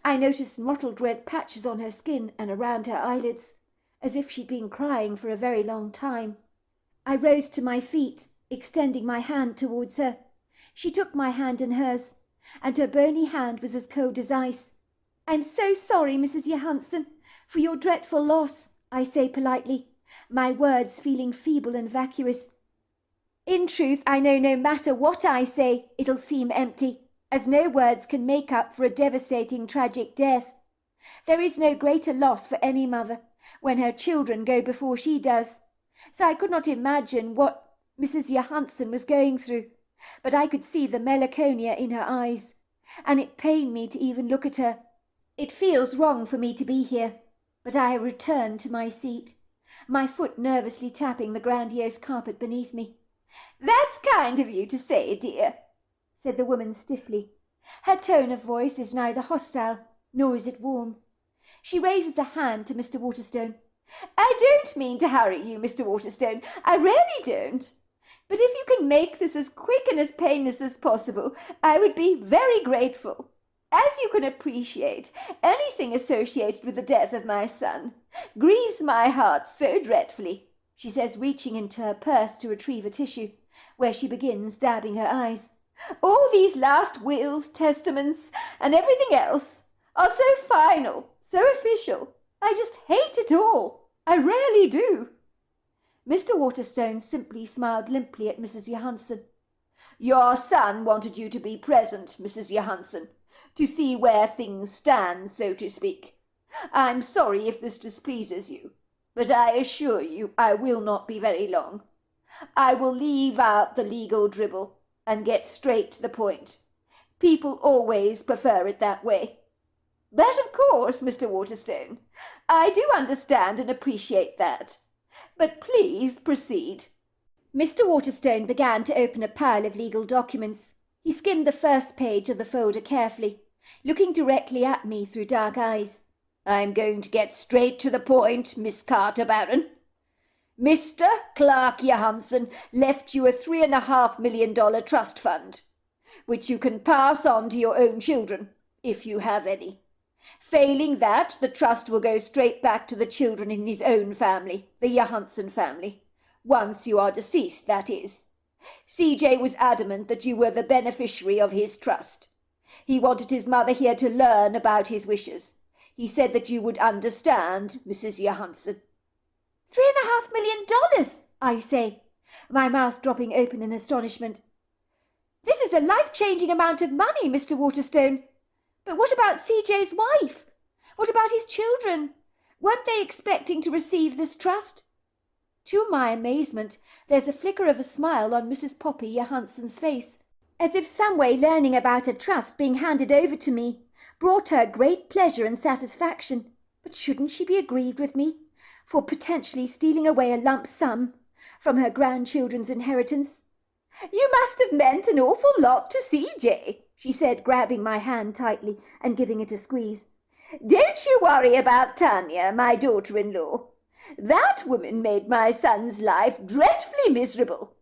I noticed mottled red patches on her skin and around her eyelids, as if she'd been crying for a very long time. I rose to my feet, extending my hand towards her. She took my hand in hers, and her bony hand was as cold as ice. "I'm so sorry, Mrs. Johansen, for your dreadful loss," I say politely, my words feeling feeble and vacuous. In truth, I know no matter what I say, it'll seem empty, as no words can make up for a devastating, tragic death. There is no greater loss for any mother when her children go before she does, so I could not imagine what Mrs. Johansen was going through, but I could see the melancholia in her eyes, and it pained me to even look at her. It feels wrong for me to be here, but I returned to my seat, my foot nervously tapping the grandiose carpet beneath me. "That's kind of you to say, dear," said the woman stiffly. Her tone of voice is neither hostile, nor is it warm. She raises a hand to Mr. Waterstone. "I don't mean to hurry you, Mr. Waterstone, I really don't. But if you can make this as quick and as painless as possible, I would be very grateful. As you can appreciate, anything associated with the death of my son grieves my heart so dreadfully," she says, reaching into her purse to retrieve a tissue, where she begins dabbing her eyes. "All these last wills, testaments, and everything else are so final, so official. I just hate it all. I really do." Mr. Waterstone simply smiled limply at Mrs. Johansen. "Your son wanted you to be present, Mrs. Johansen, to see where things stand, so to speak. I'm sorry if this displeases you, but I assure you I will not be very long. I will leave out the legal dribble and get straight to the point. People always prefer it that way. But of course, Mr. Waterstone, I do understand and appreciate that. But please proceed." Mr. Waterstone began to open a pile of legal documents. He skimmed the first page of the folder carefully, looking directly at me through dark eyes. "I'm going to get straight to the point, Miss Carter Baron. Mr. Clark Johansen left you a $3.5 million trust fund, which you can pass on to your own children, if you have any. Failing that, the trust will go straight back to the children in his own family, the Johansen family. Once you are deceased, that is. CJ was adamant that you were the beneficiary of his trust. He wanted his mother here to learn about his wishes. He said that you would understand, Mrs. Johansen." $3.5 million, I say, my mouth dropping open in astonishment. "This is a life-changing amount of money, Mr. Waterstone. But what about CJ's wife? What about his children? Weren't they expecting to receive this trust?" To my amazement, there's a flicker of a smile on Mrs. Poppy Johansen's face, as if some way learning about a trust being handed over to me brought her great pleasure and satisfaction. But shouldn't she be aggrieved with me for potentially stealing away a lump sum from her grandchildren's inheritance? "You must have meant an awful lot to CJ," she said, grabbing my hand tightly and giving it a squeeze. "Don't you worry about Tanya, my daughter-in-law. That woman made my son's life dreadfully miserable.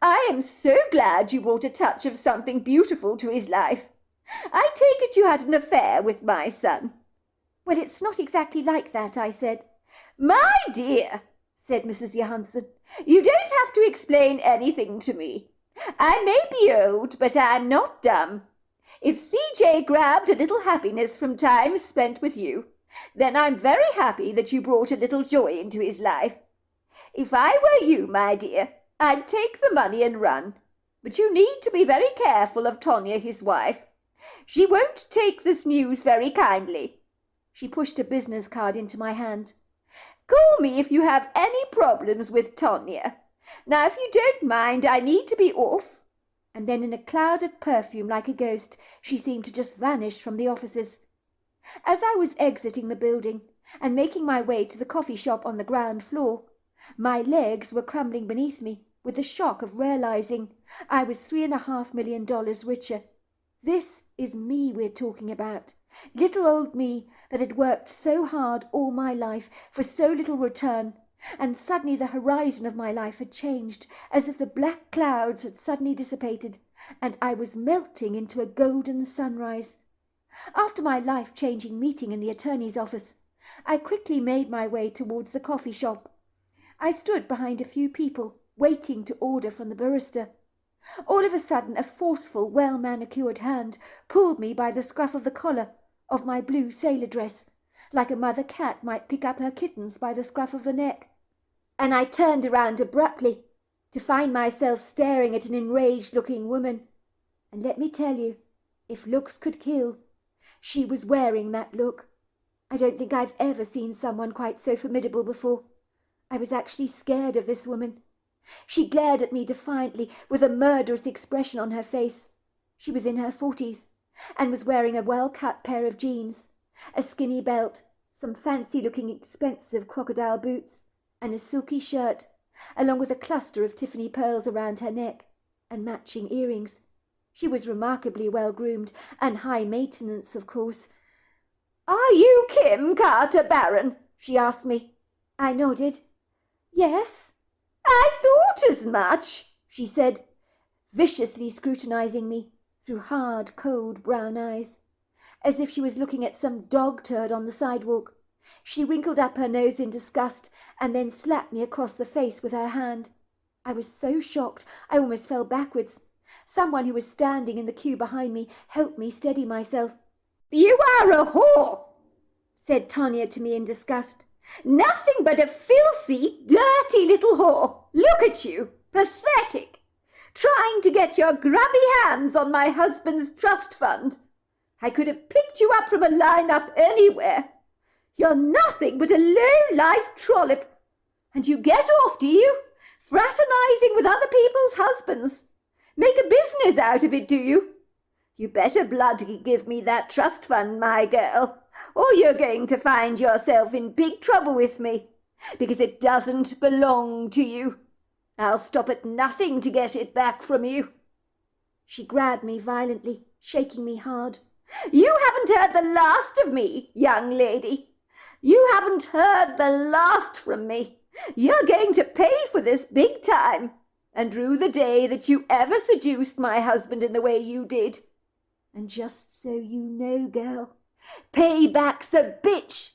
I am so glad you brought a touch of something beautiful to his life. I take it you had an affair with my son." "Well, it's not exactly like that," I said. "My dear," said Mrs. Johansen, "you don't have to explain anything to me. I may be old, but I'm not dumb. If CJ grabbed a little happiness from time spent with you, then I'm very happy that you brought a little joy into his life. If I were you, my dear, I'd take the money and run. But you need to be very careful of Tonya, his wife. She won't take this news very kindly." She pushed a business card into my hand. "Call me if you have any problems with Tonya. Now, if you don't mind, I need to be off." And then in a cloud of perfume like a ghost, she seemed to just vanish from the offices. As I was exiting the building and making my way to the coffee shop on the ground floor, My legs were crumbling beneath me with the shock of realizing I was $3.5 million richer. This is me we're talking about. Little old me that had worked so hard all my life for so little return, and suddenly the horizon of my life had changed, as if the black clouds had suddenly dissipated, and I was melting into a golden sunrise. After my life-changing meeting in the attorney's office, I quickly made my way towards the coffee shop. I stood behind a few people, waiting to order from the barista. All of a sudden, a forceful, well-manicured hand pulled me by the scruff of the collar of my blue sailor dress, like a mother cat might pick up her kittens by the scruff of the neck. And I turned around abruptly to find myself staring at an enraged-looking woman. And let me tell you, if looks could kill, she was wearing that look. I don't think I've ever seen someone quite so formidable before. I was actually scared of this woman. She glared at me defiantly with a murderous expression on her face. She was in her 40s and was wearing a well-cut pair of jeans, a skinny belt, some fancy-looking expensive crocodile boots, and a silky shirt, along with a cluster of Tiffany pearls around her neck and matching earrings. She was remarkably well-groomed and high maintenance, of course.
"Are you Kim Carter Barron?" she asked me.
I nodded. "Yes."
"I thought as much," she said,
viciously scrutinizing me through hard, cold brown eyes, as if she was looking at some dog turd on the sidewalk. She wrinkled up her nose in disgust and then slapped me across the face with her hand. I was so shocked I almost fell backwards. Someone who was standing in the queue behind me helped me steady myself.
"You are a whore,"
said Tonya to me in disgust.
"Nothing but a filthy, dirty little whore. Look at you, pathetic, trying to get your grubby hands on my husband's trust fund. I could have picked you up from a line-up anywhere. You're nothing but a low-life trollop. And you get off, do you? Fraternizing with other people's husbands. Make a business out of it, do you? You better bloody give me that trust fund, my girl, or you're going to find yourself in big trouble with me, because it doesn't belong to you. I'll stop at nothing to get it back from you."
She grabbed me violently, shaking me hard.
"You haven't heard the last of me, young lady. You haven't heard the last from me. You're going to pay for this big time, and rue the day that you ever seduced my husband in the way you did.
And just so you know, girl, payback's a bitch."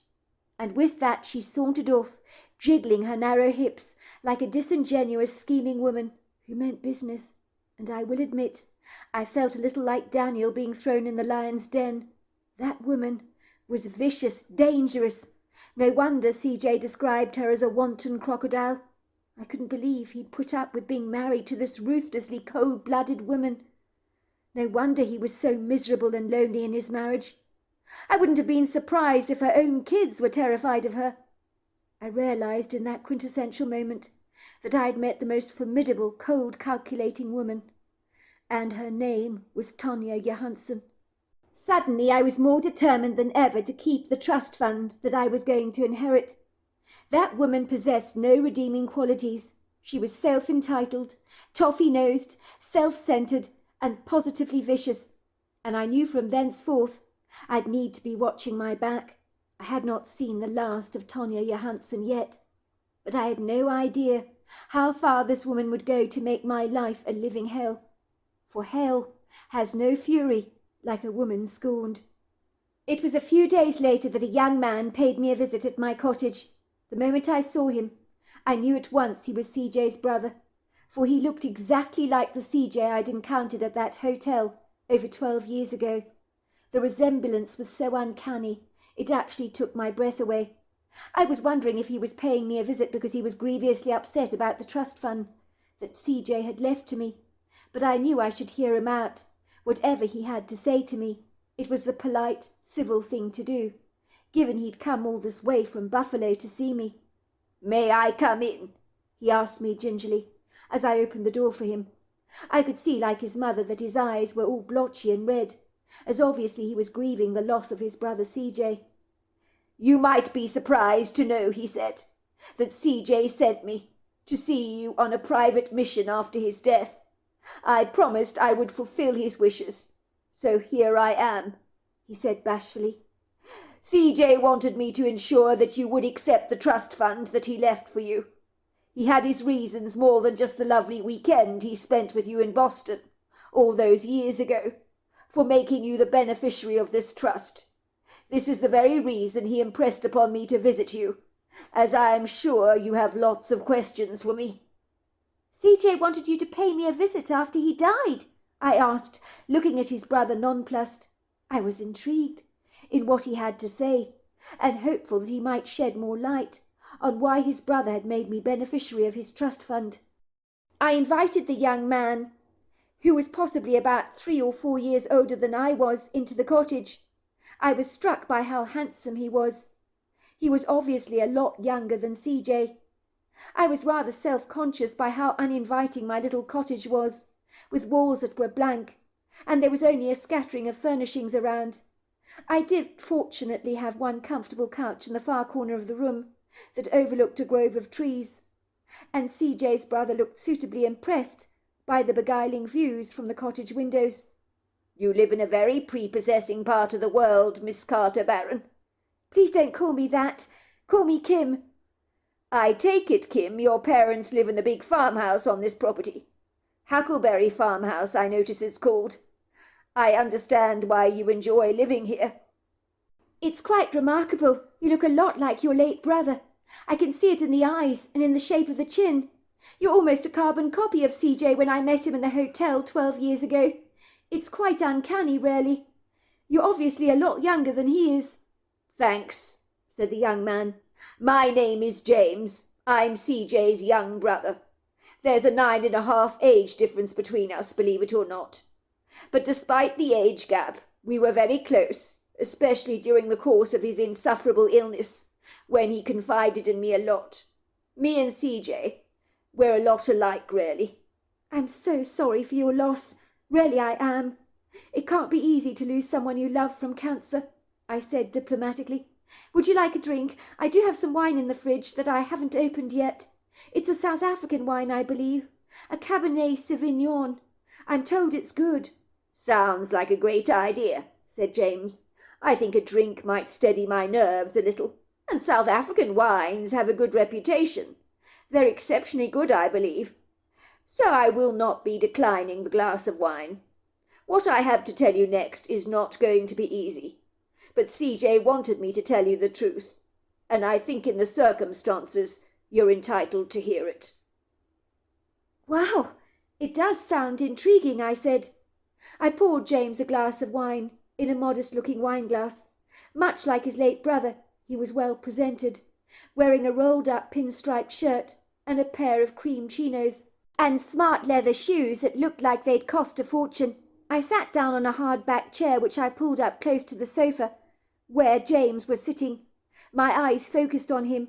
And with that she sauntered off, jiggling her narrow hips like a disingenuous, scheming woman who meant business. And I will admit, I felt a little like Daniel being thrown in the lion's den. That woman was vicious, dangerous. No wonder CJ described her as a wanton crocodile. I couldn't believe he'd put up with being married to this ruthlessly cold-blooded woman. No wonder he was so miserable and lonely in his marriage. I wouldn't have been surprised if her own kids were terrified of her. I realized in that quintessential moment that I had met the most formidable, cold, calculating woman. And her name was Tonya Johansson. Suddenly I was more determined than ever to keep the trust fund that I was going to inherit. That woman possessed no redeeming qualities. She was self-entitled, toffee-nosed, self-centered, and positively vicious, and I knew from thenceforth I'd need to be watching my back. I had not seen the last of Tonya Johansson yet, but I had no idea how far this woman would go to make my life a living hell. For hell has no fury like a woman scorned. It was a few days later that a young man paid me a visit at my cottage. The moment I saw him, I knew at once he was CJ's brother, for he looked exactly like the CJ I'd encountered at that hotel over 12 years ago. The resemblance was so uncanny, it actually took my breath away. I was wondering if he was paying me a visit because he was grievously upset about the trust fund that CJ had left to me, but I knew I should hear him out, whatever he had to say to me. It was the polite, civil thing to do, given he'd come all this way from Buffalo to see me.
"May I come in?"
he asked me gingerly, as I opened the door for him. I could see, like his mother, that his eyes were all blotchy and red, as obviously he was grieving the loss of his brother CJ.
"You might be surprised to know," he said, that CJ sent me to see you on a private mission after his death. I promised I would fulfill his wishes, so here I am," he said bashfully. "CJ wanted me to ensure that you would accept the trust fund that he left for you. He had his reasons more than just the lovely weekend he spent with you in Boston, all those years ago, for making you the beneficiary of this trust. This is the very reason he impressed upon me to visit you, as I am sure you have lots of questions for me."
"CJ wanted you to pay me a visit after he died?" I asked, looking at his brother nonplussed. I was intrigued in what he had to say, and hopeful that he might shed more light on why his brother had made me beneficiary of his trust fund. I invited the young man, who was possibly about 3 or 4 years older than I was, into the cottage. I was struck by how handsome he was. He was obviously a lot younger than CJ. I was rather self-conscious by how uninviting my little cottage was, with walls that were blank, and there was only a scattering of furnishings around. I did fortunately have one comfortable couch in the far corner of the room that overlooked a grove of trees, and CJ's brother looked suitably impressed by the beguiling views from the cottage windows.
"You live in a very prepossessing part of the world, Miss Carter Barron."
"Please don't call me that. Call me Kim."
"I take it, Kim, your parents live in the big farmhouse on this property. Huckleberry Farmhouse, I notice it's called. I understand why you enjoy living here."
"It's quite remarkable. You look a lot like your late brother. I can see it in the eyes and in the shape of the chin. You're almost a carbon copy of CJ when I met him in the hotel 12 years ago. It's quite uncanny, really. You're obviously a lot younger than he is."
"Thanks," said the young man. "My name is James. I'm CJ's young brother. There's a 9.5 age difference between us, believe it or not. But despite the age gap, we were very close, especially during the course of his insufferable illness, when he confided in me a lot. Me and CJ, we're a lot alike, really."
"I'm so sorry for your loss. Really I am. It can't be easy to lose someone you love from cancer," I said diplomatically. "Would you like a drink? I do have some wine in the fridge that I haven't opened yet. It's a South African wine, I believe. A Cabernet Sauvignon. I'm told it's good."
"Sounds like a great idea," said James. "I think a drink might steady my nerves a little, and South African wines have a good reputation. They're exceptionally good, I believe. So I will not be declining the glass of wine. What I have to tell you next is not going to be easy, but CJ wanted me to tell you the truth, and I think in the circumstances you're entitled to hear it."
"Wow, it does sound intriguing," I said. I poured James a glass of wine in a modest-looking wineglass. Much like his late brother, he was well presented, wearing a rolled-up pinstripe shirt and a pair of cream chinos, and smart leather shoes that looked like they'd cost a fortune. I sat down on a hard-backed chair which I pulled up close to the sofa, where James was sitting, my eyes focused on him.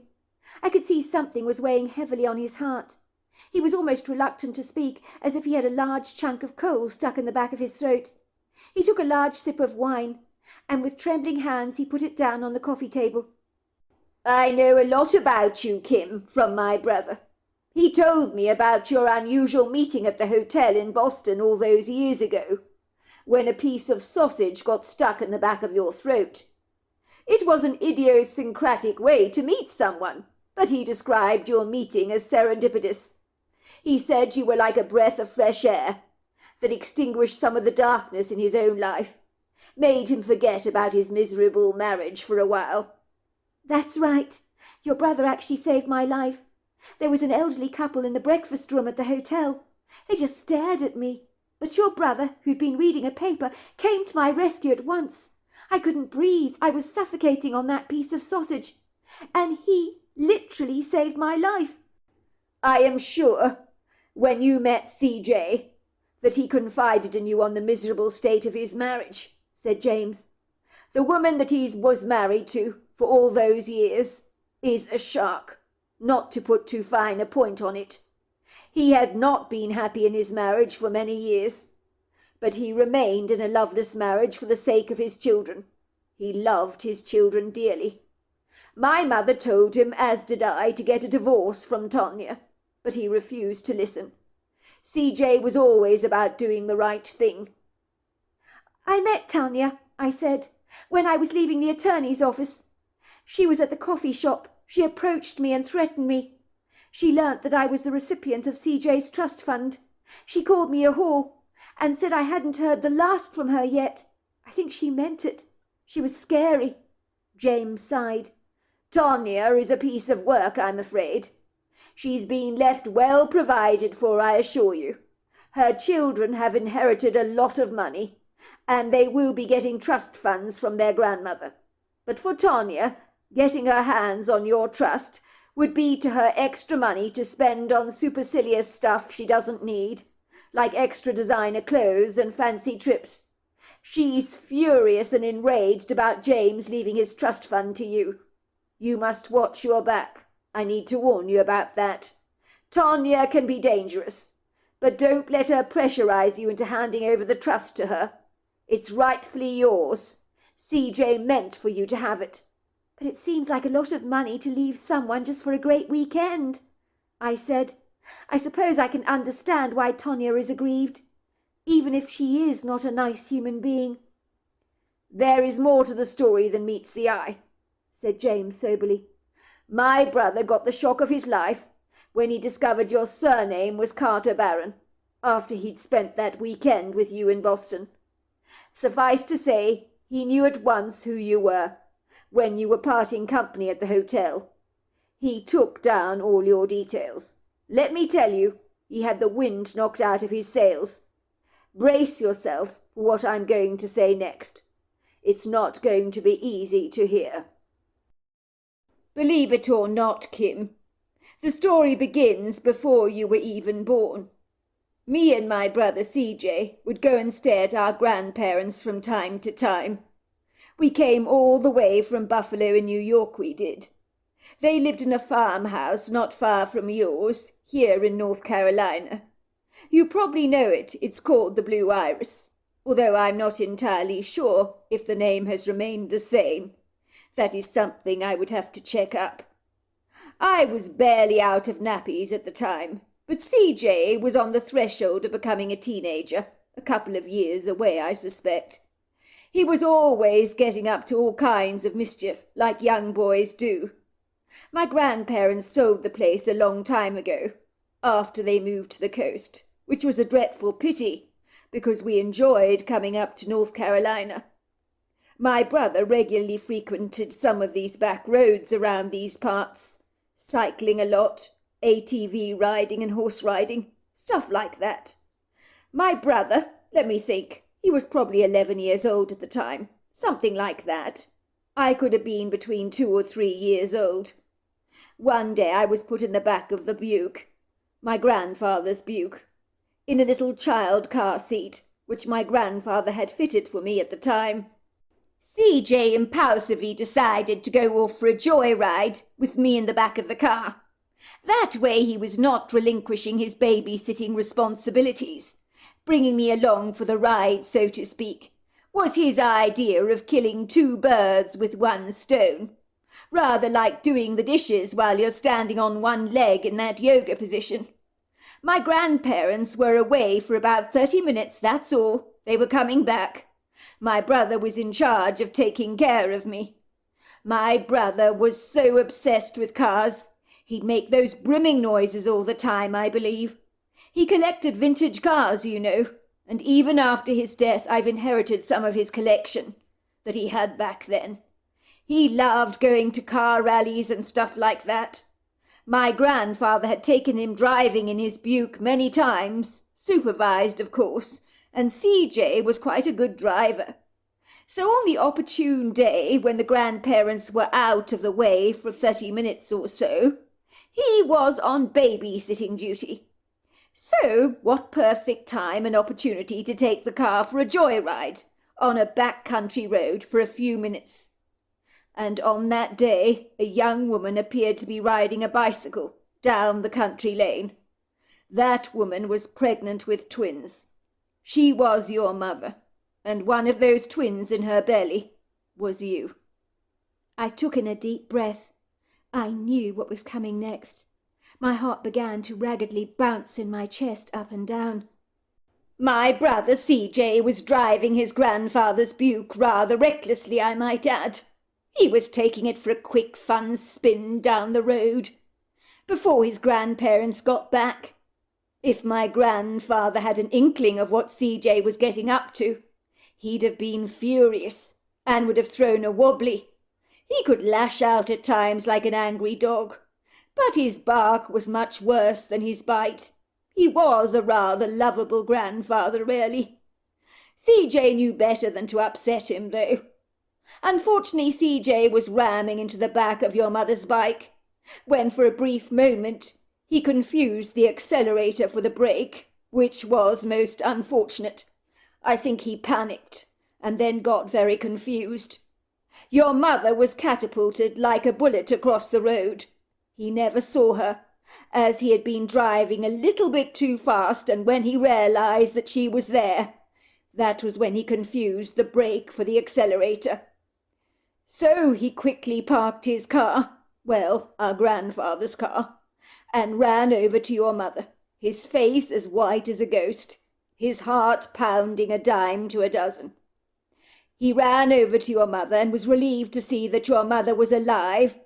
I could see something was weighing heavily on his heart. He was almost reluctant to speak, as if he had a large chunk of coal stuck in the back of his throat. He took a large sip of wine, and with trembling hands he put it down on the coffee table.
"I know a lot about you, Kim, from my brother. He told me about your unusual meeting at the hotel in Boston all those years ago, when a piece of sausage got stuck in the back of your throat. It was an idiosyncratic way to meet someone, but he described your meeting as serendipitous. He said you were like a breath of fresh air that extinguished some of the darkness in his own life, made him forget about his miserable marriage for a while."
"That's right. Your brother actually saved my life. There was an elderly couple in the breakfast room at the hotel. They just stared at me. But your brother, who'd been reading a paper, came to my rescue at once. I couldn't breathe. I was suffocating on that piece of sausage. And he literally saved my life."
"I am sure, when you met CJ, that he confided in you on the miserable state of his marriage," said James. "The woman that he was married to for all those years is a shark, not to put too fine a point on it. He had not been happy in his marriage for many years, but he remained in a loveless marriage for the sake of his children. He loved his children dearly. My mother told him, as did I, to get a divorce from Tonya, but he refused to listen. CJ was always about doing the right thing.
I met Tanya, I said, when I was leaving the attorney's office. She was at the coffee shop. She approached me and threatened me. She learnt that I was the recipient of CJ's trust fund. She called me a whore and said I hadn't heard the last from her yet. I think she meant it. She was scary.
James sighed. Tonya is a piece of work, I'm afraid. She's been left well provided for, I assure you. Her children have inherited a lot of money, and they will be getting trust funds from their grandmother. But for Tonya, getting her hands on your trust would be to her extra money to spend on supercilious stuff she doesn't need, like extra designer clothes and fancy trips. She's furious and enraged about James leaving his trust fund to you. You must watch your back. I need to warn you about that. Tonya can be dangerous, but don't let her pressurize you into handing over the trust to her. It's rightfully yours. CJ meant for you to have it.
But it seems like a lot of money to leave someone just for a great weekend, I said. I suppose I can understand why Tonya is aggrieved, even if she is not a nice human being.
There is more to the story than meets the eye, said James soberly. My brother got the shock of his life when he discovered your surname was Carter Barron, after he'd spent that weekend with you in Boston. Suffice to say, he knew at once who you were, when you were parting company at the hotel. He took down all your details. Let me tell you, he had the wind knocked out of his sails. Brace yourself for what I'm going to say next. It's not going to be easy to hear. Believe it or not, Kim, the story begins before you were even born. Me and my brother CJ would go and stay at our grandparents from time to time. We came all the way from Buffalo in New York, we did. They lived in a farmhouse not far from yours, here in North Carolina. You probably know it. It's called the Blue Iris, although I'm not entirely sure if the name has remained the same. That is something I would have to check up. I was barely out of nappies at the time, but CJ was on the threshold of becoming a teenager, a couple of years away, I suspect. He was always getting up to all kinds of mischief, like young boys do. My grandparents sold the place a long time ago, after they moved to the coast, which was a dreadful pity, because we enjoyed coming up to North Carolina. My brother regularly frequented some of these back roads around these parts, cycling a lot, ATV riding and horse riding, stuff like that. My brother, let me think, he was probably 11 years old at the time, something like that. I could have been between 2 or 3 years old. One day I was put in the back of the Buick, my grandfather's Buick, in a little child car seat, which my grandfather had fitted for me at the time. CJ impulsively decided to go off for a joyride with me in the back of the car. That way he was not relinquishing his babysitting responsibilities. Bringing me along for the ride, so to speak, was his idea of killing 2 birds with 1 stone. Rather like doing the dishes while you're standing on one leg in that yoga position. My grandparents were away for about 30 minutes, that's all. They were coming back. My brother was in charge of taking care of me. My brother was so obsessed with cars. He'd make those brimming noises all the time, I believe. He collected vintage cars, you know, and even after his death I've inherited some of his collection that he had back then. He loved going to car rallies and stuff like that. My grandfather had taken him driving in his Buick many times, supervised, of course, and CJ was quite a good driver. So on the opportune day when the grandparents were out of the way for 30 minutes or so, he was on babysitting duty. So what perfect time and opportunity to take the car for a joyride on a back-country road for a few minutes. And on that day, a young woman appeared to be riding a bicycle down the country lane. That woman was pregnant with twins. She was your mother, and one of those twins in her belly was you.
I took in a deep breath. I knew what was coming next. My heart began to raggedly bounce in my chest up and down.
My brother CJ was driving his grandfather's Buick rather recklessly, I might add. He was taking it for a quick fun spin down the road before his grandparents got back. If my grandfather had an inkling of what CJ was getting up to, he'd have been furious and would have thrown a wobbly. He could lash out at times like an angry dog, but his bark was much worse than his bite. He was a rather lovable grandfather, really. CJ knew better than to upset him, though. Unfortunately, CJ was ramming into the back of your mother's bike, when for a brief moment he confused the accelerator for the brake, which was most unfortunate. I think he panicked, and then got very confused. Your mother was catapulted like a bullet across the road. He never saw her, as he had been driving a little bit too fast, and when he realized that she was there, that was when he confused the brake for the accelerator. So he quickly parked his car, well, our grandfather's car, and ran over to your mother, his face as white as a ghost, his heart pounding a dime to a dozen. He ran over to your mother and was relieved to see that your mother was alive,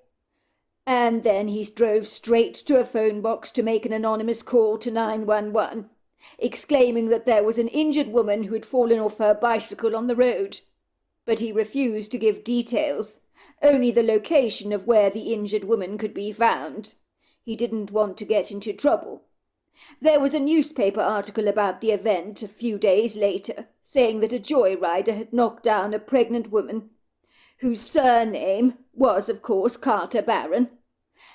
and then he drove straight to a phone box to make an anonymous call to 911, exclaiming that there was an injured woman who had fallen off her bicycle on the road. But he refused to give details, only the location of where the injured woman could be found. He didn't want to get into trouble. There was a newspaper article about the event a few days later, saying that a joyrider had knocked down a pregnant woman, whose surname was, of course, Carter Barron,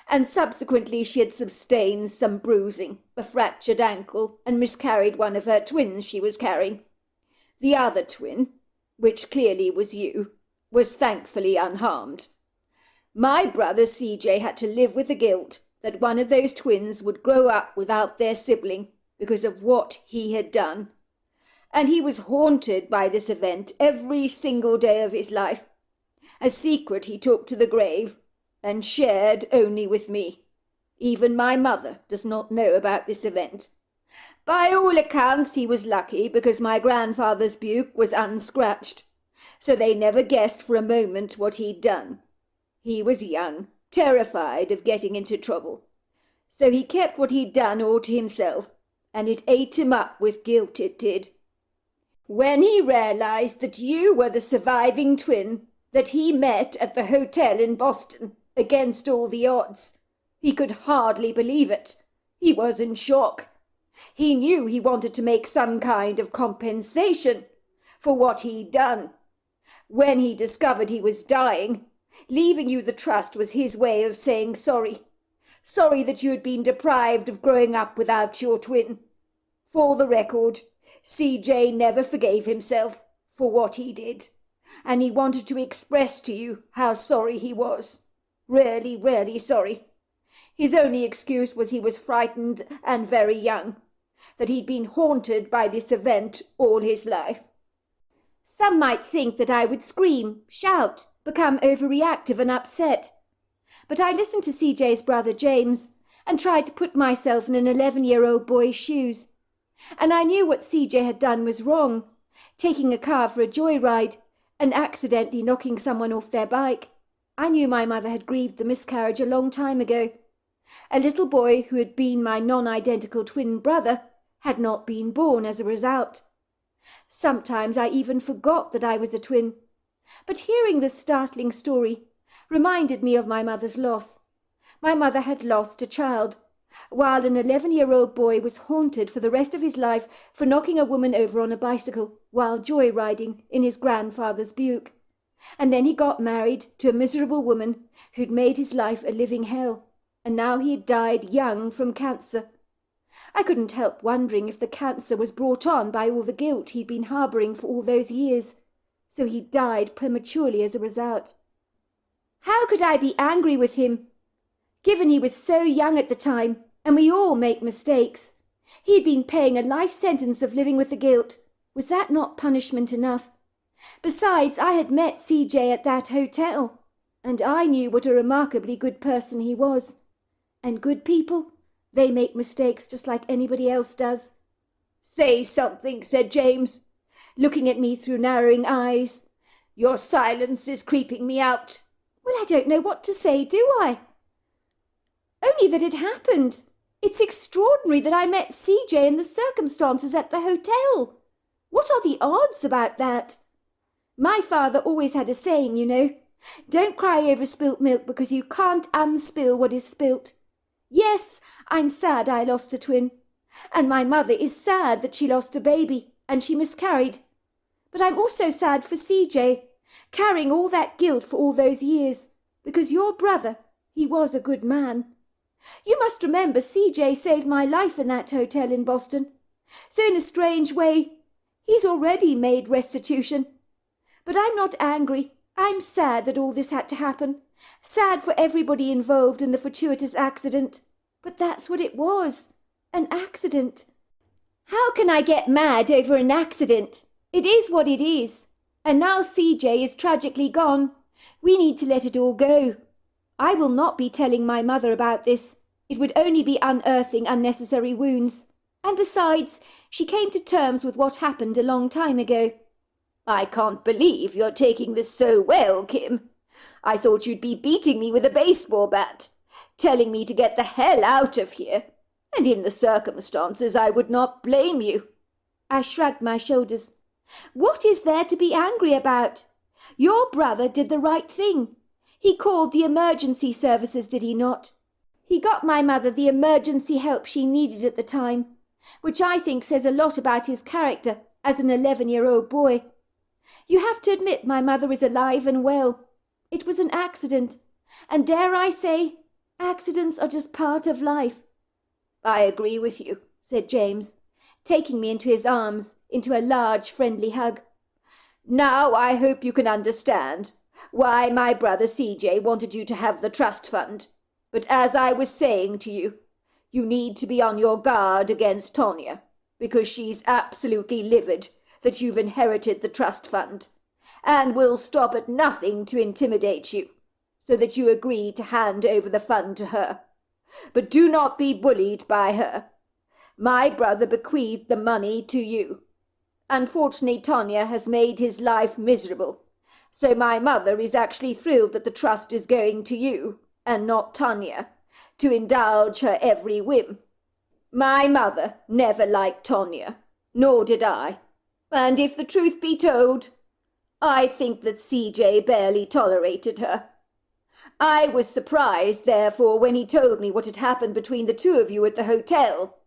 and subsequently she had sustained some bruising, a fractured ankle, and miscarried one of her twins she was carrying. The other twin, which clearly was you, was thankfully unharmed. My brother CJ had to live with the guilt that one of those twins would grow up without their sibling because of what he had done. And he was haunted by this event every single day of his life, a secret he took to the grave and shared only with me. Even my mother does not know about this event. By all accounts, he was lucky because my grandfather's Buick was unscratched, so they never guessed for a moment what he'd done. He was young, terrified of getting into trouble, so he kept what he'd done all to himself, and it ate him up with guilt, it did. When he realized that you were the surviving twin that he met at the hotel in Boston, against all the odds, he could hardly believe it. He was in shock. He knew he wanted to make some kind of compensation for what he'd done. When he discovered he was dying, leaving you the trust was his way of saying sorry. Sorry that you had been deprived of growing up without your twin. For the record, CJ never forgave himself for what he did, and he wanted to express to you how sorry he was. Really, really sorry. His only excuse was he was frightened and very young, that he'd been haunted by this event all his life. Some might think that I would scream, shout, become overreactive and upset. But I listened to CJ's brother James and tried to put myself in an 11-year-old boy's shoes. And I knew what CJ had done was wrong, taking a car for a joyride and accidentally knocking someone off their bike. I knew my mother had grieved the miscarriage a long time ago. A little boy who had been my non-identical twin brother had not been born as a result. Sometimes I even forgot that I was a twin. But hearing this startling story reminded me of my mother's loss. My mother had lost a child, while an 11-year-old boy was haunted for the rest of his life for knocking a woman over on a bicycle while joyriding in his grandfather's Buick. And then he got married to a miserable woman who'd made his life a living hell, and now he had died young from cancer. I couldn't help wondering if the cancer was brought on by all the guilt he'd been harbouring for all those years, so he died prematurely as a result. How could I be angry with him, given he was so young at the time, and we all make mistakes? He'd been paying a life sentence of living with the guilt. Was that not punishment enough? Besides, I had met CJ at that hotel,
and I knew what a remarkably good person he was. And good people, they make mistakes just like anybody else does.
Say something, said James, looking at me through narrowing eyes. Your silence is creeping me out.
Well, I don't know what to say, do I? Only that it happened. It's extraordinary that I met CJ in the circumstances at the hotel. What are the odds about that? My father always had a saying, you know. Don't cry over spilt milk because you can't unspill what is spilt. Yes, I'm sad I lost a twin. And my mother is sad that she lost a baby and she miscarried. But I'm also sad for CJ, carrying all that guilt for all those years, because your brother, he was a good man. You must remember CJ saved my life in that hotel in Boston. So in a strange way, he's already made restitution. But I'm not angry. I'm sad that all this had to happen. Sad for everybody involved in the fortuitous accident. But that's what it was. An accident. How can I get mad over an accident? It is what it is. And now CJ is tragically gone. We need to let it all go. I will not be telling my mother about this. It would only be unearthing unnecessary wounds. And besides, she came to terms with what happened a long time ago.
I can't believe you're taking this so well, Kim. I thought you'd be beating me with a baseball bat, telling me to get the hell out of here. And in the circumstances, I would not blame you.
I shrugged my shoulders. What is there to be angry about? Your brother did the right thing. He called the emergency services, did he not? He got my mother the emergency help she needed at the time, which I think says a lot about his character as an 11-year-old boy. You have to admit my mother is alive and well. It was an accident, and dare I say, accidents are just part of life.
I agree with you,
said James, taking me into his arms, into a large friendly hug.
Now I hope you can understand why my brother CJ wanted you to have the trust fund. But as I was saying to you, you need to be on your guard against Tonya, because she's absolutely livid that you've inherited the trust fund, and will stop at nothing to intimidate you, so that you agree to hand over the fund to her. But do not be bullied by her. My brother bequeathed the money to you. Unfortunately, Tonya has made his life miserable, so my mother is actually thrilled that the trust is going to you, and not Tonya, to indulge her every whim. My mother never liked Tonya, nor did I. And if the truth be told, I think that CJ barely tolerated her. I was surprised, therefore, when he told me what had happened between the two of you at the hotel,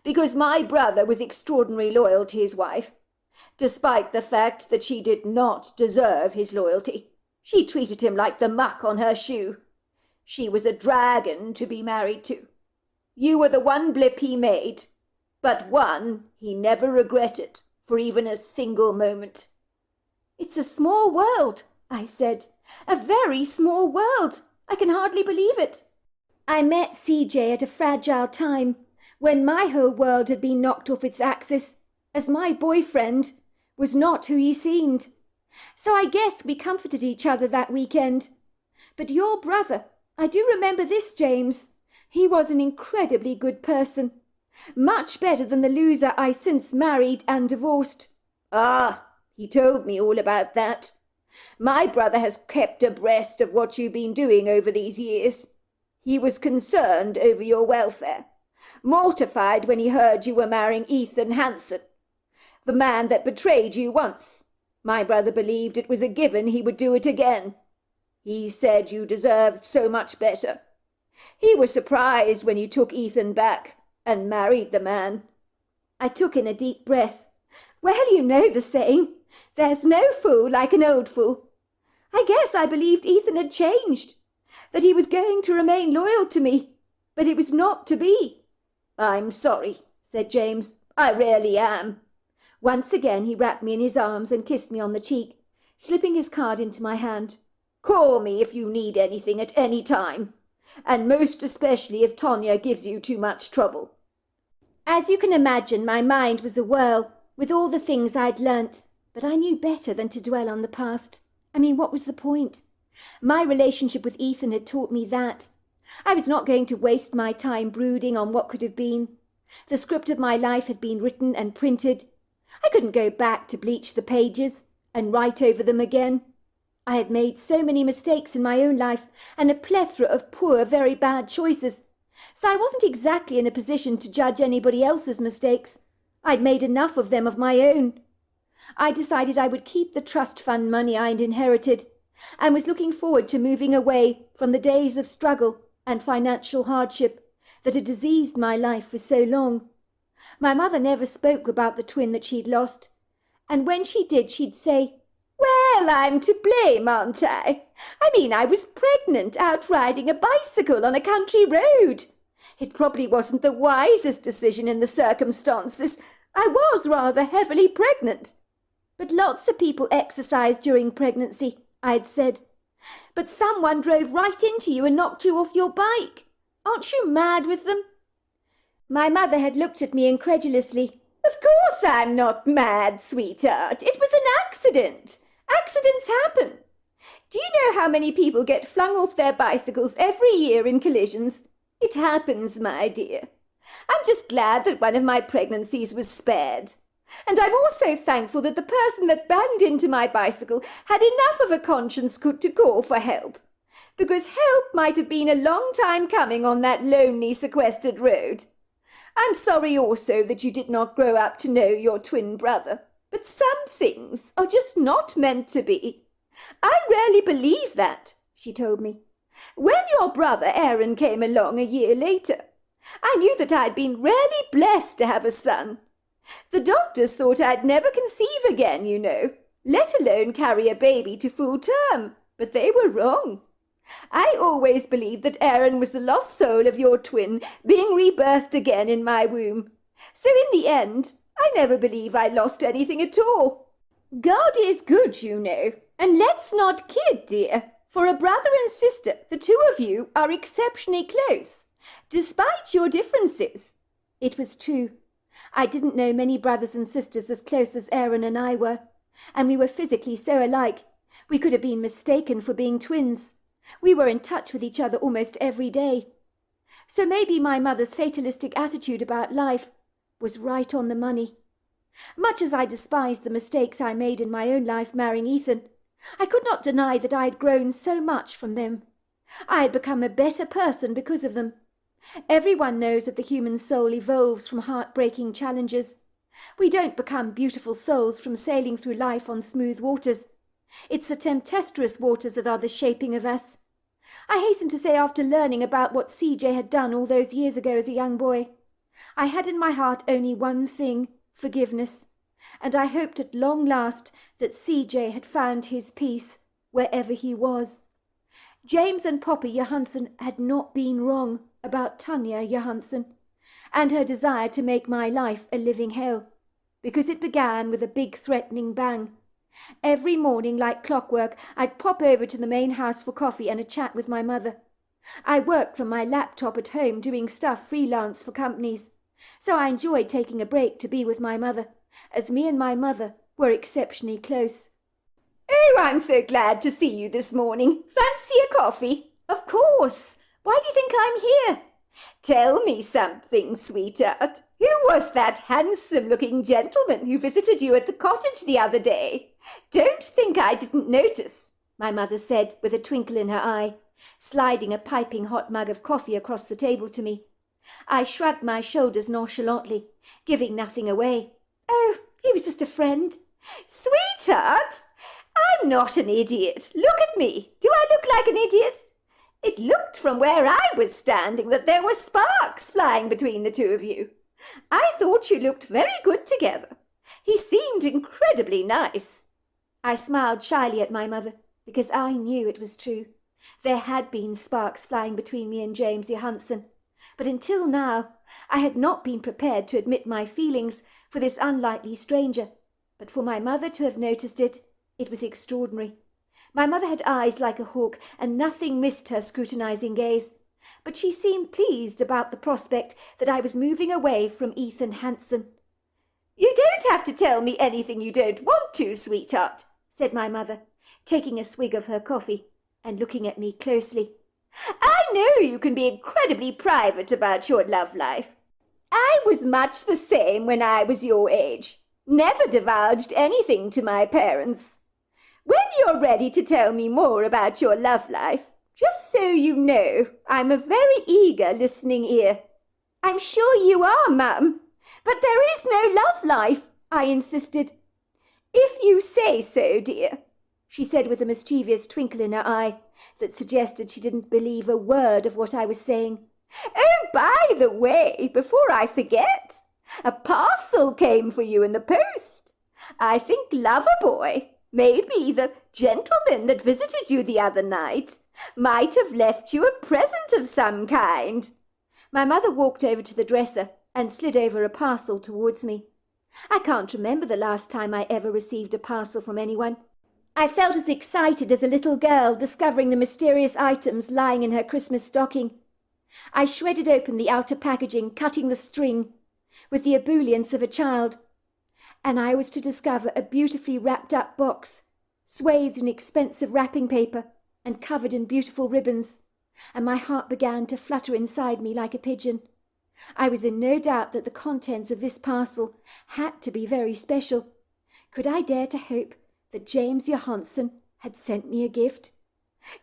because my brother was extraordinarily loyal to his wife, despite the fact that she did not deserve his loyalty. She treated him like the muck on her shoe. She was a dragon to be married to. You were the one blip he made, but one he never regretted for even a single moment.
It's a small world, I said. A very small world. I can hardly believe it. I met CJ at a fragile time, when my whole world had been knocked off its axis, as my boyfriend was not who he seemed. So I guess we comforted each other that weekend. But your brother, I do remember this, James. He was an incredibly good person. Much better than the loser I since married and divorced.
Ah, he told me all about that. My brother has kept abreast of what you've been doing over these years. He was concerned over your welfare, mortified when he heard you were marrying Ethan Hansen, the man that betrayed you once. My brother believed it was a given he would do it again. He said you deserved so much better. He was surprised when you took Ethan back and married the man.
I took in a deep breath. Well, you know the saying, there's no fool like an old fool. I guess I believed Ethan had changed, that he was going to remain loyal to me, but it was not to be.
I'm sorry, said James. I really am.
Once again he wrapped me in his arms and kissed me on the cheek, slipping his card into my hand.
Call me if you need anything at any time, and most especially if Tonya gives you too much trouble.
As you can imagine, my mind was a whirl with all the things I'd learnt, but I knew better than to dwell on the past. I mean, what was the point? My relationship with Ethan had taught me that. I was not going to waste my time brooding on what could have been. The script of my life had been written and printed. I couldn't go back to bleach the pages and write over them again. I had made so many mistakes in my own life and a plethora of poor, very bad choices, so I wasn't exactly in a position to judge anybody else's mistakes. I'd made enough of them of my own. I decided I would keep the trust fund money I'd inherited and was looking forward to moving away from the days of struggle and financial hardship that had diseased my life for so long. My mother never spoke about the twin that she'd lost, and when she did, she'd say, "Well, I'm to blame, aren't I? I was pregnant out riding a bicycle on a country road. It probably wasn't the wisest decision in the circumstances. I was rather heavily pregnant. But lots of people exercise during pregnancy," I'd said. "But someone drove right into you and knocked you off your bike. Aren't you mad with them?" My mother had looked at me incredulously. "Of course I'm not mad, sweetheart. It was an accident. Accidents happen. Do you know how many people get flung off their bicycles every year in collisions? It happens, my dear. I'm just glad that one of my pregnancies was spared. And I'm also thankful that the person that banged into my bicycle had enough of a conscience to call for help. Because help might have been a long time coming on that lonely, sequestered road. I'm sorry also that you did not grow up to know your twin brother. But some things are just not meant to be. I rarely believe that," she told me. "When your brother Aaron came along a year later, I knew that I'd been really blessed to have a son. The doctors thought I'd never conceive again, you know, let alone carry a baby to full term, but they were wrong. I always believed that Aaron was the lost soul of your twin being rebirthed again in my womb. So in the end, I never believe I lost anything at all. God is good, you know, and let's not kid, dear. For a brother and sister, the two of you are exceptionally close, despite your differences." It was true. I didn't know many brothers and sisters as close as Aaron and I were, and we were physically so alike we could have been mistaken for being twins. We were in touch with each other almost every day. So maybe my mother's fatalistic attitude about life was right on the money. Much as I despised the mistakes I made in my own life marrying Ethan, I could not deny that I had grown so much from them. I had become a better person because of them. Everyone knows that the human soul evolves from heartbreaking challenges. We don't become beautiful souls from sailing through life on smooth waters. It's the tempestuous waters that are the shaping of us. I hasten to say, after learning about what CJ had done all those years ago as a young boy, I had in my heart only one thing, forgiveness, and I hoped at long last that CJ had found his peace wherever he was. James and Poppy Johansson had not been wrong about Tanya Johansson and her desire to make my life a living hell, because it began with a big threatening bang. Every morning, like clockwork, I'd pop over to the main house for coffee and a chat with my mother. I worked from my laptop at home doing stuff freelance for companies, so I enjoyed taking a break to be with my mother, as me and my mother were exceptionally close. "Oh, I'm so glad to see you this morning. Fancy a coffee?" "Of course. Why do you think I'm here?" "Tell me something, sweetheart. Who was that handsome-looking gentleman who visited you at the cottage the other day? Don't think I didn't notice," my mother said with a twinkle in her eye, sliding a piping hot mug of coffee across the table to me. I shrugged my shoulders nonchalantly, giving nothing away. "Oh, he was just a friend." "Sweetheart, I'm not an idiot. Look at me. Do I look like an idiot? It looked from where I was standing that there were sparks flying between the two of you. I thought you looked very good together. He seemed incredibly nice." I smiled shyly at my mother, because I knew it was true. There had been sparks flying between me and James Johansson, but until now I had not been prepared to admit my feelings for this unlikely stranger. But for my mother to have noticed it, it was extraordinary. My mother had eyes like a hawk, and nothing missed her scrutinizing gaze. But she seemed pleased about the prospect that I was moving away from Ethan Hanson. "You don't have to tell me anything you don't want to, sweetheart," said my mother, taking a swig of her coffee. and looking at me closely. "I know you can be incredibly private about your love life. I was much the same when I was your age. Never divulged anything to my parents. When you're ready to tell me more about your love life, just so you know, I'm a very eager listening ear." "I'm sure you are, Mum, but there is no love life," I insisted. "If you say so, dear," she said with a mischievous twinkle in her eye that suggested she didn't believe a word of what I was saying. "Oh, by the way, before I forget, a parcel came for you in the post. I think Loverboy, maybe the gentleman that visited you the other night, might have left you a present of some kind." My mother walked over to the dresser and slid over a parcel towards me. I can't remember the last time I ever received a parcel from anyone. I felt as excited as a little girl discovering the mysterious items lying in her Christmas stocking. I shredded open the outer packaging, cutting the string, with the ebullience of a child, and I was to discover a beautifully wrapped up box, swathed in expensive wrapping paper and covered in beautiful ribbons, and my heart began to flutter inside me like a pigeon. I was in no doubt that the contents of this parcel had to be very special. Could I dare to hope that James Johansen had sent me a gift?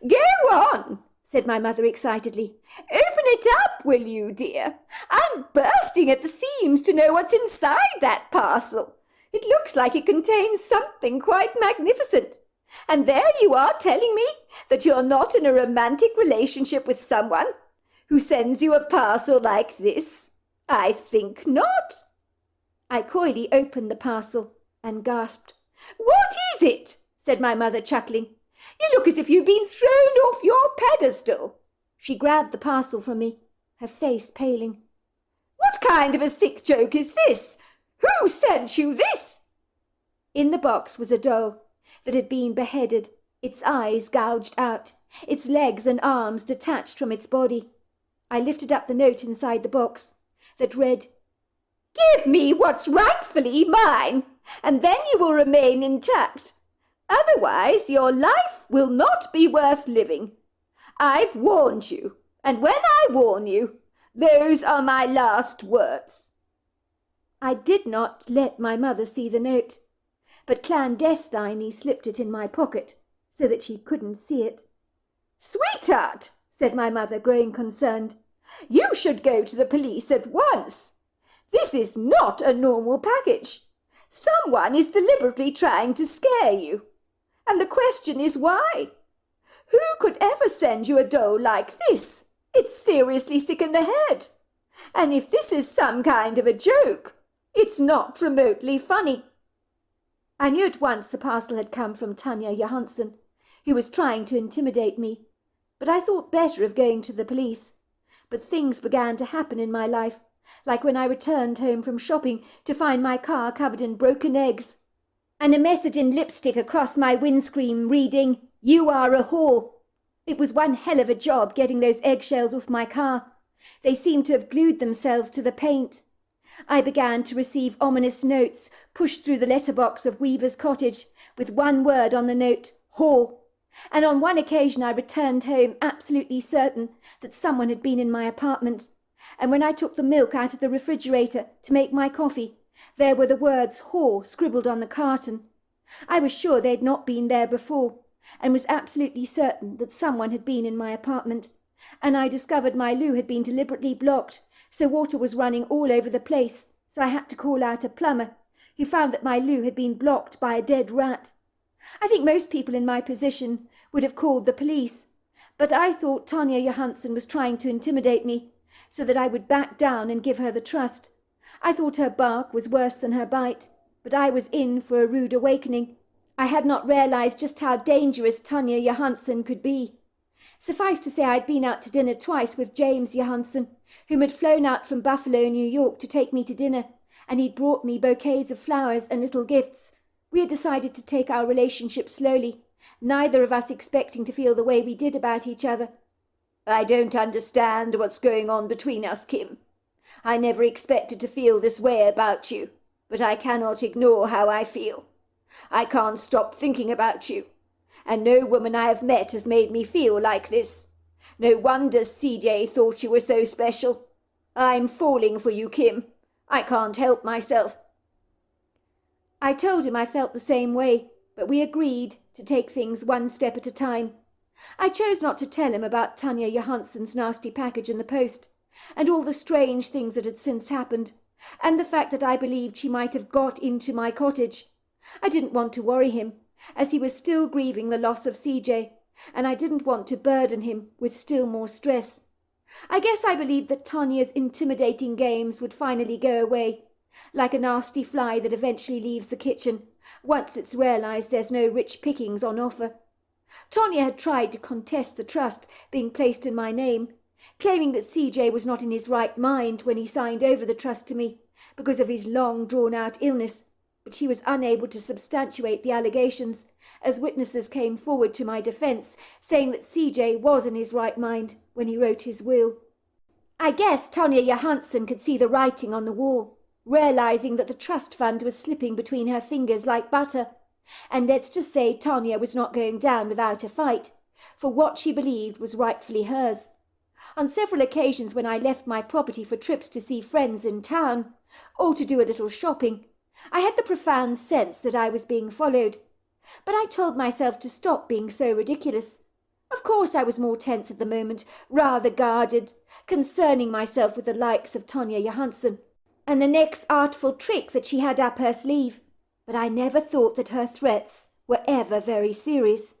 "Go on," said my mother excitedly. "Open it up, will you, dear? I'm bursting at the seams to know what's inside that parcel. It looks like it contains something quite magnificent. And there you are telling me that you're not in a romantic relationship with someone who sends you a parcel like this. I think not." I coyly opened the parcel and gasped. "What is it?" said my mother, chuckling. "You look as if you've been thrown off your pedestal." She grabbed the parcel from me, her face paling. "What kind of a sick joke is this? Who sent you this?" In the box was a doll that had been beheaded, its eyes gouged out, its legs and arms detached from its body. I lifted up the note inside the box that read, "Give me what's rightfully mine, and then you will remain intact. Otherwise, your life will not be worth living. I've warned you, and when I warn you, those are my last words." I did not let my mother see the note, but clandestinely slipped it in my pocket so that she couldn't see it. "Sweetheart," said my mother, growing concerned, "you should go to the police at once. This is not a normal package. Someone is deliberately trying to scare you. And the question is why? Who could ever send you a doll like this? It's seriously sick in the head. And if this is some kind of a joke, it's not remotely funny." I knew at once the parcel had come from Tanya Johansen, who was trying to intimidate me, but I thought better of going to the police. But things began to happen in my life, like when I returned home from shopping to find my car covered in broken eggs, and a message in lipstick across my windscreen reading, "You are a whore." It was one hell of a job getting those eggshells off my car. They seemed to have glued themselves to the paint. I began to receive ominous notes pushed through the letterbox of Weaver's cottage, with one word on the note, "whore." And on one occasion I returned home absolutely certain that someone had been in my apartment, and when I took the milk out of the refrigerator to make my coffee, there were the words "whore" scribbled on the carton. I was sure they had not been there before, and was absolutely certain that someone had been in my apartment, and I discovered my loo had been deliberately blocked, so water was running all over the place, so I had to call out a plumber, who found that my loo had been blocked by a dead rat. I think most people in my position would have called the police, but I thought Tanya Johansen was trying to intimidate me, so that I would back down and give her the trust. I thought her bark was worse than her bite, but I was in for a rude awakening. I had not realized just how dangerous Tanya Johansen could be. Suffice to say, I'd been out to dinner twice with James Johansen, whom had flown out from Buffalo, New York, to take me to dinner, and he'd brought me bouquets of flowers and little gifts. We had decided to take our relationship slowly, neither of us expecting to feel the way we did about each other.
"I don't understand what's going on between us, Kim. I never expected to feel this way about you, but I cannot ignore how I feel. I can't stop thinking about you. and no woman I have met has made me feel like this. No wonder CJ thought you were so special. I'm falling for you, Kim. I can't help myself."
I told him I felt the same way, but we agreed to take things one step at a time. I chose not to tell him about Tanya Johansson's nasty package in the post, and all the strange things that had since happened, and the fact that I believed she might have got into my cottage. I didn't want to worry him, as he was still grieving the loss of CJ, and I didn't want to burden him with still more stress. I guess I believed that Tanya's intimidating games would finally go away, like a nasty fly that eventually leaves the kitchen, once it's realised there's no rich pickings on offer. Tanya had tried to contest the trust being placed in my name, claiming that CJ was not in his right mind when he signed over the trust to me because of his long drawn-out illness, but she was unable to substantiate the allegations, as witnesses came forward to my defence, saying that CJ was in his right mind when he wrote his will. I guess Tanya Johansson could see the writing on the wall, realising that the trust fund was slipping between her fingers like butter. And let's just say Tanya was not going down without a fight, for what she believed was rightfully hers. On several occasions when I left my property for trips to see friends in town, or to do a little shopping, I had the profound sense that I was being followed. But I told myself to stop being so ridiculous. Of course I was more tense at the moment, rather guarded, concerning myself with the likes of Tanya Johansson, and the next artful trick that she had up her sleeve. But I never thought that her threats were ever very serious.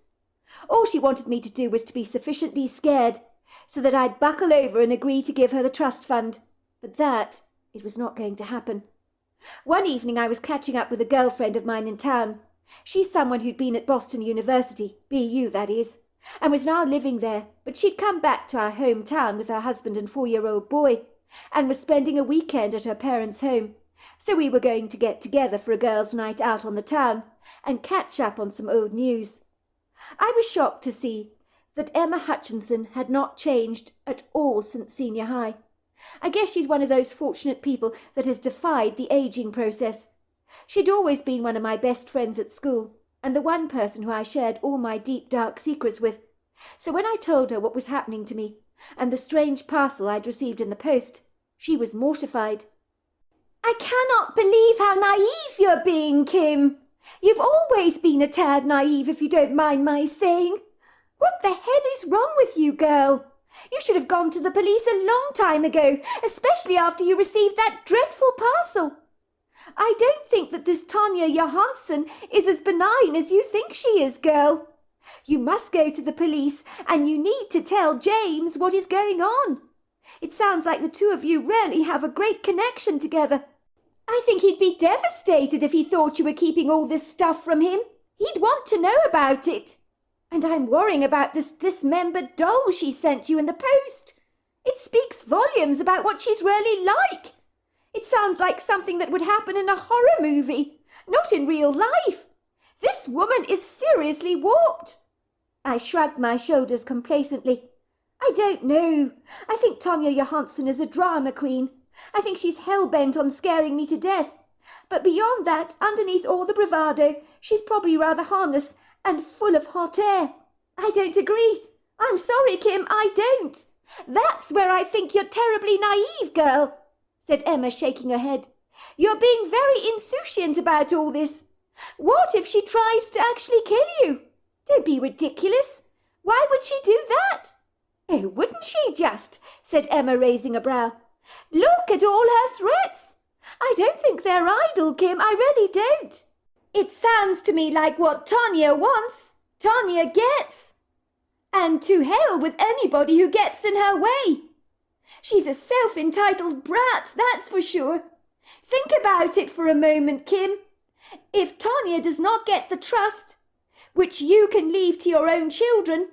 All she wanted me to do was to be sufficiently scared, so that I'd buckle over and agree to give her the trust fund. But that, it was not going to happen. One evening I was catching up with a girlfriend of mine in town. She's someone who'd been at Boston University, BU that is, and was now living there, but she'd come back to our hometown with her husband and 4-year-old boy, and was spending a weekend at her parents' home. So we were going to get together for a girls' night out on the town and catch up on some old news. I was shocked to see that Emma Hutchinson had not changed at all since senior high. I guess she's one of those fortunate people that has defied the ageing process. She'd always been one of my best friends at school, and the one person who I shared all my deep, dark secrets with. So when I told her what was happening to me, and the strange parcel I'd received in the post, she was mortified.
"I cannot believe how naive you're being, Kim. You've always been a tad naive, if you don't mind my saying. What the hell is wrong with you, girl? You should have gone to the police a long time ago, especially after you received that dreadful parcel. I don't think that this Tanya Johansson is as benign as you think she is, girl. You must go to the police, and you need to tell James what is going on. It sounds like the two of you really have a great connection together. I think he'd be devastated if he thought you were keeping all this stuff from him. He'd want to know about it. And I'm worrying about this dismembered doll she sent you in the post. It speaks volumes about what she's really like. It sounds like something that would happen in a horror movie, not in real life. This woman is seriously warped." I shrugged my shoulders complacently. "I don't know. I think Tanya Johansson is a drama queen. I think she's hell-bent on scaring me to death. But beyond that, underneath all the bravado, she's probably rather harmless and full of hot air. I don't agree. I'm sorry, Kim, I don't. That's where I think you're terribly naive, girl," said Emma, shaking her head. "You're being very insouciant about all this. What if she tries to actually kill you? Don't be ridiculous. Why would she do that?" "Oh, wouldn't she just?" said Emma, raising a brow. "Look at all her threats. I don't think they're idle, Kim, I really don't. It sounds to me like what Tanya wants, Tanya gets. And to hell with anybody who gets in her way. She's a self-entitled brat, that's for sure. Think about it for a moment, Kim. If Tanya does not get the trust, which you can leave to your own children,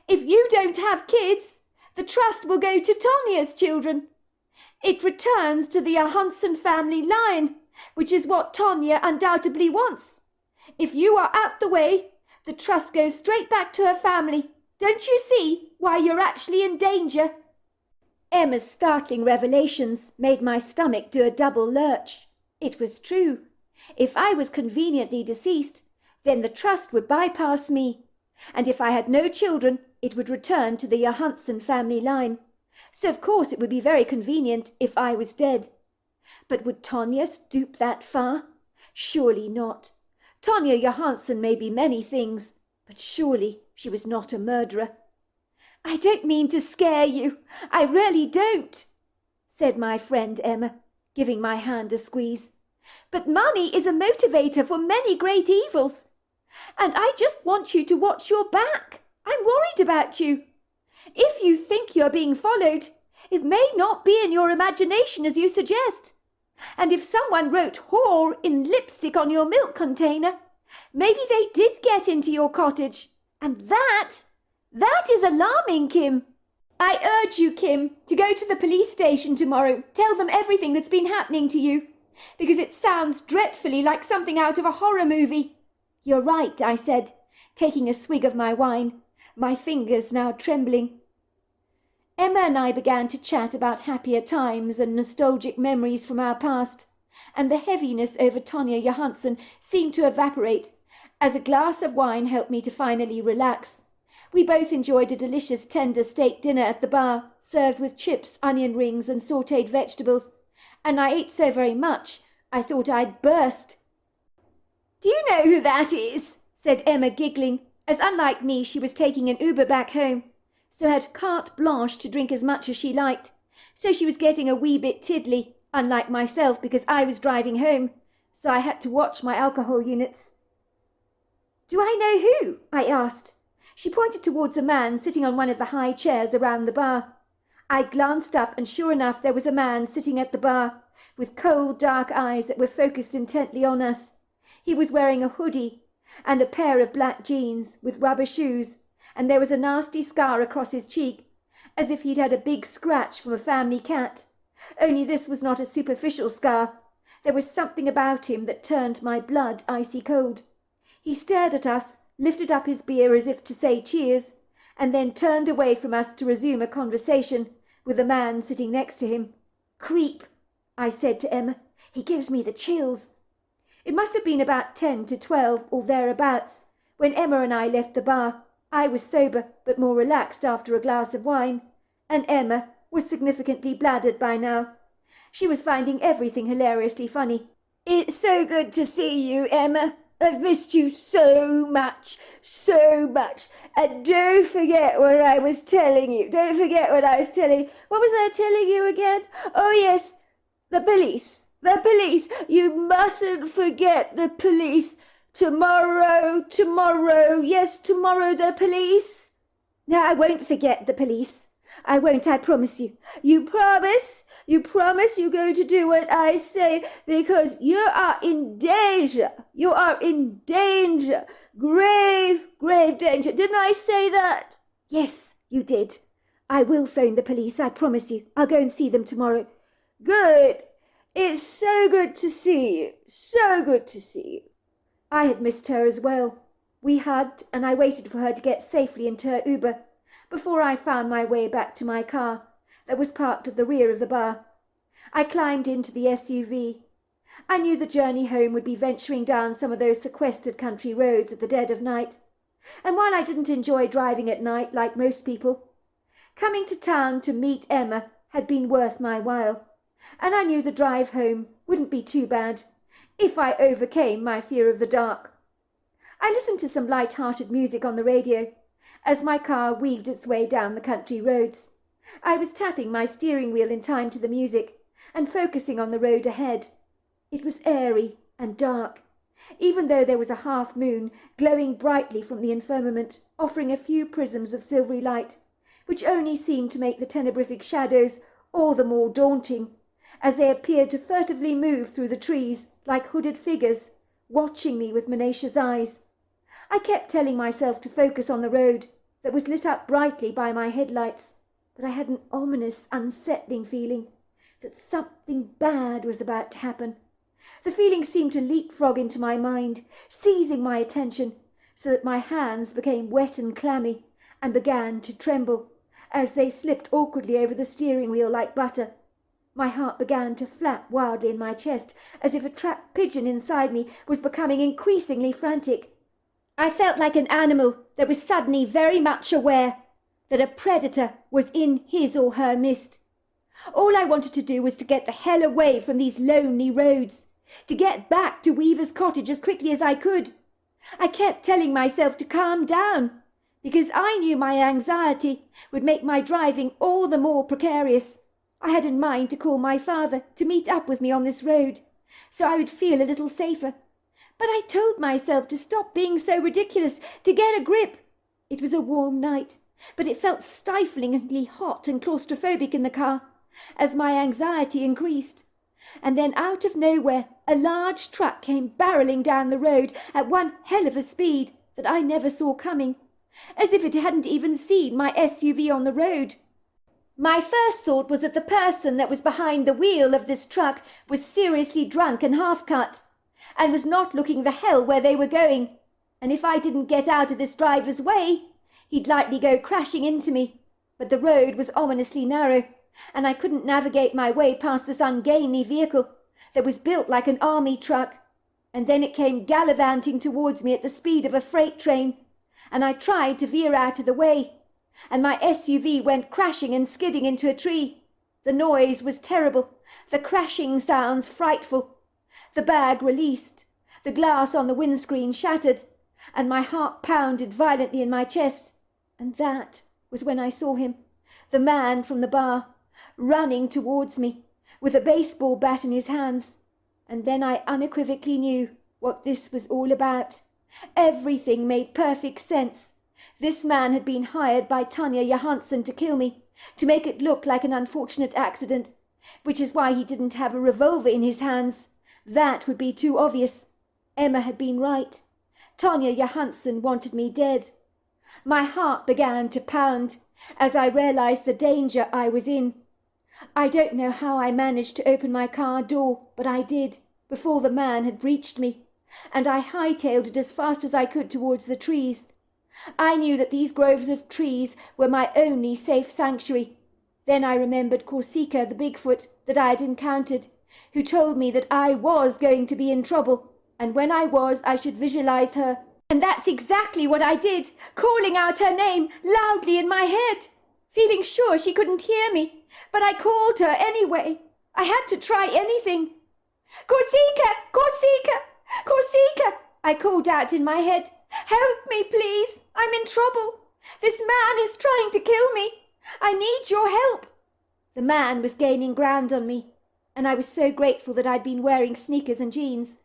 if you don't have kids, the trust will go to Tanya's children. It returns to the Johansson family line, which is what Tanya undoubtedly wants. If you are out the way, the trust goes straight back to her family. Don't you see why you're actually in danger?" Emma's startling revelations made my stomach do a double lurch. It was true. If I was conveniently deceased, then the trust would bypass me,
and if I had no children, it would return to the Johansson family line. So of course it would be very convenient if I was dead. But would Tonya stoop that far? Surely not. Tonya Johansson may be many things, but surely she was not a murderer. I don't mean to scare you. I really don't, said my friend Emma, giving my hand a squeeze. But money is a motivator for many great evils. And I just want you to watch your back. I'm worried about you. If you think you're being followed, it may not be in your imagination as you suggest. And if someone wrote whore in lipstick on your milk container, maybe they did get into your cottage. And that is alarming, Kim. I urge you, Kim, to go to the police station tomorrow. Tell them everything that's been happening to you, because it sounds dreadfully like something out of a horror movie. You're right, I said, taking a swig of my wine, my fingers now trembling. Emma and I began to chat about happier times and nostalgic memories from our past, and the heaviness over Tonya Johansson seemed to evaporate as a glass of wine helped me to finally relax. We both enjoyed a delicious tender steak dinner at the bar, served with chips, onion rings and sautéed vegetables, and I ate so very much I thought I'd burst. Do you know who that is? Said Emma, giggling, as unlike me she was taking an Uber back home, so had carte blanche to drink as much as she liked. So she was getting a wee bit tiddly, unlike myself, because I was driving home, so I had to watch my alcohol units. Do I know who? I asked. She pointed towards a man sitting on one of the high chairs around the bar. I glanced up, and sure enough there was a man sitting at the bar, with cold dark eyes that were focused intently on us. He was wearing a hoodie and a pair of black jeans with rubber shoes, and there was a nasty scar across his cheek, as if he'd had a big scratch from a family cat. Only this was not a superficial scar. There was something about him that turned my blood icy cold. He stared at us, lifted up his beer as if to say cheers, and then turned away from us to resume a conversation with the man sitting next to him. Creep, I said to Emma. He gives me the chills. It must have been about 10 to 12 or thereabouts when Emma and I left the bar. I was sober but more relaxed after a glass of wine, and Emma was significantly bladdered by now. She was finding everything hilariously funny. It's so good to see you, Emma. I've missed you so much, so much. And don't forget what I was telling you. Don't forget what I was telling you. What was I telling you again? Oh, yes, the police. The police. You mustn't forget the police. Tomorrow, yes, tomorrow the police. No, I won't forget the police. I won't, I promise you. You promise? You promise you're going to do what I say, because you are in danger. You are in danger. Grave, grave danger. Didn't I say that? Yes, you did. I will phone the police, I promise you. I'll go and see them tomorrow. Good. It's so good to see you. So good to see you. I had missed her as well. We hugged, and I waited for her to get safely into her Uber before I found my way back to my car that was parked at the rear of the bar. I climbed into the SUV. I knew the journey home would be venturing down some of those sequestered country roads at the dead of night, and while I didn't enjoy driving at night like most people, coming to town to meet Emma had been worth my while, and I knew the drive home wouldn't be too bad if I overcame my fear of the dark. I listened to some light-hearted music on the radio as my car weaved its way down the country roads. I was tapping my steering wheel in time to the music and focusing on the road ahead. It was airy and dark, even though there was a half moon glowing brightly from the firmament, offering a few prisms of silvery light, which only seemed to make the tenebrific shadows all the more daunting, as they appeared to furtively move through the trees like hooded figures, watching me with menacing eyes. I kept telling myself to focus on the road that was lit up brightly by my headlights, but I had an ominous, unsettling feeling that something bad was about to happen. The feeling seemed to leapfrog into my mind, seizing my attention, so that my hands became wet and clammy and began to tremble as they slipped awkwardly over the steering wheel like butter. My heart began to flap wildly in my chest, as if a trapped pigeon inside me was becoming increasingly frantic. I felt like an animal that was suddenly very much aware that a predator was in his or her midst. All I wanted to do was to get the hell away from these lonely roads, to get back to Weaver's cottage as quickly as I could. I kept telling myself to calm down, because I knew my anxiety would make my driving all the more precarious. I had in mind to call my father to meet up with me on this road, so I would feel a little safer. But I told myself to stop being so ridiculous, to get a grip. It was a warm night, but it felt stiflingly hot and claustrophobic in the car as my anxiety increased. And then out of nowhere, a large truck came barreling down the road at one hell of a speed that I never saw coming, as if it hadn't even seen my SUV on the road. My first thought was that the person that was behind the wheel of this truck was seriously drunk and half-cut, and was not looking the hell where they were going, and if I didn't get out of this driver's way, he'd likely go crashing into me. But the road was ominously narrow, and I couldn't navigate my way past this ungainly vehicle that was built like an army truck. And then it came gallivanting towards me at the speed of a freight train, and I tried to veer out of the way, and my SUV went crashing and skidding into a tree. The noise was terrible, the crashing sounds frightful. The bag released, the glass on the windscreen shattered, and my heart pounded violently in my chest. And that was when I saw him, the man from the bar, running towards me, with a baseball bat in his hands. And then I unequivocally knew what this was all about. Everything made perfect sense. This man had been hired by Tanya Johansson to kill me, to make it look like an unfortunate accident, which is why he didn't have a revolver in his hands. That would be too obvious. Emma had been right. Tanya Johansson wanted me dead. My heart began to pound as I realized the danger I was in. I don't know how I managed to open my car door, but I did, before the man had reached me, and I hightailed it as fast as I could towards the trees. I knew that these groves of trees were my only safe sanctuary. Then I remembered Corsica, the Bigfoot that I had encountered, who told me that I was going to be in trouble, and when I was, I should visualize her. And that's exactly what I did, calling out her name loudly in my head, feeling sure she couldn't hear me, but I called her anyway. I had to try anything. Corsica! Corsica! Corsica! I called out in my head. Help me, please. I'm in trouble. This man is trying to kill me. I need your help. The man was gaining ground on me, and I was so grateful that I'd been wearing sneakers and jeans.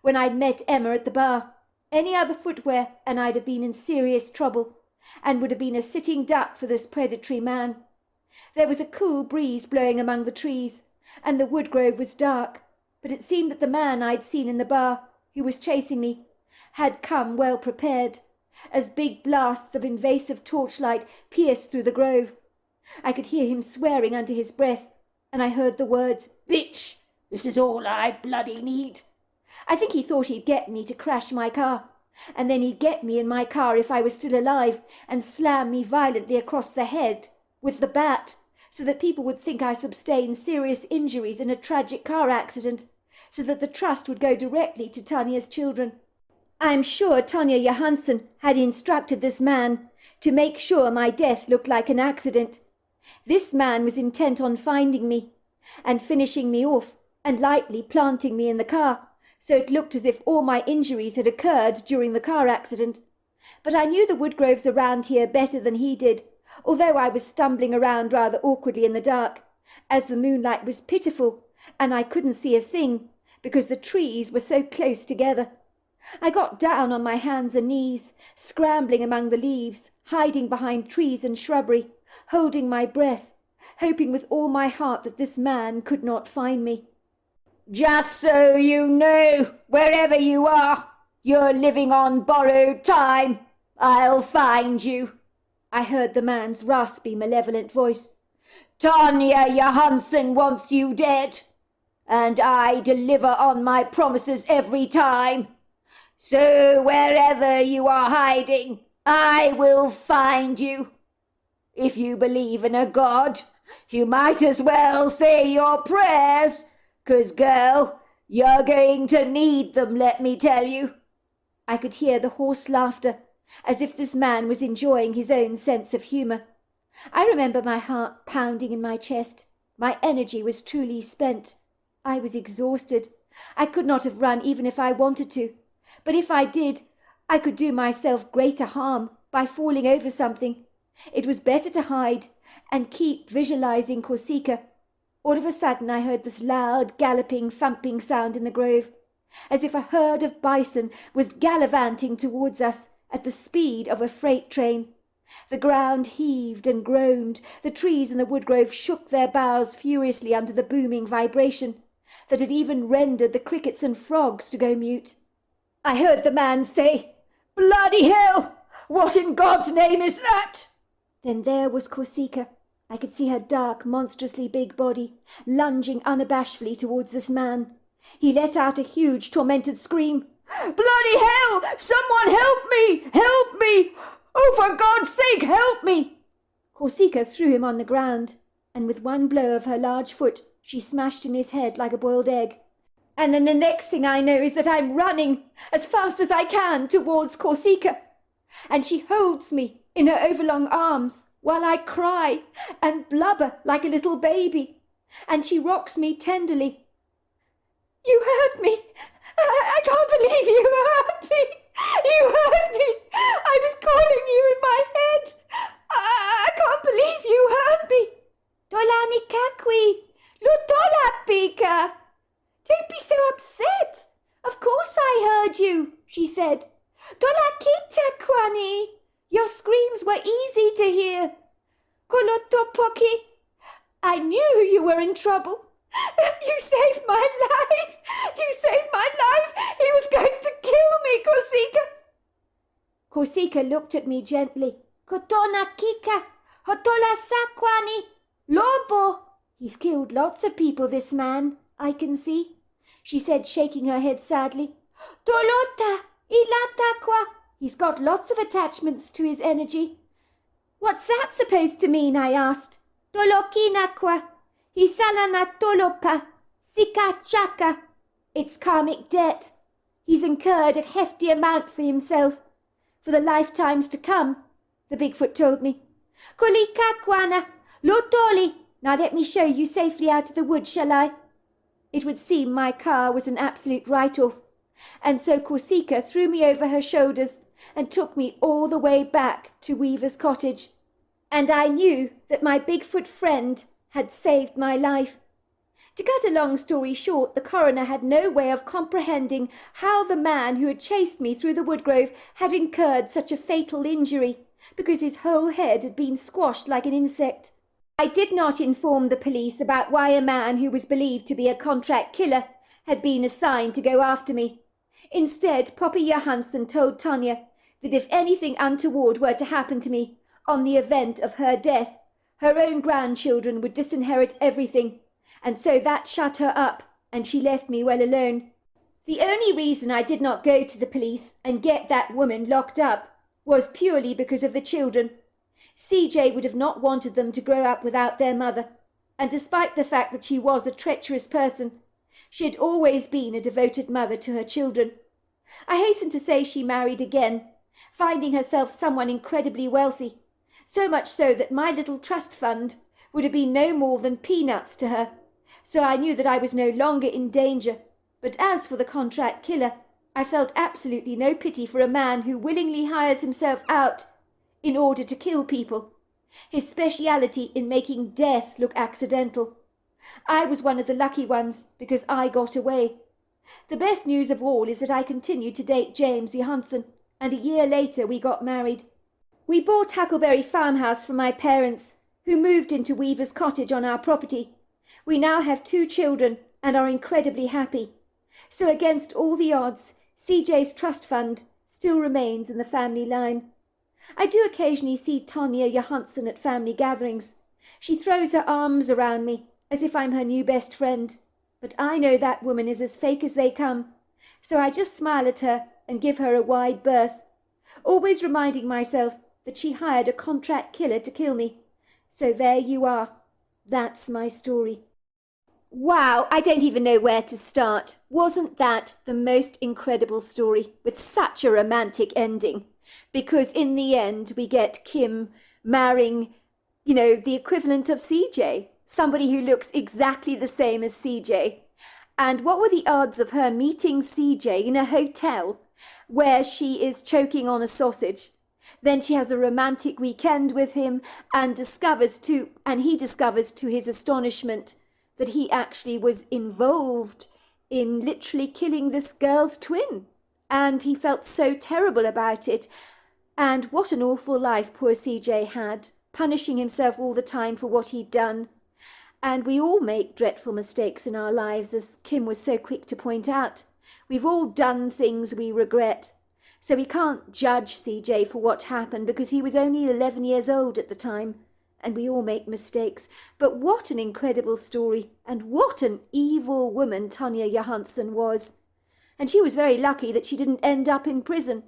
When I'd met Emma at the bar, any other footwear and I'd have been in serious trouble, and would have been a sitting duck for this predatory man. There was a cool breeze blowing among the trees, and the wood grove was dark, but it seemed that the man I'd seen in the bar, who was chasing me, had come well prepared, as big blasts of invasive torchlight pierced through the grove. I could hear him swearing under his breath, and I heard the words, "Bitch, this is all I bloody need." I think he thought he'd get me to crash my car, and then he'd get me in my car if I was still alive, and slam me violently across the head with the bat, so that people would think I sustained serious injuries in a tragic car accident, so that the trust would go directly to Tanya's children. I'm sure Tanya Johansson had instructed this man to make sure my death looked like an accident. This man was intent on finding me and finishing me off and lightly planting me in the car, so it looked as if all my injuries had occurred during the car accident. But I knew the woodgroves around here better than he did, although I was stumbling around rather awkwardly in the dark, as the moonlight was pitiful and I couldn't see a thing because the trees were so close together. I got down on my hands and knees, scrambling among the leaves, hiding behind trees and shrubbery, holding my breath, hoping with all my heart that this man could not find me.
Just so you know, wherever you are, you're living on borrowed time. I'll find you,
I heard the man's raspy, malevolent voice.
Tanya Johansson wants you dead, and I deliver on my promises every time. So wherever you are hiding, I will find you. If you believe in a God, you might as well say your prayers, 'cause, girl, you're going to need them, let me tell you.
I could hear the hoarse laughter, as if this man was enjoying his own sense of humour. I remember my heart pounding in my chest. My energy was truly spent. I was exhausted. I could not have run even if I wanted to. But if I did, I could do myself greater harm by falling over something. It was better to hide and keep visualizing Corsica. All of a sudden I heard this loud, galloping, thumping sound in the grove, as if a herd of bison was gallivanting towards us at the speed of a freight train. The ground heaved and groaned. The trees in the woodgrove shook their boughs furiously under the booming vibration that had even rendered the crickets and frogs to go mute.
I heard the man say, "Bloody hell! What in God's name is that?"
Then there was Corsica. I could see her dark, monstrously big body, lunging unabashedly towards this man. He let out a huge, tormented scream.
"Bloody hell! Someone help me! Help me! Oh, for God's sake, help me!"
Corsica threw him on the ground, and with one blow of her large foot she smashed in his head like a boiled egg. And then the next thing I know is that I'm running as fast as I can towards Corsica, and she holds me in her overlong arms while I cry and blubber like a little baby, and she rocks me tenderly. "You hurt me! I can't believe you hurt me! You hurt me! I was calling you in my head! I can't believe you hurt me! Dolani kakwi! Lutola pika! Don't be so upset! Of course I heard you," she said. "Dola kita kwani! Your screams were easy to hear. Kolotopoki! I knew you were in trouble. You saved my life! You saved my life! He was going to kill me, Corsica!" Corsica looked at me gently. "Kotona kika! Hotola sakwani! Lobo! He's killed lots of people, this man, I can see," she said, shaking her head sadly. "Dolota! Ilatakwa! He's got lots of attachments to his energy." "What's that supposed to mean?" I asked. "Dolokinakwa! Hisalana tolopa! Sikachaka! It's karmic debt. He's incurred a hefty amount for himself, for the lifetimes to come," the Bigfoot told me. "Kolikakwana! Lotoli! Now let me show you safely out of the wood, shall I?" It would seem my car was an absolute write-off, and so Corsica threw me over her shoulders and took me all the way back to Weaver's cottage. And I knew that my Bigfoot friend had saved my life. To cut a long story short, the coroner had no way of comprehending how the man who had chased me through the woodgrove had incurred such a fatal injury, because his whole head had been squashed like an insect. I did not inform the police about why a man who was believed to be a contract killer had been assigned to go after me. Instead, Poppy Johansson told Tonya that if anything untoward were to happen to me on the event of her death, her own grandchildren would disinherit everything, and so that shut her up, and she left me well alone. The only reason I did not go to the police and get that woman locked up was purely because of the children. CJ would have not wanted them to grow up without their mother, and despite the fact that she was a treacherous person, she had always been a devoted mother to her children. I hasten to say she married again, finding herself someone incredibly wealthy, so much so that my little trust fund would have been no more than peanuts to her, so I knew that I was no longer in danger. But as for the contract killer, I felt absolutely no pity for a man who willingly hires himself out in order to kill people, his speciality in making death look accidental. I was one of the lucky ones because I got away. The best news of all is that I continued to date James Johansson, and a year later we got married. We bought Huckleberry Farmhouse from my parents, who moved into Weaver's cottage on our property. We now have 2 children and are incredibly happy. So against all the odds, CJ's trust fund still remains in the family line. I do occasionally see Tonya Johansson at family gatherings. She throws her arms around me as if I'm her new best friend. But I know that woman is as fake as they come, so I just smile at her and give her a wide berth, always reminding myself that she hired a contract killer to kill me. So there you are. That's my story. Wow, I don't even know where to start. Wasn't that the most incredible story with such a romantic ending? Because in the end, we get Kim marrying, the equivalent of CJ, somebody who looks exactly the same as CJ. And what were the odds of her meeting CJ in a hotel where she is choking on a sausage? Then she has a romantic weekend with him and he discovers to his astonishment that he actually was involved in literally killing this girl's twin. And he felt so terrible about it. And what an awful life poor CJ had, punishing himself all the time for what he'd done. And we all make dreadful mistakes in our lives, as Kim was so quick to point out. We've all done things we regret. So we can't judge CJ for what happened because he was only 11 years old at the time. And we all make mistakes. But what an incredible story. And what an evil woman Tanya Johansson was. And she was very lucky that she didn't end up in prison.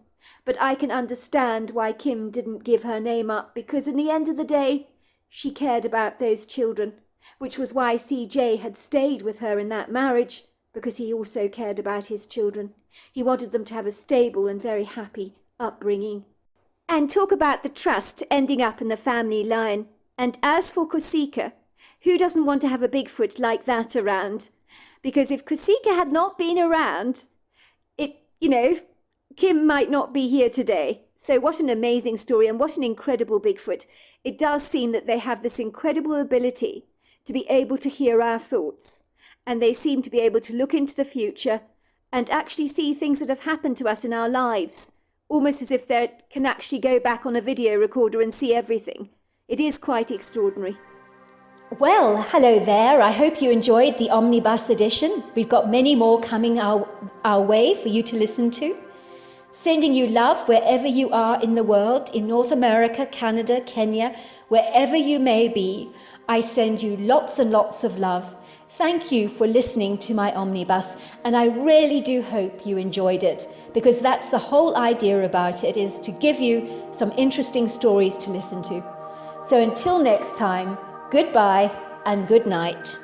But I can understand why Kim didn't give her name up, because in the end of the day, she cared about those children, which was why CJ had stayed with her in that marriage, because he also cared about his children. He wanted them to have a stable and very happy upbringing. And talk about the trust ending up in the family line. And as for Kosika, who doesn't want to have a Bigfoot like that around? Because if Kosika had not been around, Kim might not be here today. So what an amazing story and what an incredible Bigfoot. It does seem that they have this incredible ability to be able to hear our thoughts. And they seem to be able to look into the future and actually see things that have happened to us in our lives, almost as if they can actually go back on a video recorder and see everything. It is quite extraordinary.
Well, hello there. I hope you enjoyed the Omnibus edition. We've got many more coming our way for you to listen to. Sending you love wherever you are in the world, in North America, Canada, Kenya, wherever you may be. I send you lots and lots of love. Thank you for listening to my Omnibus, and I really do hope you enjoyed it, because that's the whole idea about it, is to give you some interesting stories to listen to. So until next time, goodbye and good night.